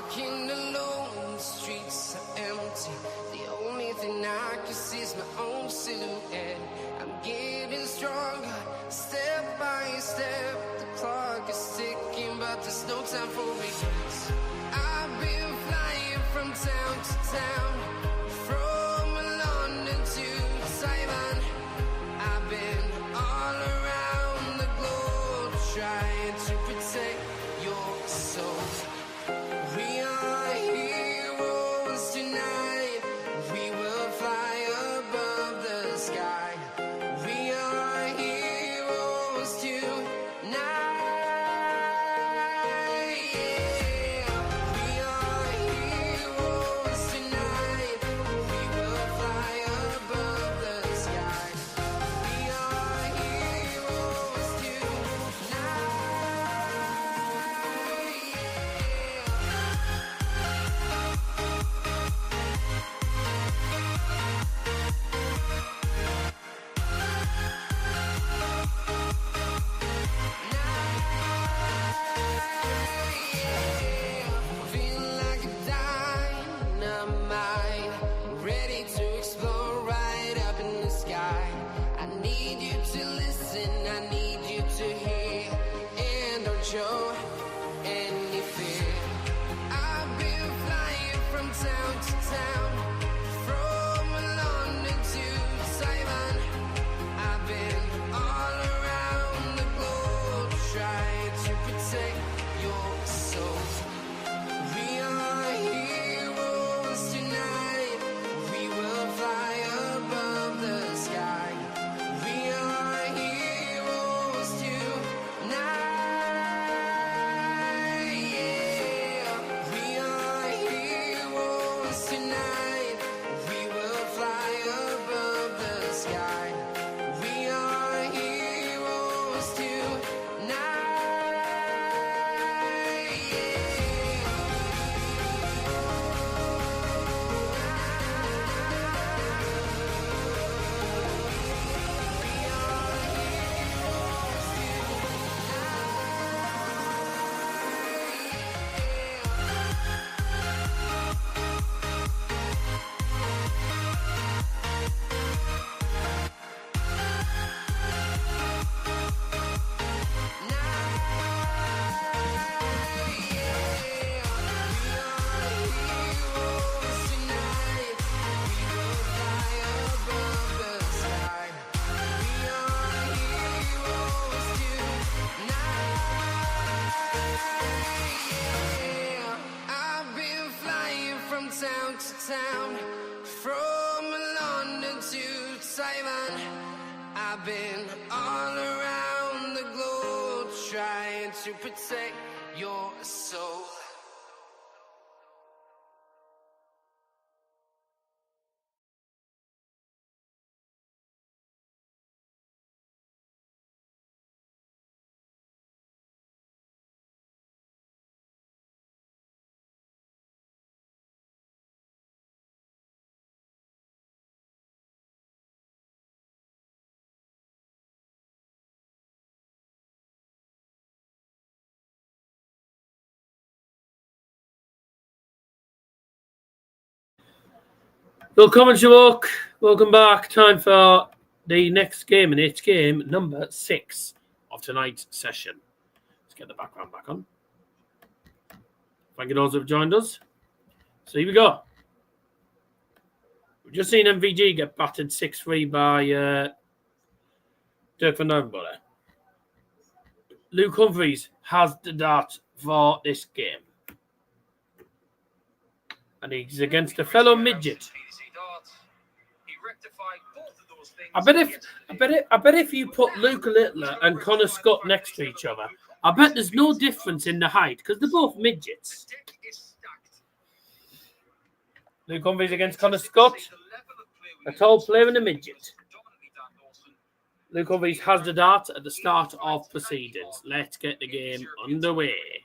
walking alone, the streets are empty. The only thing I can see is my own silhouette. I'm getting stronger, step by step. The clock is ticking, but there's no time for regrets. I've been flying from town to town, from London to Taiwan. I've been all around the globe trying to protect your soul. We are heroes tonight. We will fly above the sky. We are heroes tonight. Yeah. We are heroes tonight. We will fly above the sky. We are heroes tonight. Feeling like a dynamite, ready to explode right up in the sky. I need you to listen, I need you to hear, and don't show any fear. I've been flying from town to town, from London to Taiwan. I've been all around the globe trying to protect your soul. We are heroes tonight. We will fly above the sky. We are heroes tonight. Yeah. We are heroes tonight. We will fly above the sky. We are heroes tonight. I've been flying from town to town, from London to Taiwan. I've been all around the globe trying to protect your soul. Welcome to walk. Welcome back. Time for the next game, and it's game number 6 of tonight's session. Let's get the background back on. Thank you those who have joined us. So here we go. We've just seen MVG get battered 6-3 by Dirk van Duijvenbode. Luke Humphries has the dart for this game. And he's against a fellow midget. I bet if you put Luke Littler and Connor Scutt next to each other, I bet there's no difference in the height because they're both midgets. Luke Humphries against Connor Scutt, a tall player and a midget. Luke Humphries has the dart at the start of proceedings. Let's get the game underway.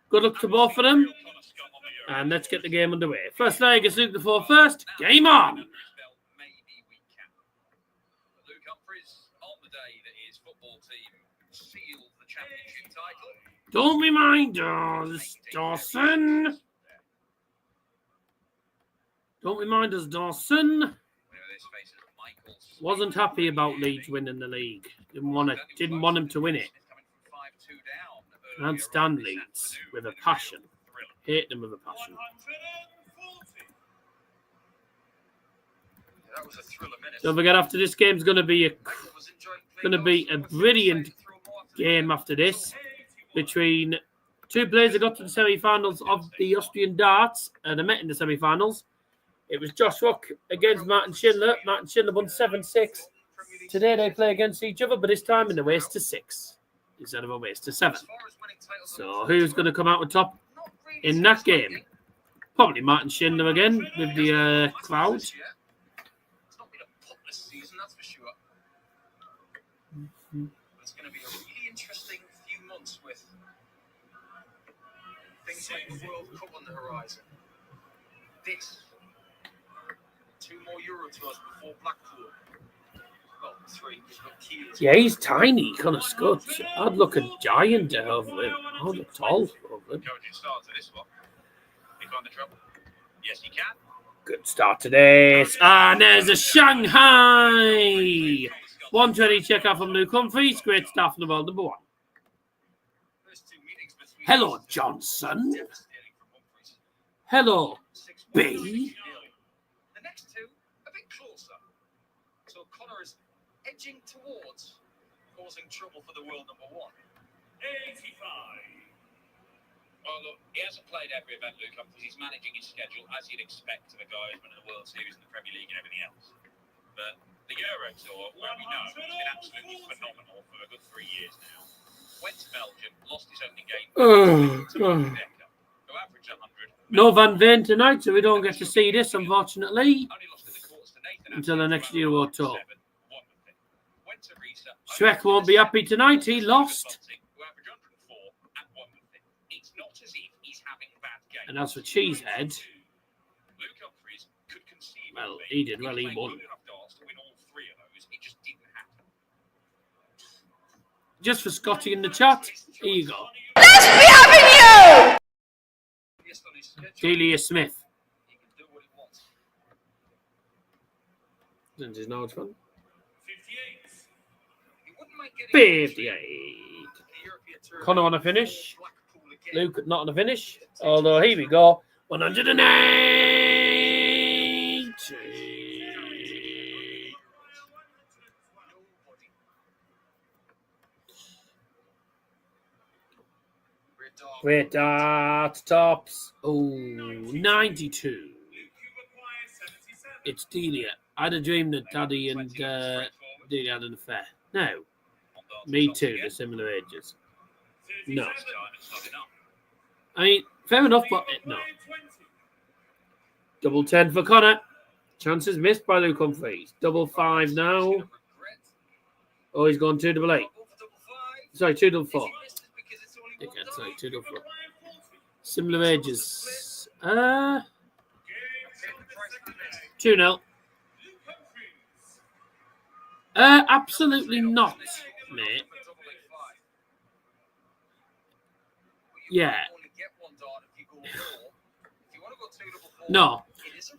Good luck to both of them. And let's get the game underway. First leg is Luke the 4 first. Game on! Luke Humphries, on the day that his football team sealed the championship Don't remind us, Dawson. Don't remind us, Dawson. Wasn't happy about Leeds winning the league. Didn't want him to win it. Can't stand Leeds with a passion. Hate them with a passion. Don't forget, after this game's going to be a brilliant game after this between two players that got to the semi-finals of the Austrian darts and they met in the semi-finals. It was Josh Rock against Martin Schindler. Martin Schindler won 7-6. Today they play against each other, but this time in the waist to 6 instead of a waist to 7. So who's going to come out on top in that game? Probably Martin Schindler again with the crowd. It's not been a potless season, that's for sure. It's going to be a really interesting few months with things like the World Cup on the horizon. This. 2 more Euro tours before Blackpool. Well, 3. We've got Kiel. Yeah, he's tiny, kind of Scutt. I'd look a giant over him. I'd look tall over him. Encouraging start to this one. Pick on the trouble. Yes, he can. Good start to this. And there's a Shanghai. 120 check out from Luke Humphries. Great start from the world number 1. Hello, Johnson. Hello, B. The next 2 a bit closer. So Connor is edging towards causing trouble for the world number 1. 85. Well, look, he hasn't played every event, Luke Humphries. He's managing his schedule as you'd expect of a guy who's winning the World Series and the Premier League and everything else. But the Euro Tour, where we know, has been absolutely phenomenal for a good 3 years now. Went to Belgium, lost his opening game. Who averaged 100. No Van Veen tonight, so we don't get to see this, unfortunately, until the next Euro Tour. Shrek won't be happy tonight. He lost. And as for Cheesehead, well, he did well. He won. Just for Scotty in the chat, here you go. Let's be having you! Delia Smith. Isn't his nose fun? 58. Connor on a finish. Luke not on a finish. Although here we go. 180. Great dart tops. Oh, 92. It's Delia. I had a dream that Daddy and Delia had an affair. No. Me too. They're similar ages. No. I mean, fair enough, but no. Double 10 for Connor. Chances missed by Luke Humphries. Double 5 now. Oh, he's gone 288. Sorry, 244. Okay, sorry, 244. Similar ages. 2-0. Absolutely not, mate. Yeah. No.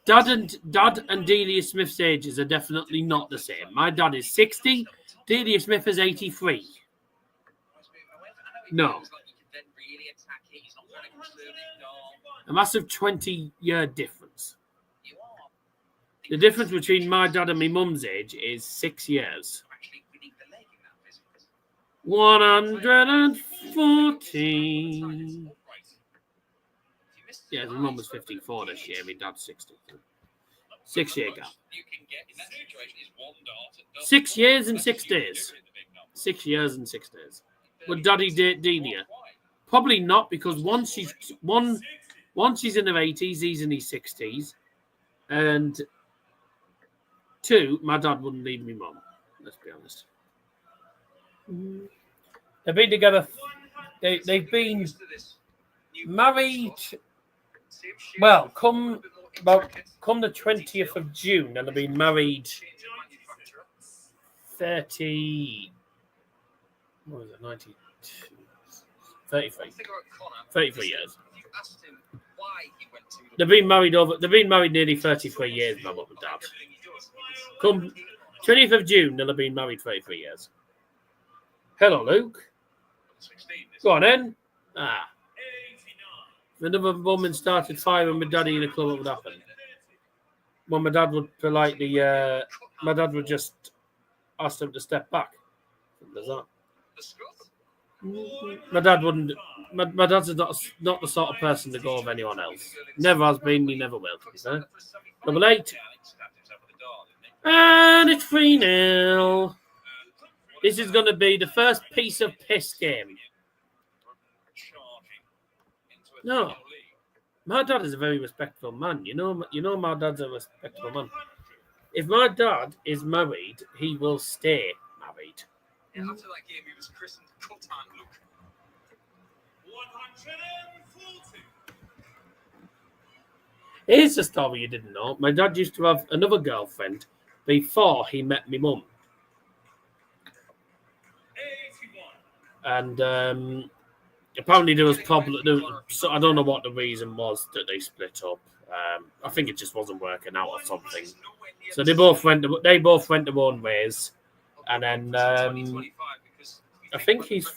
Dad and Delia Smith's ages are definitely not the same. My dad is 60. Delia Smith is 83. No. A massive 20-year difference. The difference between my dad and my mum's age is 6 years. 140. Yeah, my mum was 54 this year. My dad's 60. 6 year gap. 6 years and 6 days. 6 years and 6 days. Would Daddy date Delia? Probably not, because once she's in her 80s, he's in his 60s, and 2, my dad wouldn't leave me mum. Let's be honest. They've been together. They've been married. Well, come the 20th of June, and they've been married 30. What was it? 92. 33. One thing about Connor, 33 years. if you asked him why he went to the They've been married nearly 33 years, my mum and dad. everything he does, he Come 20th of June, they'll have been married 33 years. Hello, Luke. 16. Go on then. If another woman started firing my daddy in the club, what would happen? Well, my dad would politely, my dad would just ask them to step back. There's that. The Scutt? My dad wouldn't. My dad's not the sort of person to go with anyone else. Never has been. He never will. To be fair. 88. And it's 3-0. This is going to be the first piece of piss game. No, my dad is a very respectful man. You know, my dad's a respectful man. If my dad is married, he will stay married. Yeah, after that game, he was christened Cullen, Luke. 140. Here's the story you didn't know. My dad used to have another girlfriend before he met me mum. 81. And apparently there was problems. So I don't know what the reason was that they split up. I think it just wasn't working out or something. So they both went their own ways. And then I think his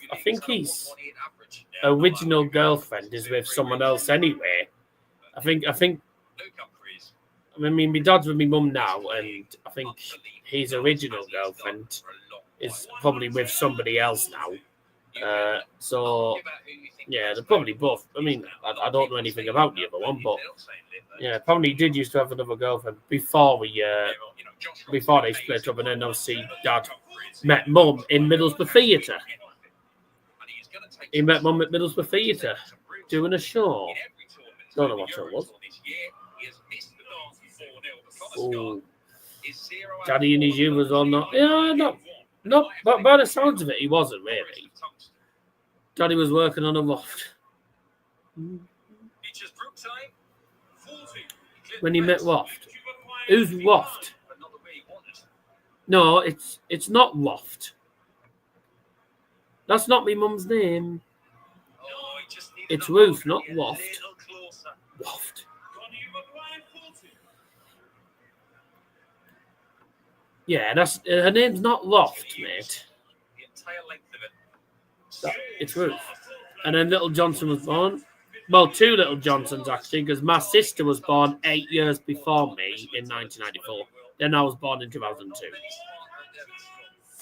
original girlfriend is with someone else anyway. I mean, my dad's with my mum now, and I think his original girlfriend is probably with somebody else now. So, yeah, they're probably both. I mean, I don't know anything about the other one, but yeah, probably did used to have another girlfriend before they split up, and then obviously Dad met Mum in Middlesbrough Theatre. He met Mum at Middlesbrough Theatre doing a show. Don't know what it was. Oh, Daddy in his youth was on that. Yeah, not by the sounds of it, he wasn't really. Daddy was working on a loft. When he met Loft. Who's Loft? No, it's not Loft. That's not my mum's name. It's Ruth, not Loft. Loft. Yeah, that's her name's not Loft, mate. It's Ruth. And then little Johnson was born. Well, two little Johnsons, actually, because my sister was born 8 years before me in 1994. Then I was born in 2002.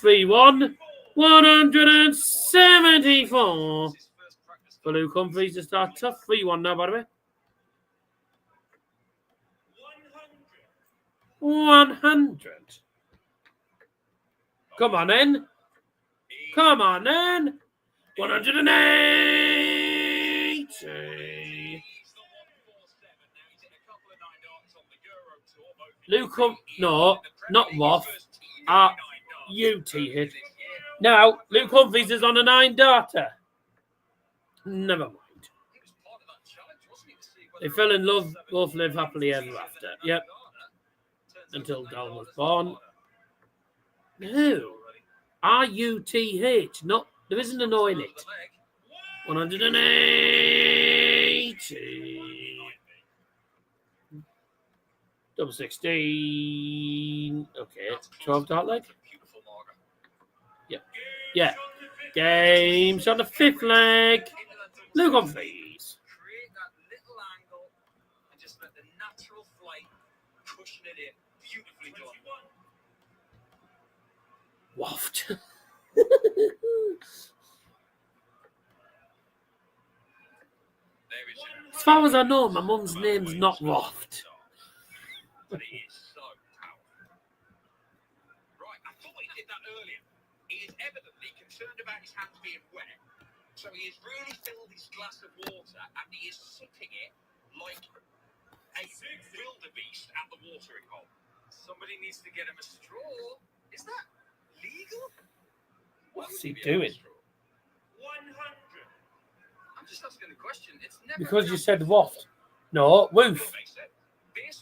3-1. 174. For Luke Humphries to start tough. 3-1 now, by the way. 100. Come on, then. 180. Luke no, not Loft. UT hit. Now, Luke Humphries is on a 9-darter. Never mind. They fell in love, both live happily ever after. Yep. Until Dal was born. No. RUTH. Not, there isn't an O in it. 180. Double 16. Okay. 12 dart leg. Yeah. Game's on the 5th leg. Luke Humphries. Create that little angle and just let the natural flight cushion it in. Beautifully done. Waft. As far as I know, my mum's name's not Waft. But he is so powerful. Right, I thought he did that earlier. He is evidently concerned about his hands being wet. So he has really filled his glass of water and he is sipping it like a wildebeest at the watering hole. Somebody needs to get him a straw. Is that legal? What's he doing? 100. I'm just asking a question. It's never Because you said Waft. No, Woof.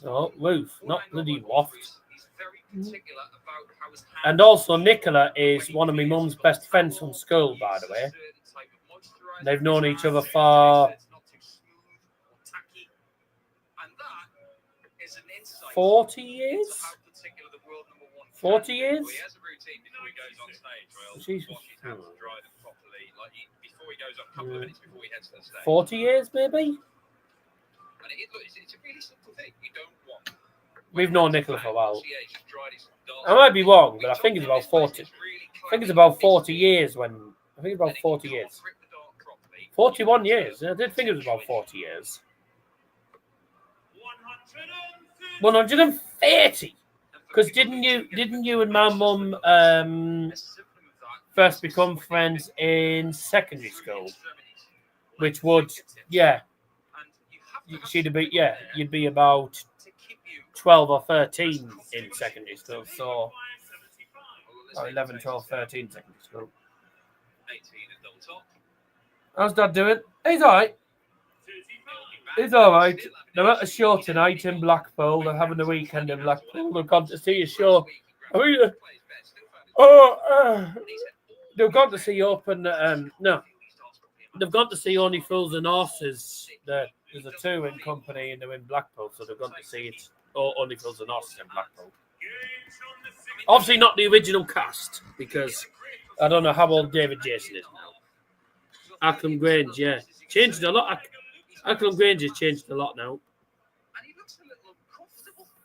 No, Woof, not bloody Waft. He's very particular about how his hands And also, Nicola is one of my mum's best friends from school, by the way. They've known each other for 40 years? 40 years? He has a routine before he goes on stage. Well, Jesus. wash his hands and dry them properly. Like before he goes on, a couple of minutes before he heads to the stage. 40 years, maybe? And it's a really simple thing. You don't want. We've known Nicola for a while. I might be wrong, but I think it's about 40. I think it's about 40 years when. I think it's about 40 years. 41 years. I did think it was about 40 years. 130. Because didn't you and my mum first become friends in secondary school? Which would, yeah. You'd be about 12 or 13 in secondary school. So, 11, 12, 13 secondary school. How's Dad doing? He's all right. He's all right. They're at a show tonight in Blackpool. They're having a weekend in Blackpool. They've gone to see a show. They've gone to see Open. No. They've gone to see Only Fools and Horses. There's a touring company and they're in Blackpool, so they've gone to see it. Only Fools and Horses in Blackpool. Obviously not the original cast, because I don't know how old David Jason is now. Acklam Grange, yeah. Changed a lot. Acklam Grange has changed a lot now.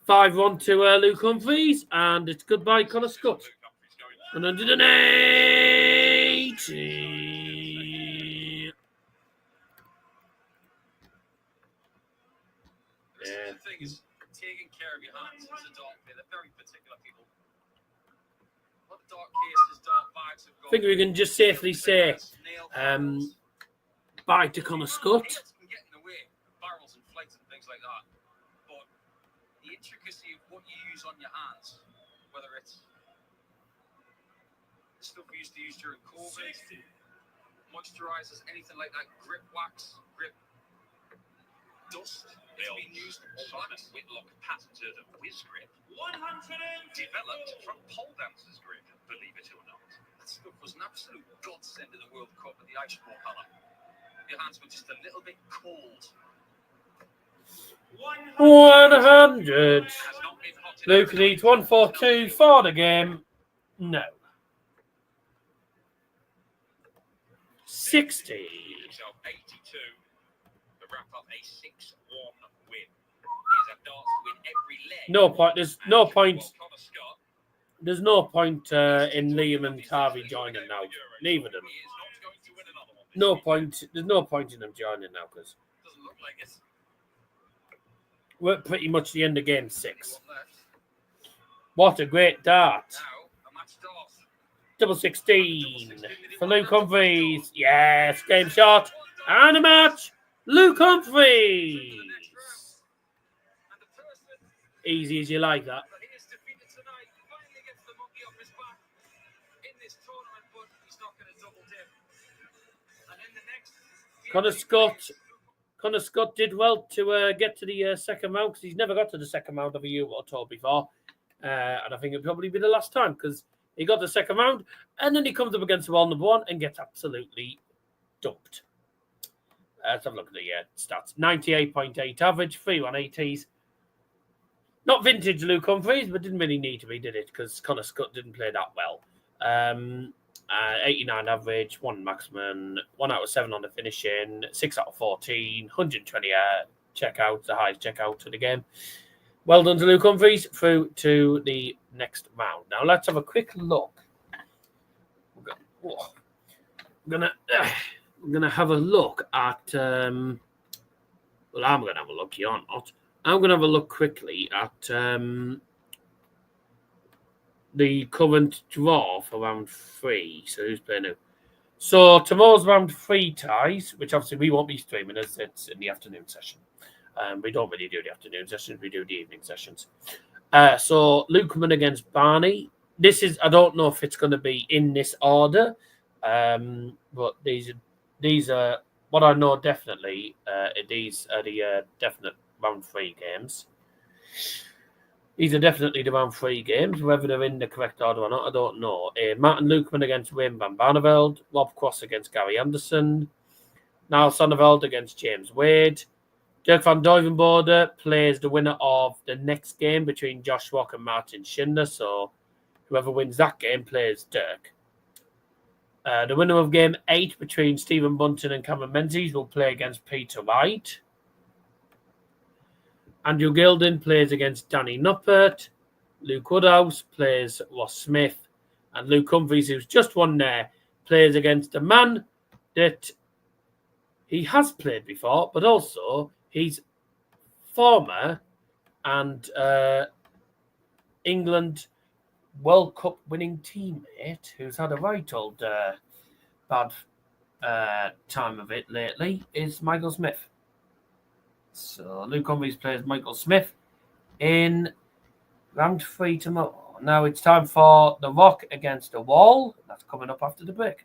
5-1 to Luke Humphries, and it's goodbye, Connor Scutt. 180. The thing is, taking care of your hands as a dog, they're very particular people. What dark cases, dark bags have got. I think we can just safely say bye to Connor Scutt. Can get in the way, barrels and flights and things like that. But the intricacy of what you use on your hands, whether it's the stuff we used to use during COVID, moisturizers, anything like that, grip wax, grip dust. It's been used. Simon Whitlock patented a whiz grip, developed from pole dancers' grip, believe it or not. That stuff was an absolute godsend in the World Cup with the ice ball colour. Your hands were just a little bit cold. 100. Luke needs 142 for the game. No. 60. 82 to wrap up a 6-1 win. He's a darts to win every leg. No point. There's no point. There's no point in Liam and Harvey joining now. Neither of them. No point. There's no point in them joining now because we're at pretty much the end of game 6. What a great dart. Double 16 for Luke Humphries. Yes, game shot and a match. Luke Humphries. Easy as you like that. Connor Scutt did well to get to the second round because he's never got to the second round of a Euro Tour before. And I think it'll probably be the last time because he got the second round and then he comes up against the world number 1 and gets absolutely dumped. Let's have a look at the stats. 98.8 average, 3 180s. Not vintage Luke Humphries, but didn't really need to be, did it? Because Connor Scutt didn't play that well. 89 average, 1 maximum, 1 out of 7 on the finishing, 6 out of 14, 120 checkouts, the highest checkout of the game. Well done to Luke Humphries, through to the next round. Now let's have a quick look. I'm gonna have a look at. I'm gonna have a look. You're not. I'm gonna have a look quickly at the current draw for round 3. So who's playing who? So tomorrow's round 3 ties, which obviously we won't be streaming as it's in the afternoon session. We don't really do the afternoon sessions, we do the evening sessions. So Lukeman against Barney. This is, I don't know if it's going to be in this order, but these are what I know definitely. These are the definite round 3 games. These are definitely the round 3 games. Whether they're in the correct order or not, I don't know. Martin Lukeman against Raymond van Barneveld. Rob Cross against Gary Anderson. Now Barneveld against James Wade. Dirk van Duijvenbode plays the winner of the next game between Josh Rock and Martin Schindler. So whoever wins that game plays Dirk. The winner of game 8 between Stephen Bunting and Cameron Menzies will play against Peter Wright. Andrew Gilding plays against Danny Nuppert. Luke Woodhouse plays Ross Smith. And Luke Humphries, who's just won there, plays against a man that he has played before, but also he's former and England World Cup winning teammate who's had a right old bad time of it lately is Michael Smith. So Luke Humphries plays Michael Smith in round 3 tomorrow. Now it's time for the Rock against the Wall. That's coming up after the break.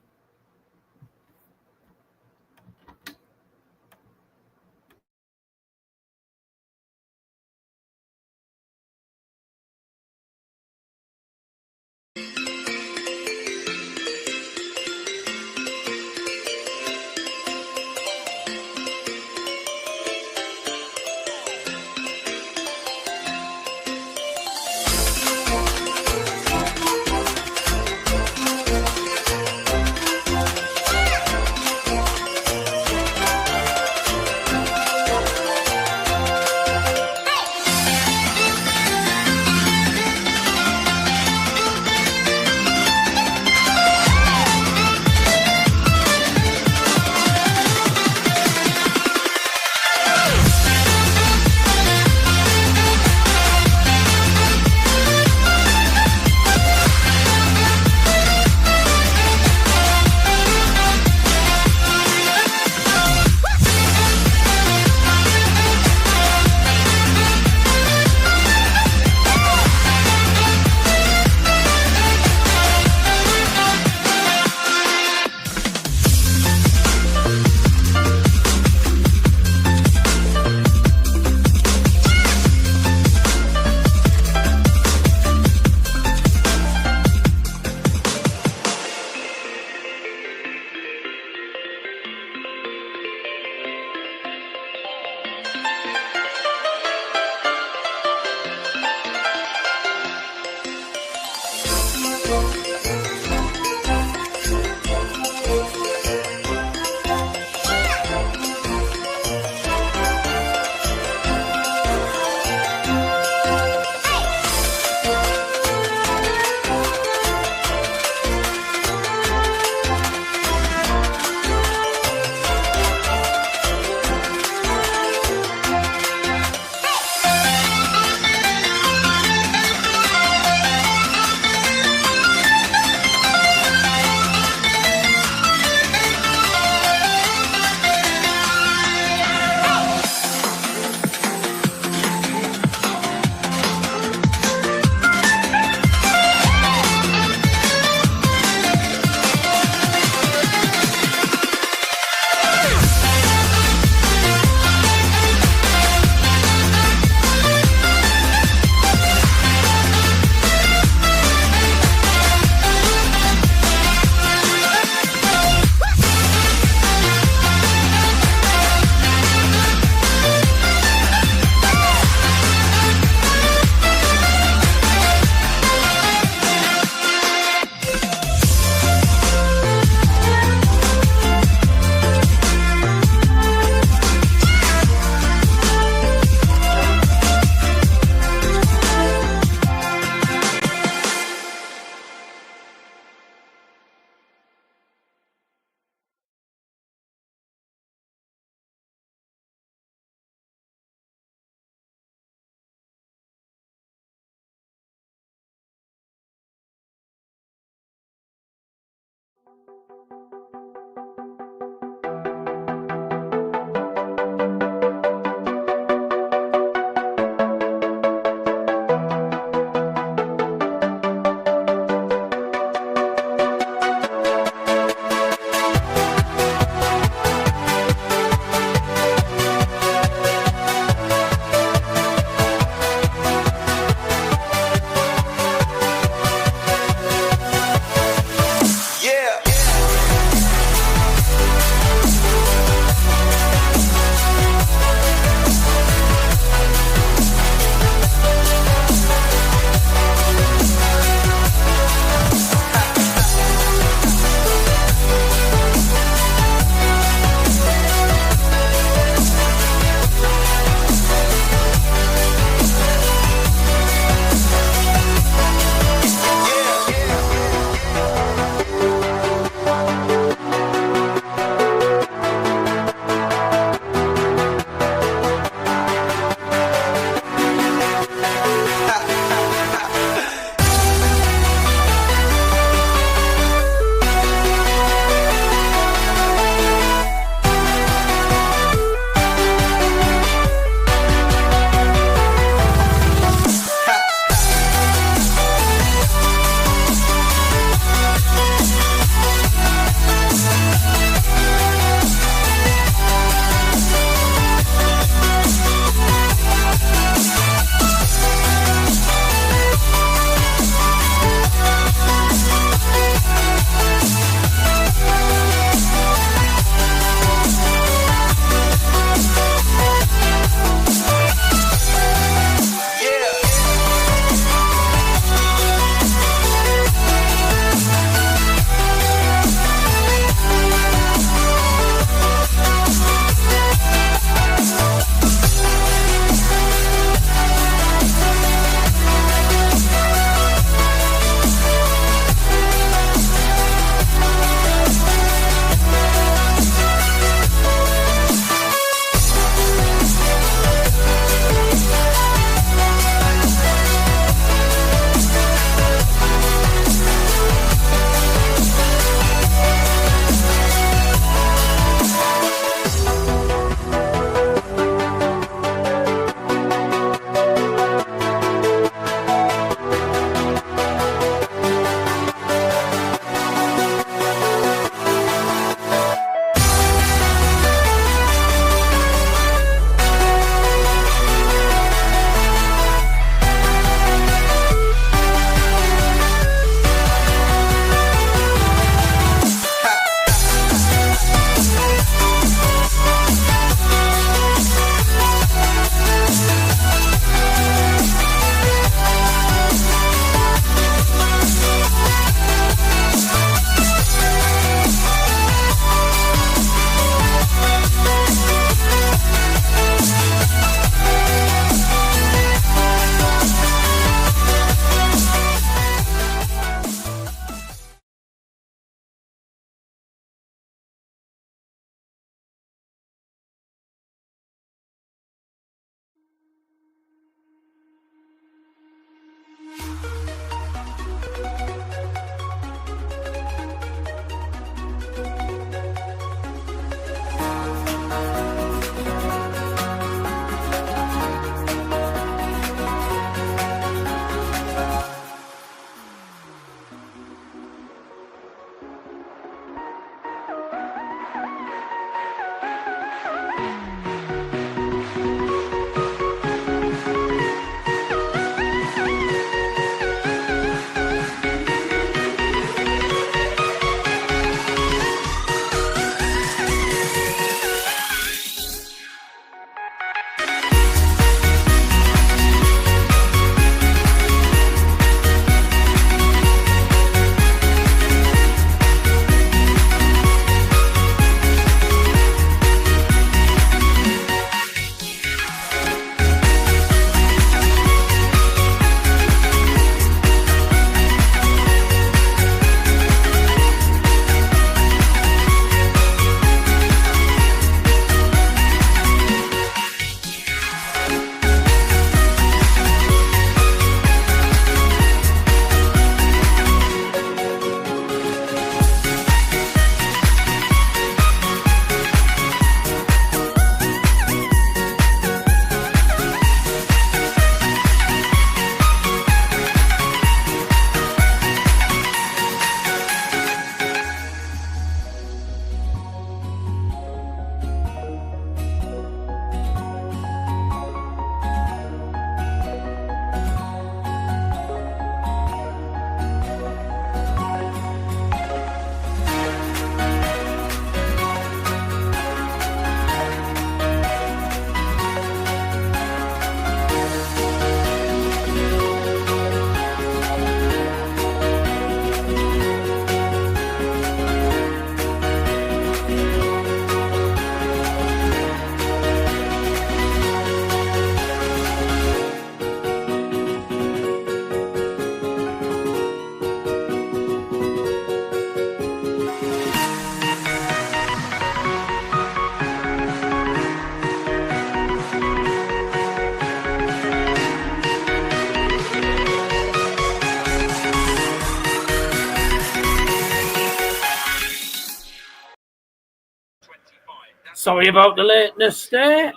Sorry about the lateness there.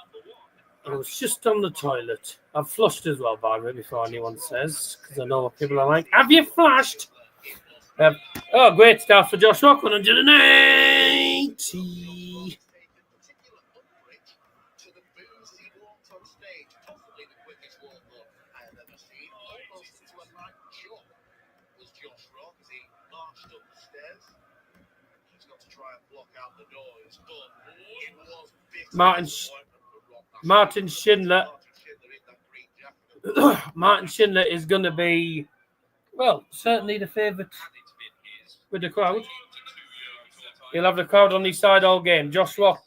I was just on the toilet. I've flushed as well, by the way, before anyone says, because I know what people are like. Have you flushed? Great start for Josh Rock, 180. Martin Schindler. Martin Schindler is going to be, well, certainly the favourite with the crowd. He'll have the crowd on his side all game. Josh Rock.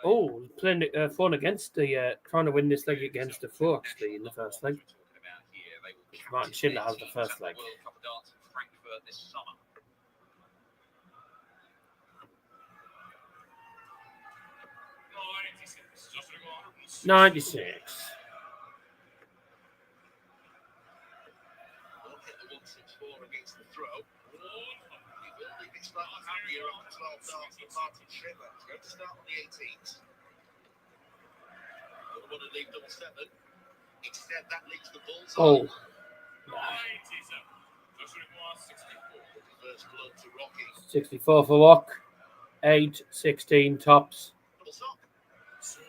Oh, playing phone against the, trying to win this leg against the four, actually, in the first leg. Martin Schindler has the first leg. 96. Oh. 64 for Rock. 8-16 tops.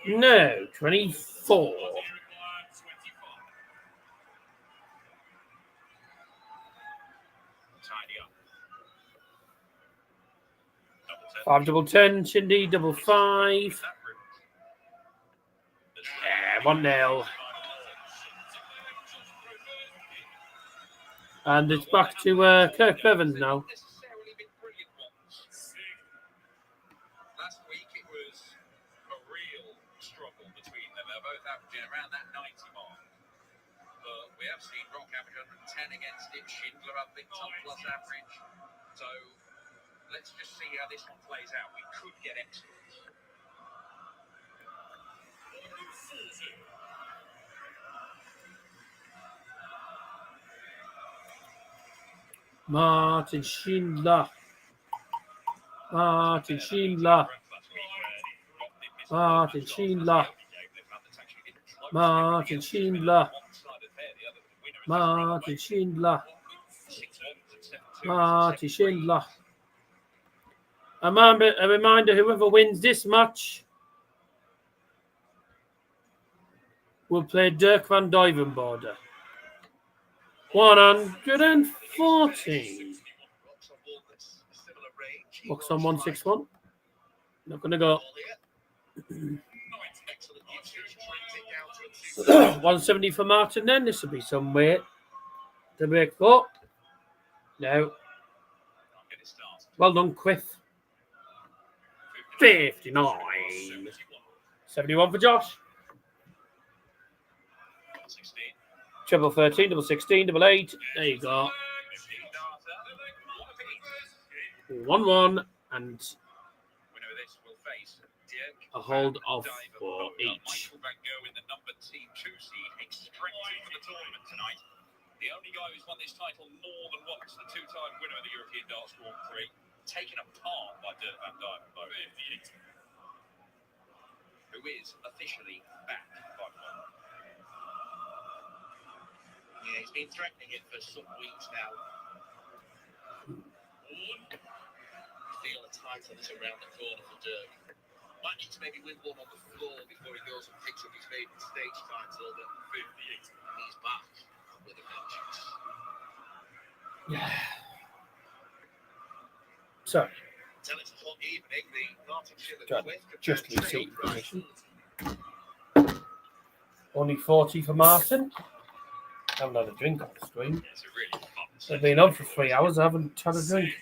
No, 24. Five double 10, Shindy double 5. Yeah, 1-0. And it's back to Kirk Bevins now. Last week it was a real struggle between them. They're both averaging around that 90 mark. But we have seen Rock average 110 against it. Schindler have big top plus average. So let's just see how this one plays out. We could get excellent. Martin Schindler. Martin Schindler. Martin Schindler. Martin Schindler. Martin Schindler. Martin Schindler. A reminder, whoever wins this match will play Dirk van Duijvenbode. 114. Box on 161. Not going to go. 170 for Martin then. This will be some weight to make for. No. Well done, Quiff. 59. 71 for Josh. Treble 13, double 16, double 8. There you go. 1-1 and a hold of 4 each. The only guy who's won this title more than once, the two-time winner of the European Darts Grand Prix, taken apart by Dirk van Duijvenbode, who is officially back by one. Yeah, he's been threatening it for some weeks now. Feel the title is around the corner for Dirk. Might need to maybe win one on the floor before he goes and picks up his favourite stage title, but he's back with a vengeance. Yeah. So, Tell it's a hot evening. The Martin Schindler just receipt position. Only 40 for Martin. Haven't had a drink on the screen. They've been on for 3 hours. I haven't had a drink.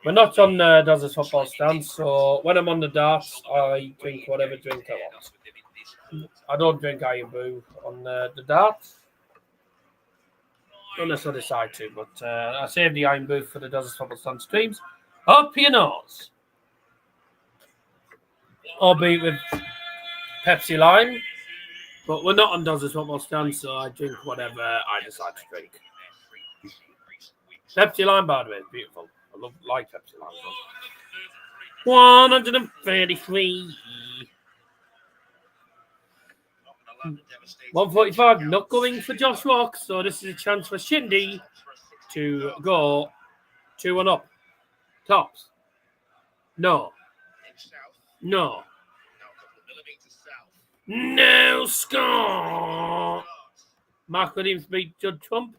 We're not on Does a Football Stand, so when I'm on the darts, I drink whatever drink I want. I don't drink iron brew on the darts, unless I decide to, but I save the iron brew for the Does a Football Stand streams. Up your nose. Albeit with Pepsi Lime, but we're not on Does a Football Stand, so I drink whatever I decide to drink. Pepsi Lime, by the way, is beautiful. I like Pepsi Lime. 133. 145, not going for Josh Rock, so this is a chance for Shindy to go 2-1 up. Tops. No. No. No score. Mark Williams beat Judd Trump.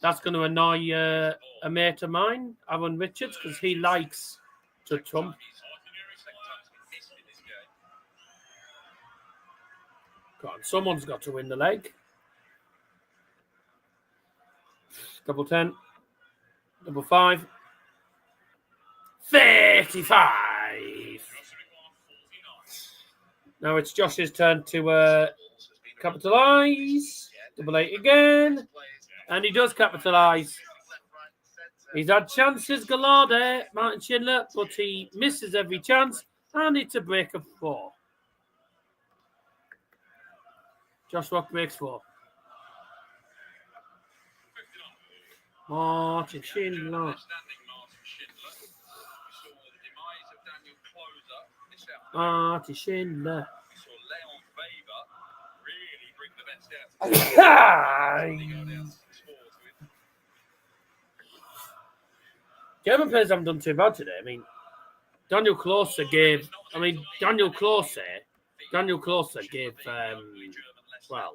That's going to annoy a mate of mine, Aaron Richards, because he likes Judd Trump. Go on, someone's got to win the leg. Double 10. Double 5. 35. Now it's Josh's turn to capitalise. Double 8 again. And he does capitalise. He's had chances galore there, Martin Schindler, but he misses every chance. And it's a break of 4. Josh Rock breaks 4. Martin Schindler. Martin Schindler. German players haven't done too bad today. I mean, Daniel Closer gave. Daniel Closer gave. Well,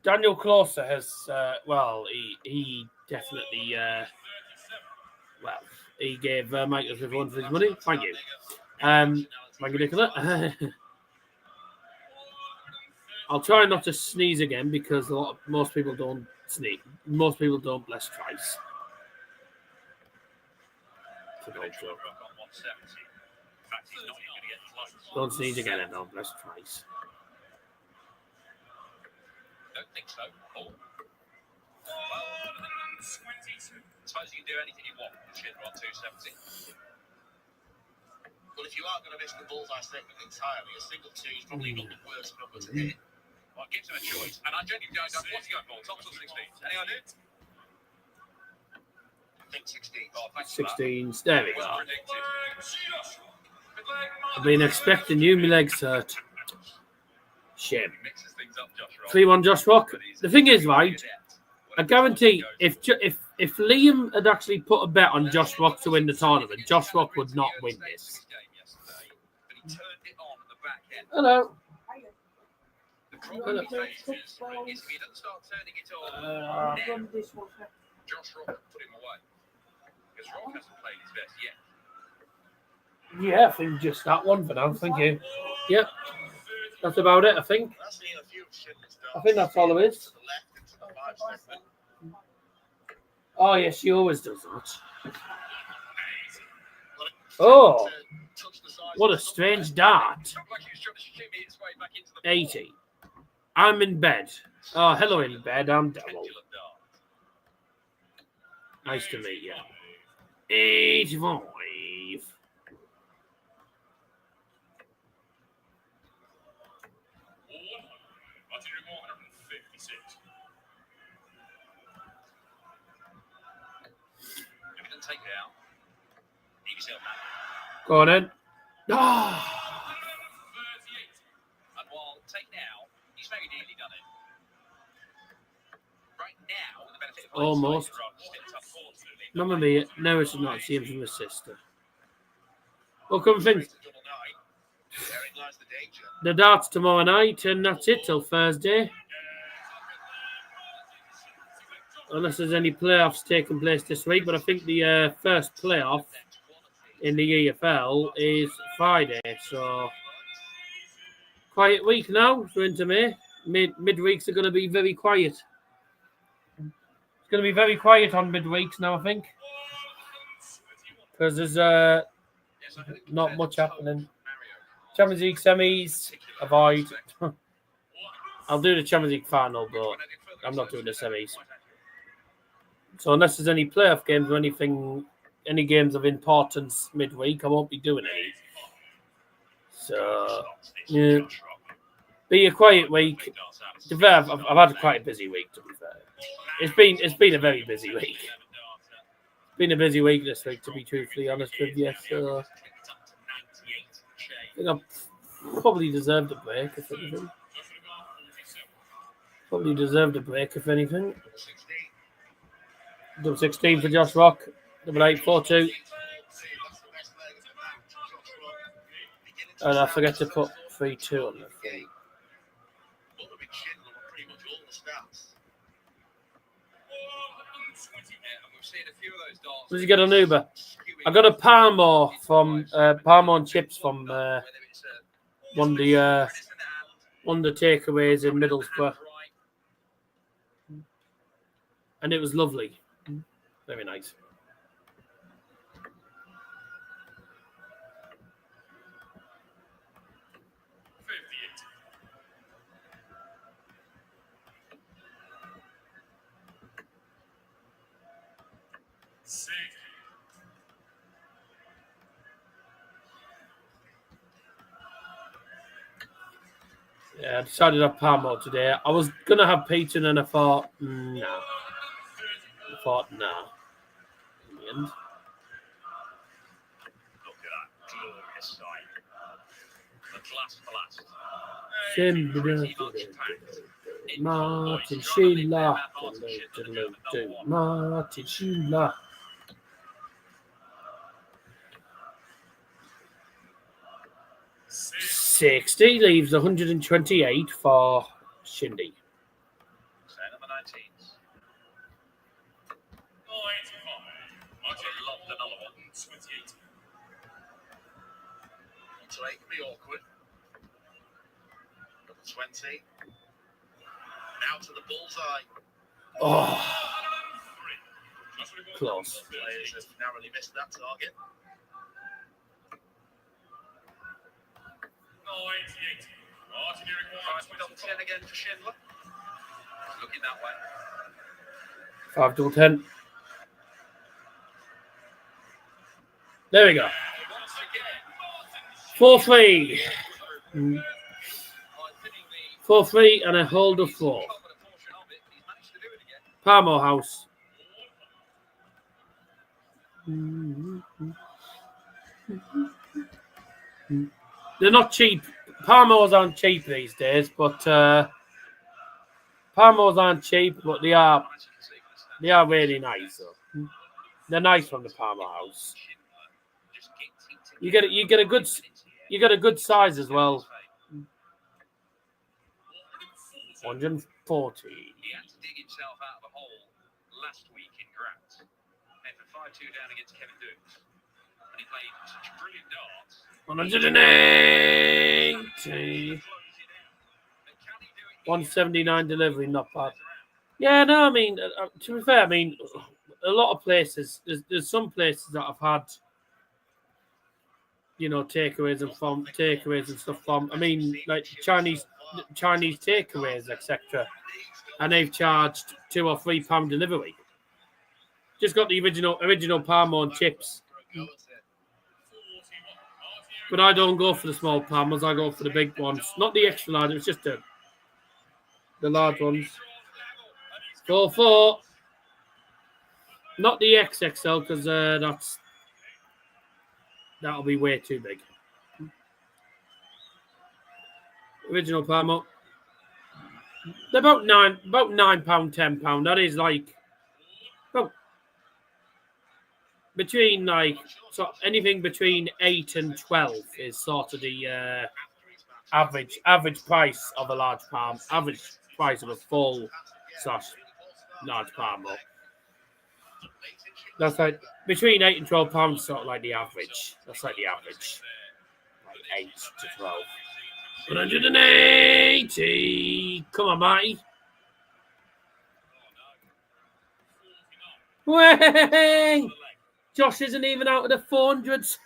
Daniel Closer has. He definitely. He gave Michael Smith one for his money. Thank you. Thank you, Nicola. I'll try not to sneeze again because most people don't sneeze. Most people don't bless twice. Don't sneeze again and don't bless twice. Don't think so. Oh. Suppose you can do anything you want with Schindler on 270. Well, if you are going to miss the bullseye segment entirely, a single 2 is probably not the worst number to hit. Well, it gives him a choice. And I genuinely don't know what's he going for. Tops or 16? Any idea? I think 16. Oh, thanks 16s. There we go. Well predicted. I've been expecting you, my legs hurt. Shame. Mixes things up, Josh Rock. 3-1 Josh Rock. The thing is, right, I guarantee if Liam had actually put a bet on Josh Rock to win the tournament, Josh Rock would not win this. Hello. The problem he faces is if he doesn't start turning it on now, Josh Rock put him away. Because Rock hasn't played his best yet. Yeah, I think just that one for now. Thank you. Yep. That's about it, I think. I think that's all there is. Oh, yes, she always does that. Oh, what a strange dart. 80. I'm in bed. Oh, hello in bed. I'm Devil. Nice to meet you. 85. Take it out. Leave yourself out. Go on in. Oh. And while take now, he's very nearly done it. Right now, with the benefit of Almost. Mamma mia, no, it's not. See him from his sister. Welcome, Vince. The darts tomorrow night, and that's it till Thursday. Unless there's any playoffs taking place this week, but I think the first playoff in the EFL is Friday, so quiet week now. We're into May. Midweeks are going to be very quiet. It's going to be very quiet on midweeks now, I think, because there's not much happening. Champions League semis, avoid. I'll do the Champions League final, but I'm not doing the semis. So unless there's any playoff games or any games of importance midweek, I won't be doing any. So, yeah. Be a quiet week. To be fair, I've had quite a busy week. To be fair, it's been a very busy week. It's been a busy week this week, to be truthfully honest with you. So I think I've probably deserved a break, if anything. Probably deserved a break, if anything. Double 16 for Josh Rock. Double 8, 4-2. And I forget to put 3-2 on the thing. Did you get an Uber? I got a Parmo from Parmo and chips from one of the takeaways in Middlesbrough, and it was lovely, very nice. Yeah, I decided to have Parmo today. I was going to have Peyton and I thought, no. I thought, no. In the end. Look at that glorious sight. The glass blast. Martin Schindler. Martin Schindler. 60 leaves 128 for Shindy. Number 19s. Loved another one. 28. So it can be awkward. Number 20. Now to the bullseye. Oh, close. Players have narrowly missed that target. 5-10 again for Schindler. Looking that way. 5-10. There we go. 4-3. 4-3 and a hold of 4. Parmo House. They're not cheap. Parmos aren't cheap these days, but Parmos aren't cheap, but they are really nice. So. They're nice from the Parmo House. You get a good size as well. 140. He had to dig himself out of a hole last week in Grant. Then for 5-2 down against Kevin Dukes. And he played such brilliant darts. 180. 179 delivery, not bad. Yeah, no, I mean, to be fair, I mean, a lot of places, there's some places that have had, you know, takeaways and stuff from, I mean, like Chinese takeaways, etc. And they've charged £2 or £3 delivery. Just got the original Parmo and chips. But I don't go for the small Parmos, I go for the big ones. Not the extra large, it's just the large ones. 4-4. Not the XXL, because that'll be way too big. Original Parmo. They're about £9, £10. That is like between so anything between 8 and 12 is sort of the average price of a large palm, average price of a full /large Parmo. That's like between 8 and 12 pounds, sort of like the average. That's like the average, like 8 to 12. 180. Come on, Marty. Way! Josh isn't even out of the 400s.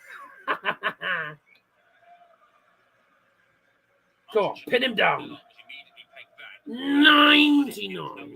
Go on, pin him down. 99.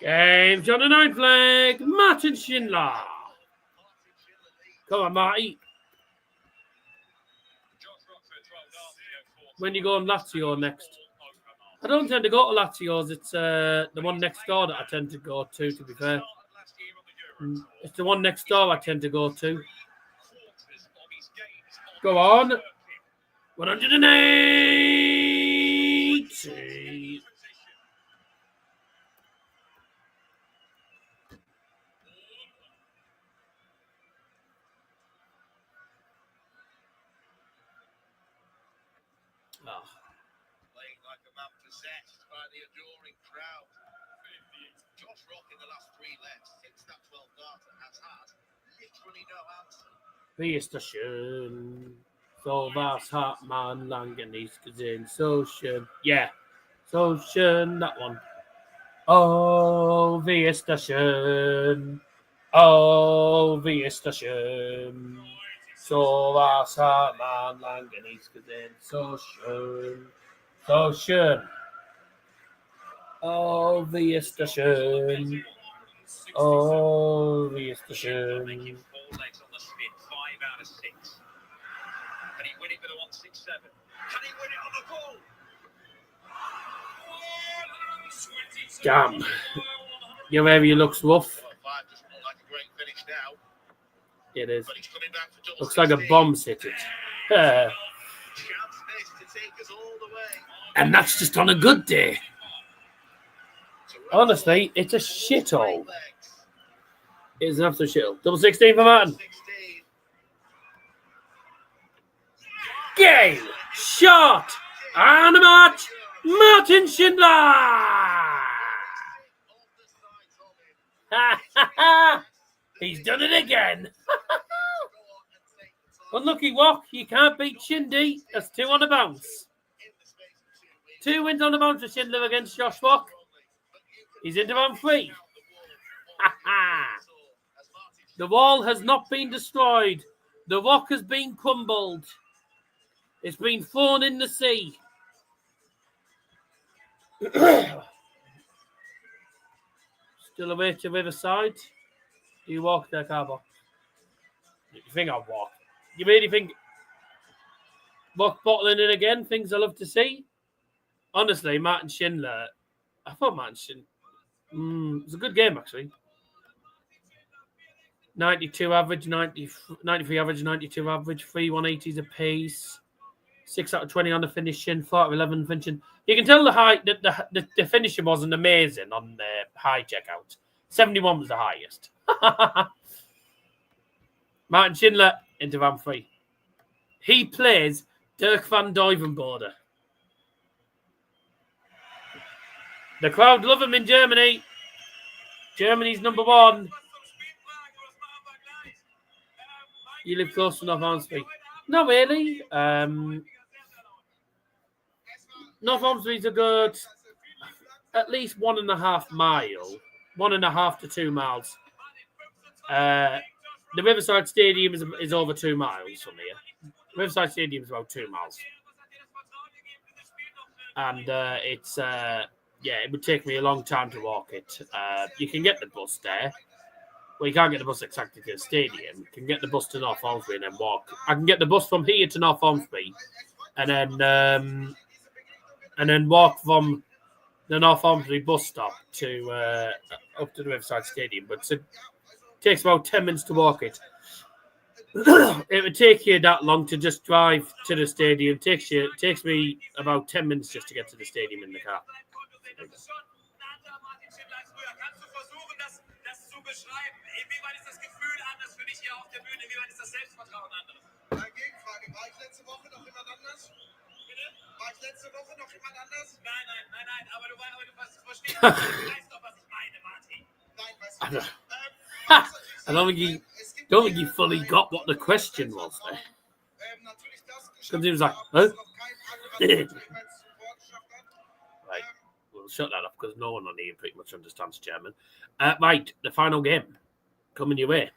Game's on the 9th leg. Martin Schindler. Come on, Marty. When you go on Lazio next? I don't tend to go to Lazio's. It's the one next door that I tend to go to be fair. It's the one next door I tend to go to. Go on. 180. Oh. Playing like a man possessed by the adoring crowd. Josh Rock in the last 3 legs since that 12 darter has had literally no answer. Wie ist das schön? So was hat man lange nicht gesehen. So schön. Yeah. So schön, that one. Oh, wie ist das schön? Oh, wie ist das schön? So was hat man lange nicht gesehen. So schön. So schön. Oh, wie ist das schön? Oh, wie ist das schön? Making 4 legs on the spin, 5 out of 6. Can he win it with a 167? Can he win it on the ball? Damn. Your area looks rough. Well, 5 doesn't look like a great finish now, It is. but he's coming back for double Looks like a 16. bomb's hit it. Chance missed to take us all the way. And that's just on a good day. Honestly, it's a shithole. It's an absolute shithole. Double 16 for Martin. 16. Game, shot, and a match. Martin Schindler. Ha ha ha! He's done it again. Unlucky walk. You can't beat Shindy. That's 2 on the bounce. 2 wins on the bounce for Schindler against Josh Walk. He's into round 3. Ha ha! The wall has not been destroyed. The rock has been crumbled. It's been thrown in the sea. Still away to Riverside. Do you walk there, Carbo? You think I'll walk? You really think walk bottling in again? Things I love to see. Honestly, Martin Schindler. I thought Martin Schindler. It was a good game actually. 92 average, 93 average, 92 average, 3 180s apiece. 6 out of 20 on the finishing, 4 out of 11 finishing. You can tell the finishing wasn't amazing on the high checkout. 71 was the highest. Martin Schindler into round 3. He plays Dirk van Duijvenbode. The crowd love him in Germany. Germany's number 1. You live close to North Ormsby? Not really. North Ormsby's a good, at least 1.5 mile, 1.5 to 2 miles. The Riverside Stadium is over 2 miles from here. Riverside Stadium is about 2 miles. And it's, it would take me a long time to walk it. You can get the bus there. Well, you can't get the bus exactly to the stadium. You can get the bus to North Ormsby and then walk. I can get the bus from here to North Ormsby and then walk from the North Ormsby bus stop to up to the Riverside Stadium. But it takes about 10 minutes to walk it. It would take you that long to just drive to the stadium. It takes me about 10 minutes just to get to the stadium in the car. I don't think he fully got what the question was there. Because he was like, huh? Right, we'll shut that up because no one on here pretty much understands German. Right, the final game coming your way.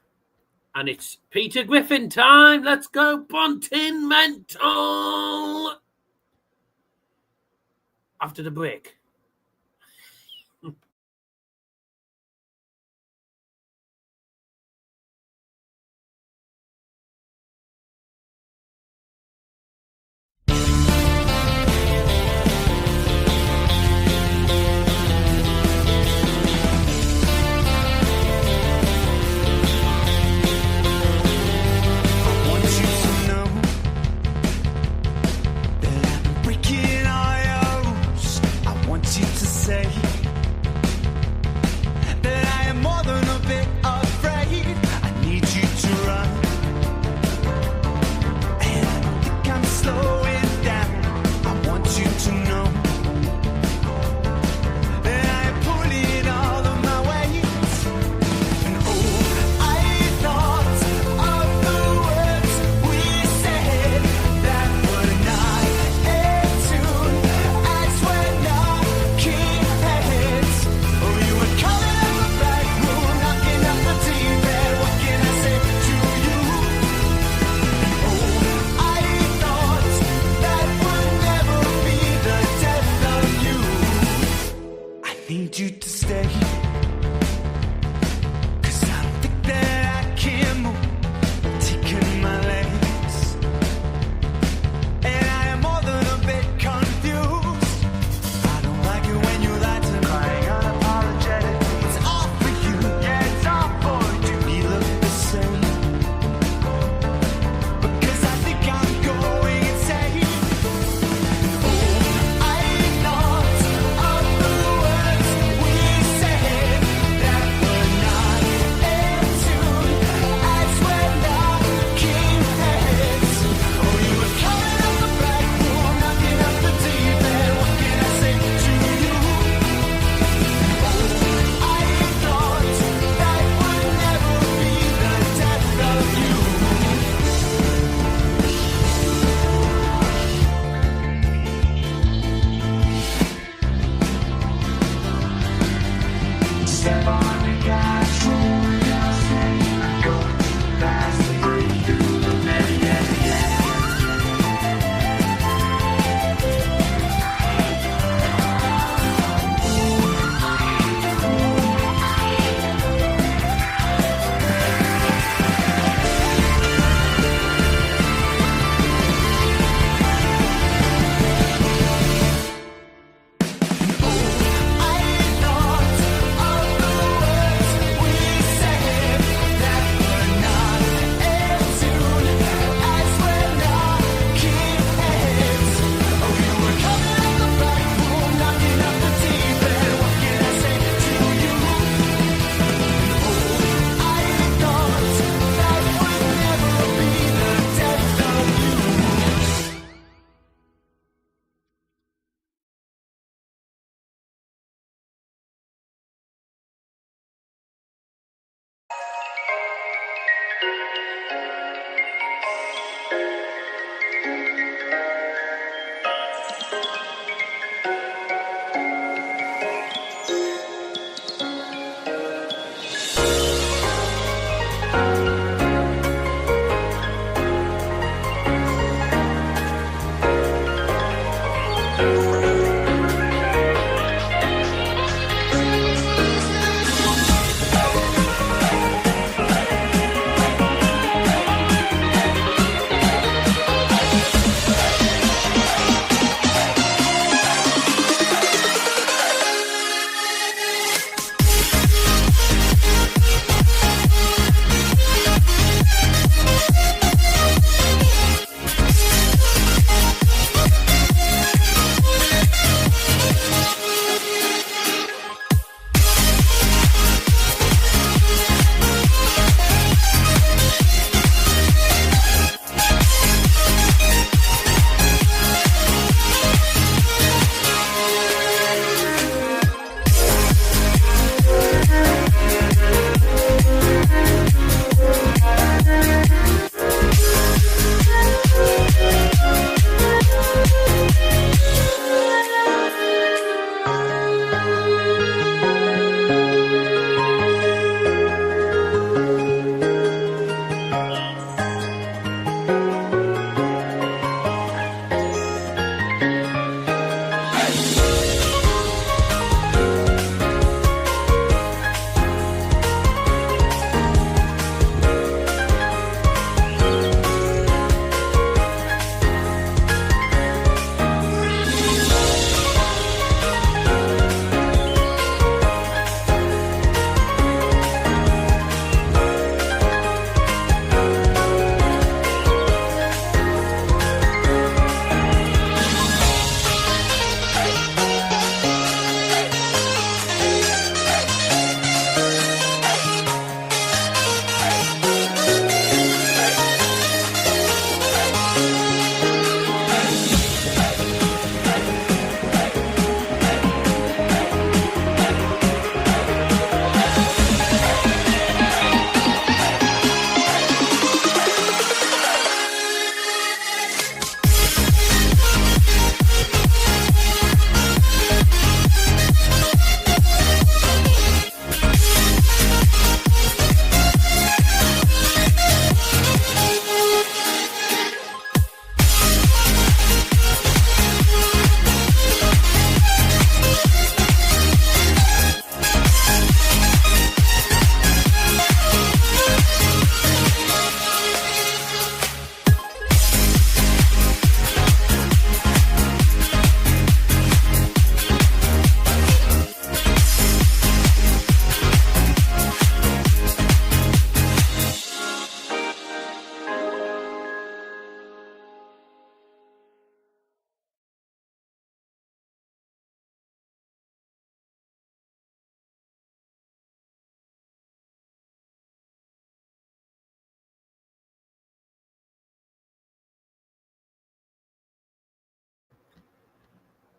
And it's Peter Griffin time. Let's go, Bunting mental. After the break.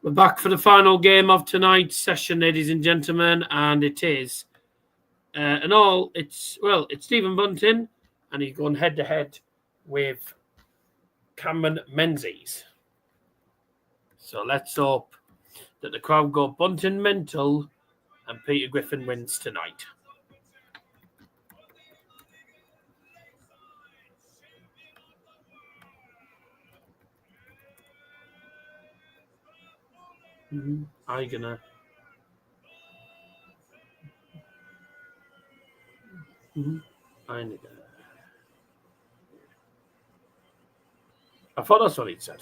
We're back for the final game of tonight's session, ladies and gentlemen, and it is it's Stephen Bunting, and he's going head to head with Cameron Menzies. So let's hope that the crowd go Bunting mental and Peter Griffin wins tonight. I gonna. I thought that's what he said.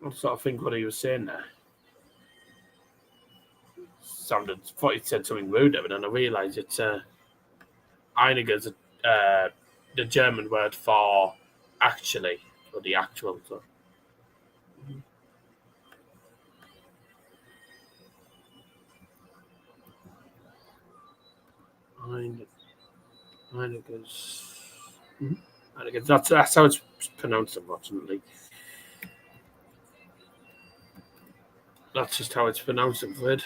I sort of think what he was saying there. Thought he said something rude, but then I realised it's Einiger's the German word for actually, or the actual. So. Einiger's. That's how it's pronounced, unfortunately. That's just how it's pronounced, I'm afraid.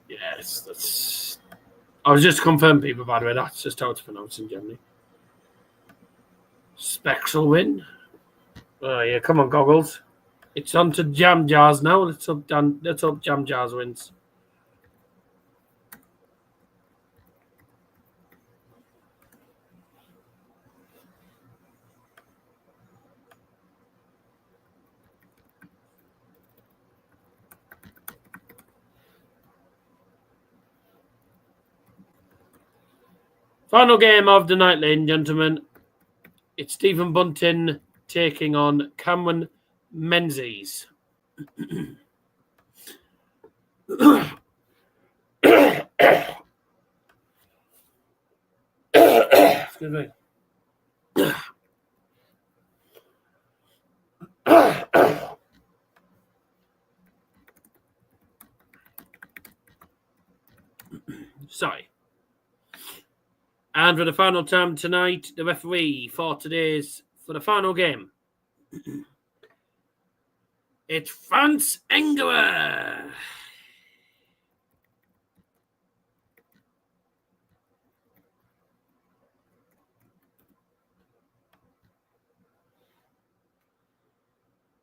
Yes, that's. I was just confirming people, by the way. That's just how it's pronounced in Germany. Specs will win. Oh yeah, come on, goggles. It's on to Jam Jars now. Let's hope Jam Jars wins. Final game of the night, ladies and gentlemen. It's Stephen Bunting taking on Cameron Menzies. Excuse me. Sorry. And for the final time tonight, the referee for the final game. It's Franz Engerer.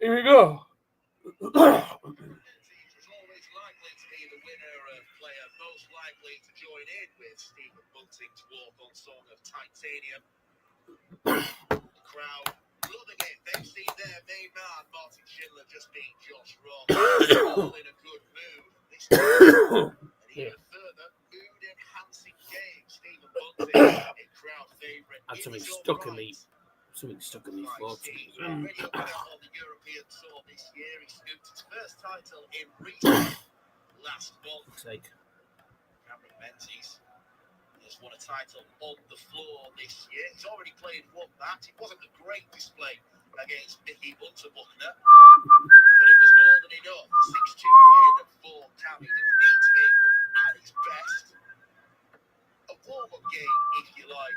Here we go. Was always likely to be the winner player, most likely to join in with Stephen Bunting's walk-on song of Titanium. The crowd loving it. They've seen their main man, Martin Schindler, just beat Josh Ross. All in a good mood. This and even further, mood-enhancing game. Stephen Bunting, a crowd favourite. Had something stuck in me. Something stuck in me throat. Already up and out on the European tour this year. He scooped his first title in recent last month. Cameron Menzies has won a title on the floor this year. He's already played one match. It wasn't a great display against Mickey Bunter-Buckner, but it was more than enough. A 6-2 win for Cam. He didn't need to be at his best. A warm-up game, if you like,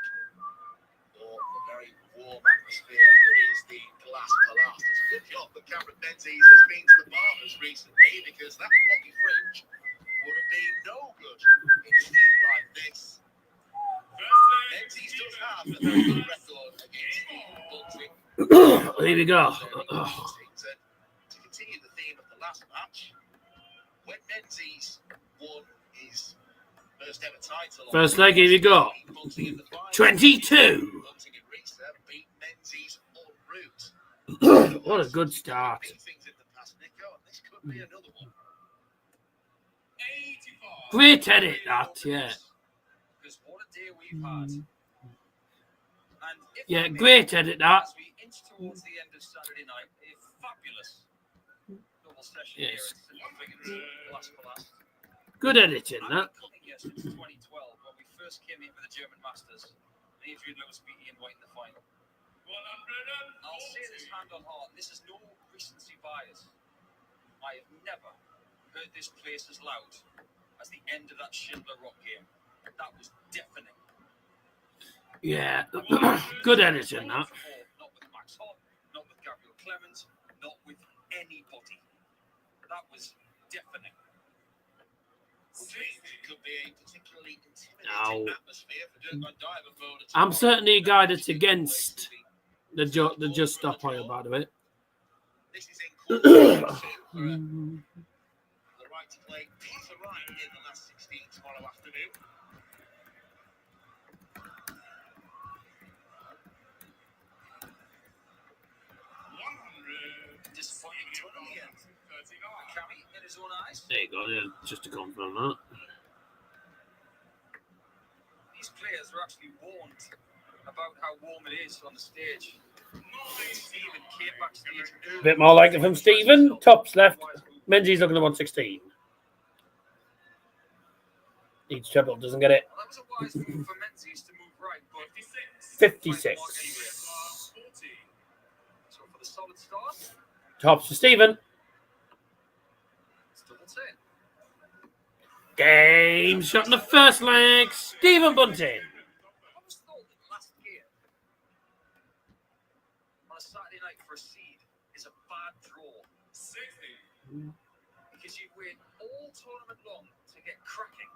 or the very warm atmosphere that is the Glass Palace. It's a good job that Cameron Menzies has been to the barbers recently, because that floppy fringe would have been no good in heat like this. Menzies does have a very good record against Stephen Bunting. Here we go. To continue the theme of the last match, when Menzies won his first ever title, First leg, here we go. 22. What a good start. This could be another one. Great edit, that, yeah. Because what a day we've had. And if Yeah, I may, great edit, that. as we inch towards the end of Saturday night, a fabulous double session Yes. here at St. Figgins, Glass Palace. Good editing, I've that. been coming here since 2012 when we first came in for the German Masters. And Adrian Lewis beat Ian White in the final. I'll say this hand on heart, and this is no recency bias. I have never heard this place as loud as the end of that Schindler Rock game. That was deafening. Yeah, good editing, that. Not with Max Hopp, not with Gabriel Clemens, not with anybody. That was deafening. It could be a particularly Ow. intimidating atmosphere for Dirk Duijvenbode. I'm certainly a guy that's against the just stop oil, by the way. This is in for the right to play Peter Wright in the last 16 tomorrow afternoon. Disappointing run in the end. Cammy in his own eyes. There you go, yeah, just to confirm that. These players were actually warned about how warm it is on the stage. Stephen came backstage early. Bit more like it from Stephen. Tops left. Menzies looking at 116. Needs treble, doesn't get it. Well, that was a wise move for Menzies to move right, but 56. So for the solid start, Tops for Stephen. it's double 10. Game shot in the first leg. Stephen Bunting. I was thought that last year on a Saturday night for a seed is a bad draw. 60. Because you wait all tournament long to get cracking,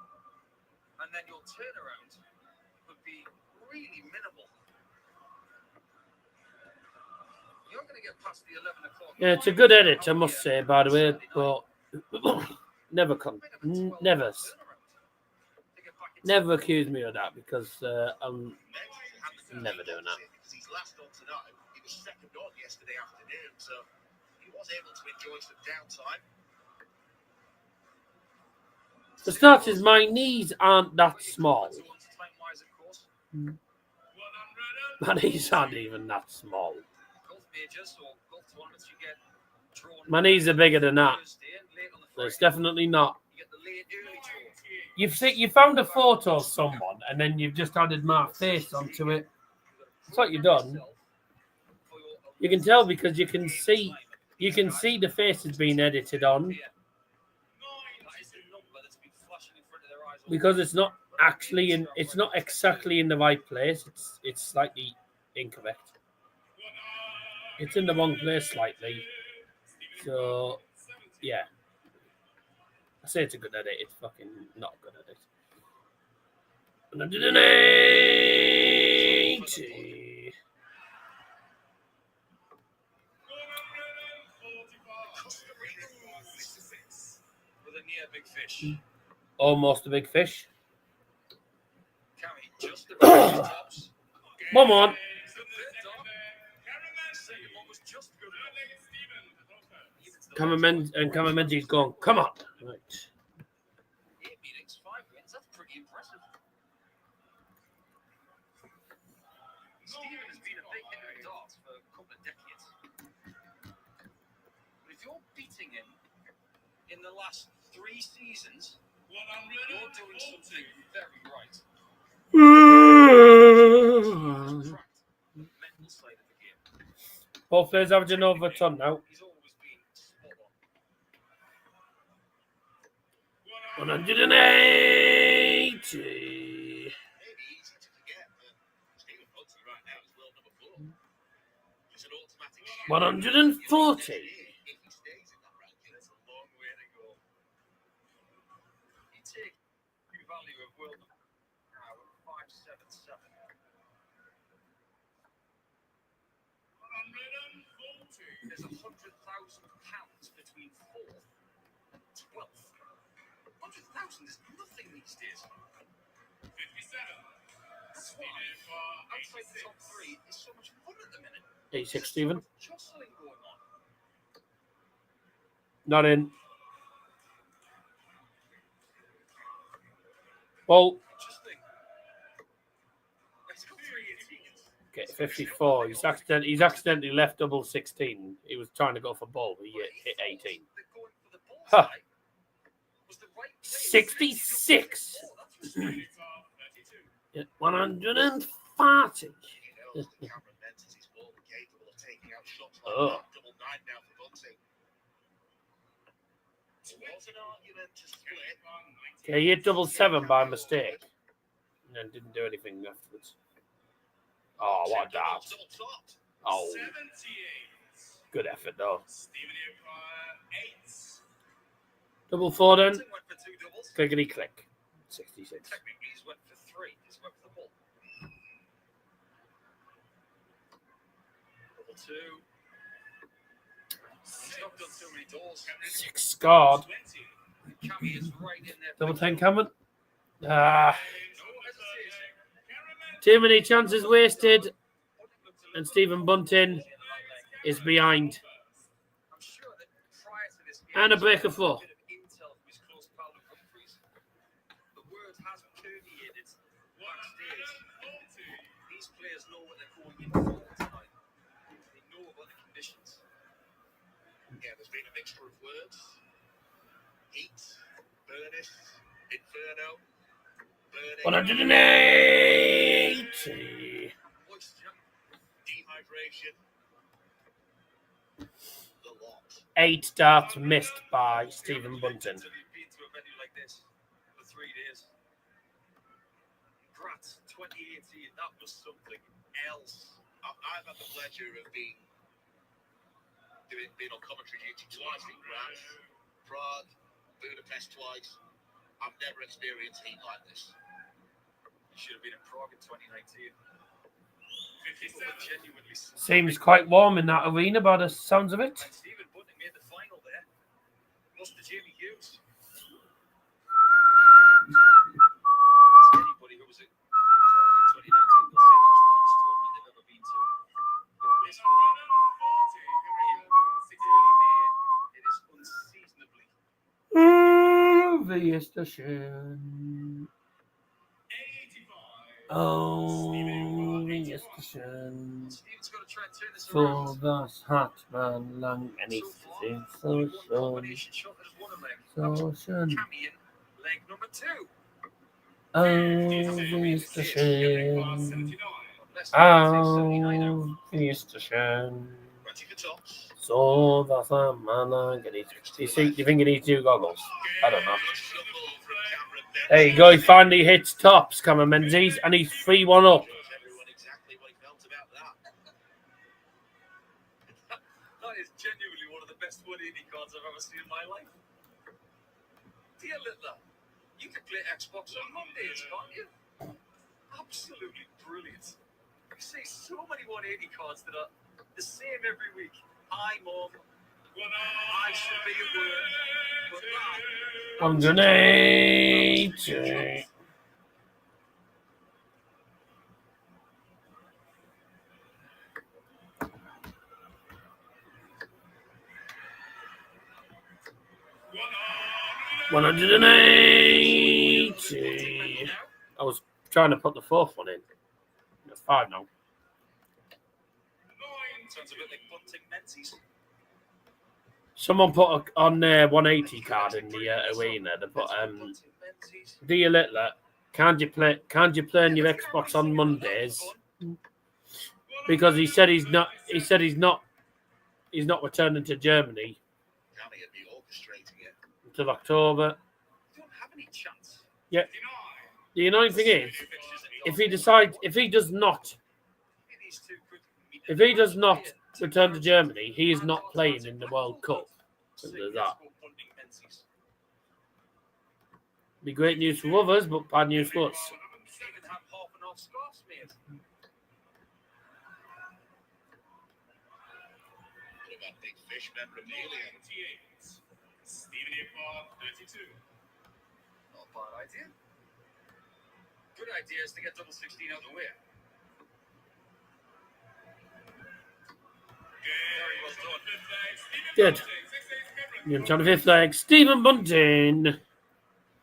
and then your turnaround would be really minimal. You're going to get past the 11 o'clock. Yeah, it's a good edit, I must say, by the way, but never accuse me of that, because I'm never doing that. He's last on tonight. He was second on yesterday afternoon, so he was able to enjoy some downtime. For starters, my knees aren't that small. Time-wise, of course. Man, he's not even that small. Golf majors or golf tournaments, you get drawn. My knees are bigger than that. Thursday and late on the It's Friday. definitely not. You get the late early draw. You found a photo of someone and then you've just added my face onto it. That's what you've done. You can tell because you can see the face has been edited on because it's not exactly in the right place. It's slightly incorrect. It's in the wrong place slightly. So yeah. I say it's a good edit, it's fucking not a good edit. 180. With a near big fish. Almost a big fish. Cammy just about the tops. Come on. Menzies gone. Come on. Right. 8 meetings, 5 wins. That's pretty impressive. Stephen has been a big hitter in darts for a couple of decades. But if you're beating him in the last 3 seasons, you're doing something very right. Mental side of the game. Both players averaging over a ton now. He's always been spot on. 180. Maybe easy to forget that Stephen Bunting right now is world number 4. It's an automatic shoot. 140. If he stays in that ranking, it's a long way to go. You take the value of world number 577. 140. There's £100,000 between 4th and 12th. 100,000 is nothing these days. 57. That's why outside the top 3 is so much fun at the minute. 86, Stephen. Jostling going on. Not in. Well, Interesting. Let's go 318. okay, 54. He's accidentally left double 16. He was trying to go for ball, but he hit 18. They're going for the ball Huh. tonight. Was the right play. 66. Oh, that's frustrating. 140. He knows that Cameron Menzies is more than capable of taking out shots like Oh. that. Double 9 now for Bunting. There was an argument to split. Okay, he hit double 7 by mistake. And then didn't do anything afterwards. Oh, what a dart. Double topped. Oh, 78. good effort though. Stephen Empire 8. Double 4 then. Bunting went for 2 doubles. Clickety click. 66. Technically, he's went for 3. He's went for the ball. Double 2. He's not done too many doors. 6 scored. 20. Cammy is right in there. Double 10 Cameron. Ah, No hesitation. too many chances wasted. And Stephen Bunting is behind. I'm sure that prior to this game, And a break of 4. a bit of intel from his close pal with Humphries. The word has permeated backstage. These players know what they're going in for tonight. They know about the conditions. Yeah, there's been a mixture of words. Heat, furnace, inferno, burning, 180. Moisture. dehydration. The lot. 8 darts missed by Stephen Bunting. Until you've been to a venue like this for 3 days. Graz 2018, that was something else. I've had the pleasure of being on commentary duty twice in Graz, Prague, Budapest twice. I've never experienced heat like this. You should have been in Prague in 2019. People were genuinely Seems quite warm in that arena by the sounds of it. And Stephen Bunting made the final there. Lost to Jamie Hughes. Ask anybody who was at Prague in 2019, they'll say that's the hottest tournament they've ever been to. But this one, in early May, it is unseasonably. The station. 85. Oh, yes, Steven's got to try and turn this so around. that's Hatman Lang and So it's far, only one so combination shot that has won a leg. Shun. Camion, leg number 2. Oh, Mr. Shun. Unless Oh, Mr. Shun. 20 for tops. So that's a man Lang and it's. Do you think he needs new goggles? I don't know. Good shuffle from Cameron There you go. He finally hits tops, come on, Menzies, and he's 3-1 up. Shows everyone exactly what he felt about that. That is genuinely one of the best 180 cards I've ever seen in my life. Dear Littler, you can play Xbox on Mondays, can't you? Absolutely brilliant. You see so many 180 cards that are the same every week. Hi, Mom. I should be at work. But that... 180. $180. I was trying to put the fourth one in. That's 5 now. Sounds a bit like Bunting Menzies. Someone put on their 180 card in the arena. They put Dear Littler, can't you play on your Xbox on Mondays? Because he said he's not returning to Germany Can he be orchestrating it? until October. You don't have any chance. Yeah. The annoying thing is, if he does not return to Germany, he is not playing in the World Cup. So there's that. Be great news for others, but bad news for us. Even have half and half scarves made. What about big fish memorabilia? 32. Not a bad idea. Good idea is to get double 16 out the way. Very well done. Good. You're trying to fifth leg, Stephen Bunting.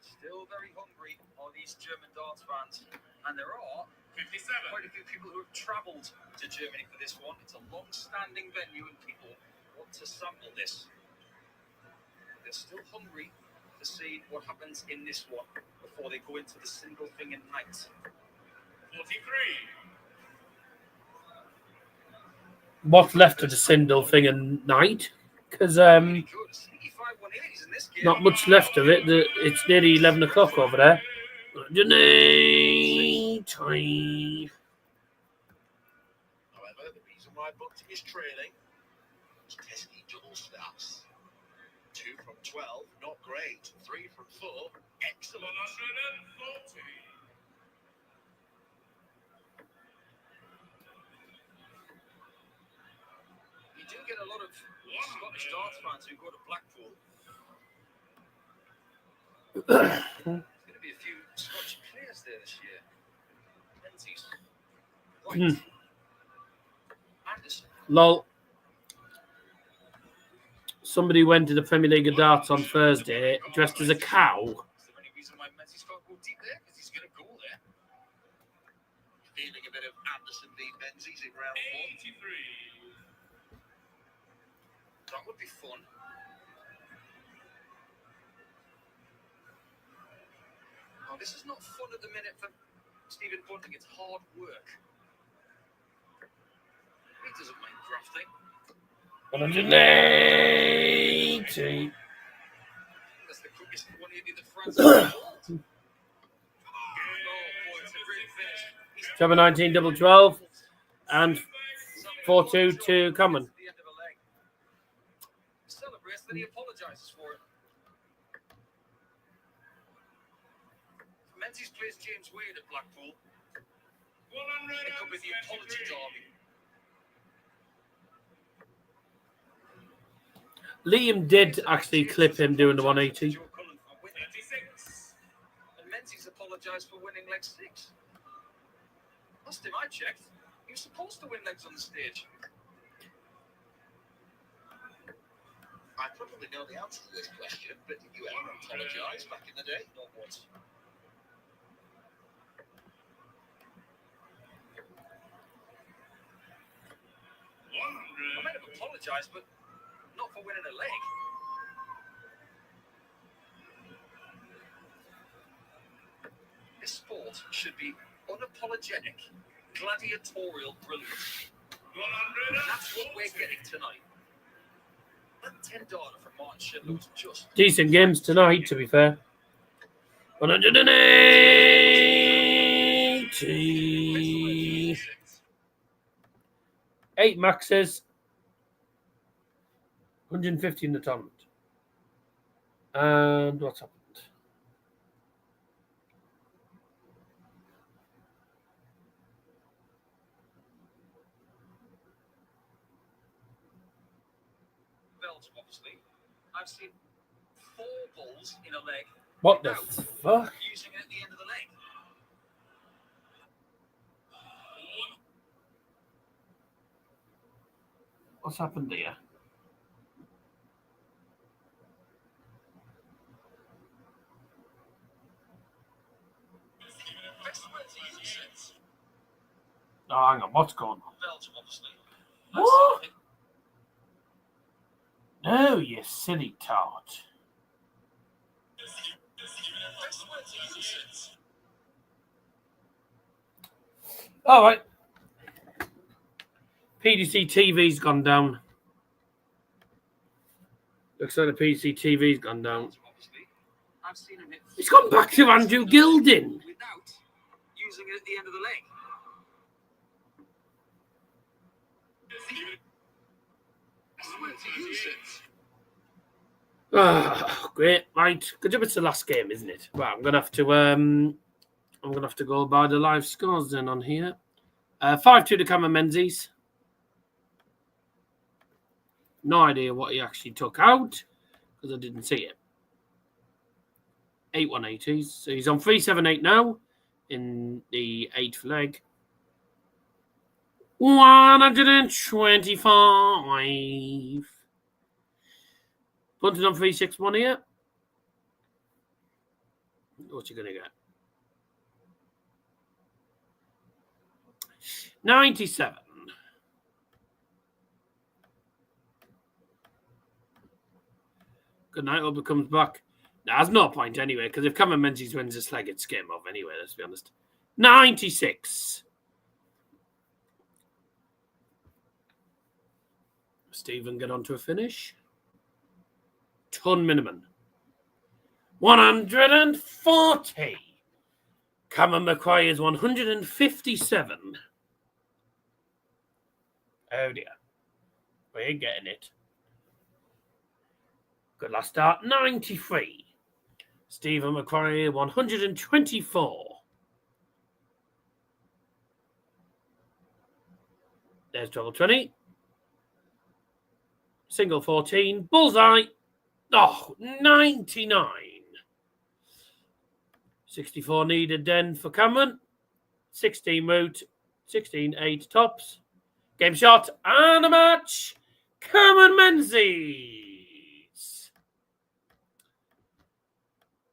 Still very hungry are these German darts fans. And there are 57. quite a few people who have travelled to Germany for this one. It's a long-standing venue and people want to sample this. They're still hungry to see what happens in this one before they go into the single finger night. 43. What's left of the Sindel thing and night? Because Really good. Sneaky 5 180s in this game. not much left of it. It's nearly 11 o'clock over there. However, the reason why Bunting is trailing is pesky double stats. 2 from 12, not great. 3 from 4, excellent. 140. You do get a lot of Scottish darts fans who go to Blackpool. There's going to be a few Scottish players there this year. Menzies. Wright. Anderson. Lol. Somebody went to the Premier League of Darts on Thursday dressed as a cow. Is there any reason why Menzies can't go deep there? Because he's going to go there. Feeling a bit of Anderson v Menzies in round 1. 83. That would be fun. Oh, this is not fun at the minute for Stephen Bunting. It's hard work. He doesn't mind grafting. 180. That's the quickest 180 that France has ever pulled. Oh, boy, it's a great finish. He's Trevor 19 double 12 and 4-2 to Common. the end of a leg. He celebrates, then he apologises for it. Menzies plays James Wade at Blackpool. It could be the apology derby. Liam did actually clip him doing the 180. Joe Cullen for winning. 36. And Menzies apologised for winning leg 6. Last time I checked, he was supposed to win legs on the stage. I probably know the answer to this question, but did you ever apologise back in the day? Not once. apologise, but not for winning a leg. This sport should be unapologetic, gladiatorial brilliance. And that's what we're getting tonight. That 10 data from Martin Schindler was just Decent games tonight, to be fair. 180. 8 maxes. 150 in the tournament. And what's happened? Belgium, obviously. I've seen 4 balls in a leg. What the without fuck? using it at the end of the leg. What's happened here? Oh, hang on, what's going on? Belgium, obviously. What? No, you silly tart. All right. PDC TV's gone down. Looks like the PDC TV's gone down. I've seen him hit It's gone back to Andrew Gilding. without using it at the end of the leg. I swear to use it. Oh, great. Right. Good job it's the last game, isn't it? Well, I'm gonna have to go by the live scores then on here. 5-2 to Cameron Menzies. No idea what he actually took out because I didn't see it. 8 180s. So he's on 378 now in the 8th leg. 125. Bunting on 361 here. What's he going to get? 97. Good night. Hope it comes back. Nah, there's no point anyway, because if Cameron Menzies wins this leg, it's game off anyway, let's be honest. 96. Stephen get on to a finish. Ton minimum. 140. Cameron McQuire 157. Oh dear. We're getting it. Good last start. 93. Stephen McQuarrie, 124. There's treble 20. Single 14. Bullseye. Oh, 99. 64 needed then for Cameron. 16 route. 16-8 tops. Game shot and a match. Cameron Menzies.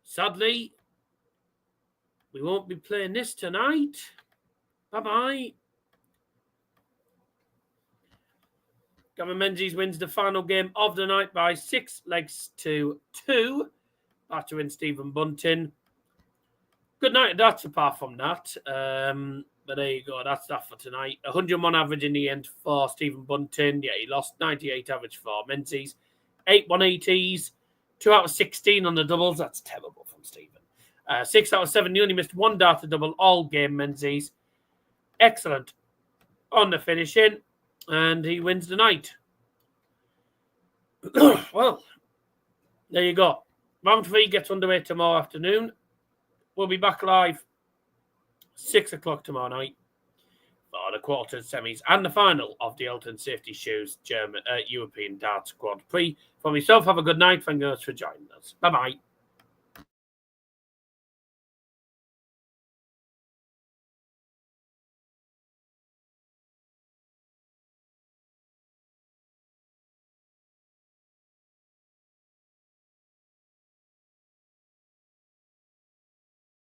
Sadly, we won't be playing this tonight. Bye-bye. Cameron Menzies wins the final game of the night by 6 legs to 2. Battering Stephen Bunting. Good night, that's apart from that. But there you go, that's that for tonight. 101 average in the end for Stephen Bunting. Yeah, he lost 98 average for Menzies. 8 180s. 2 out of 16 on the doubles. That's terrible from Stephen. 6 out of 7. He only missed 1 data double all game, Menzies. Excellent on the finishing. And he wins the night. Well, there you go. Round 3 gets underway tomorrow afternoon. We'll be back live 6 o'clock tomorrow night for the quarters, semis, and the final of the Elten Safety Shoes European Darts Grand Prix. For myself, have a good night. Thank you for joining us. Bye-bye.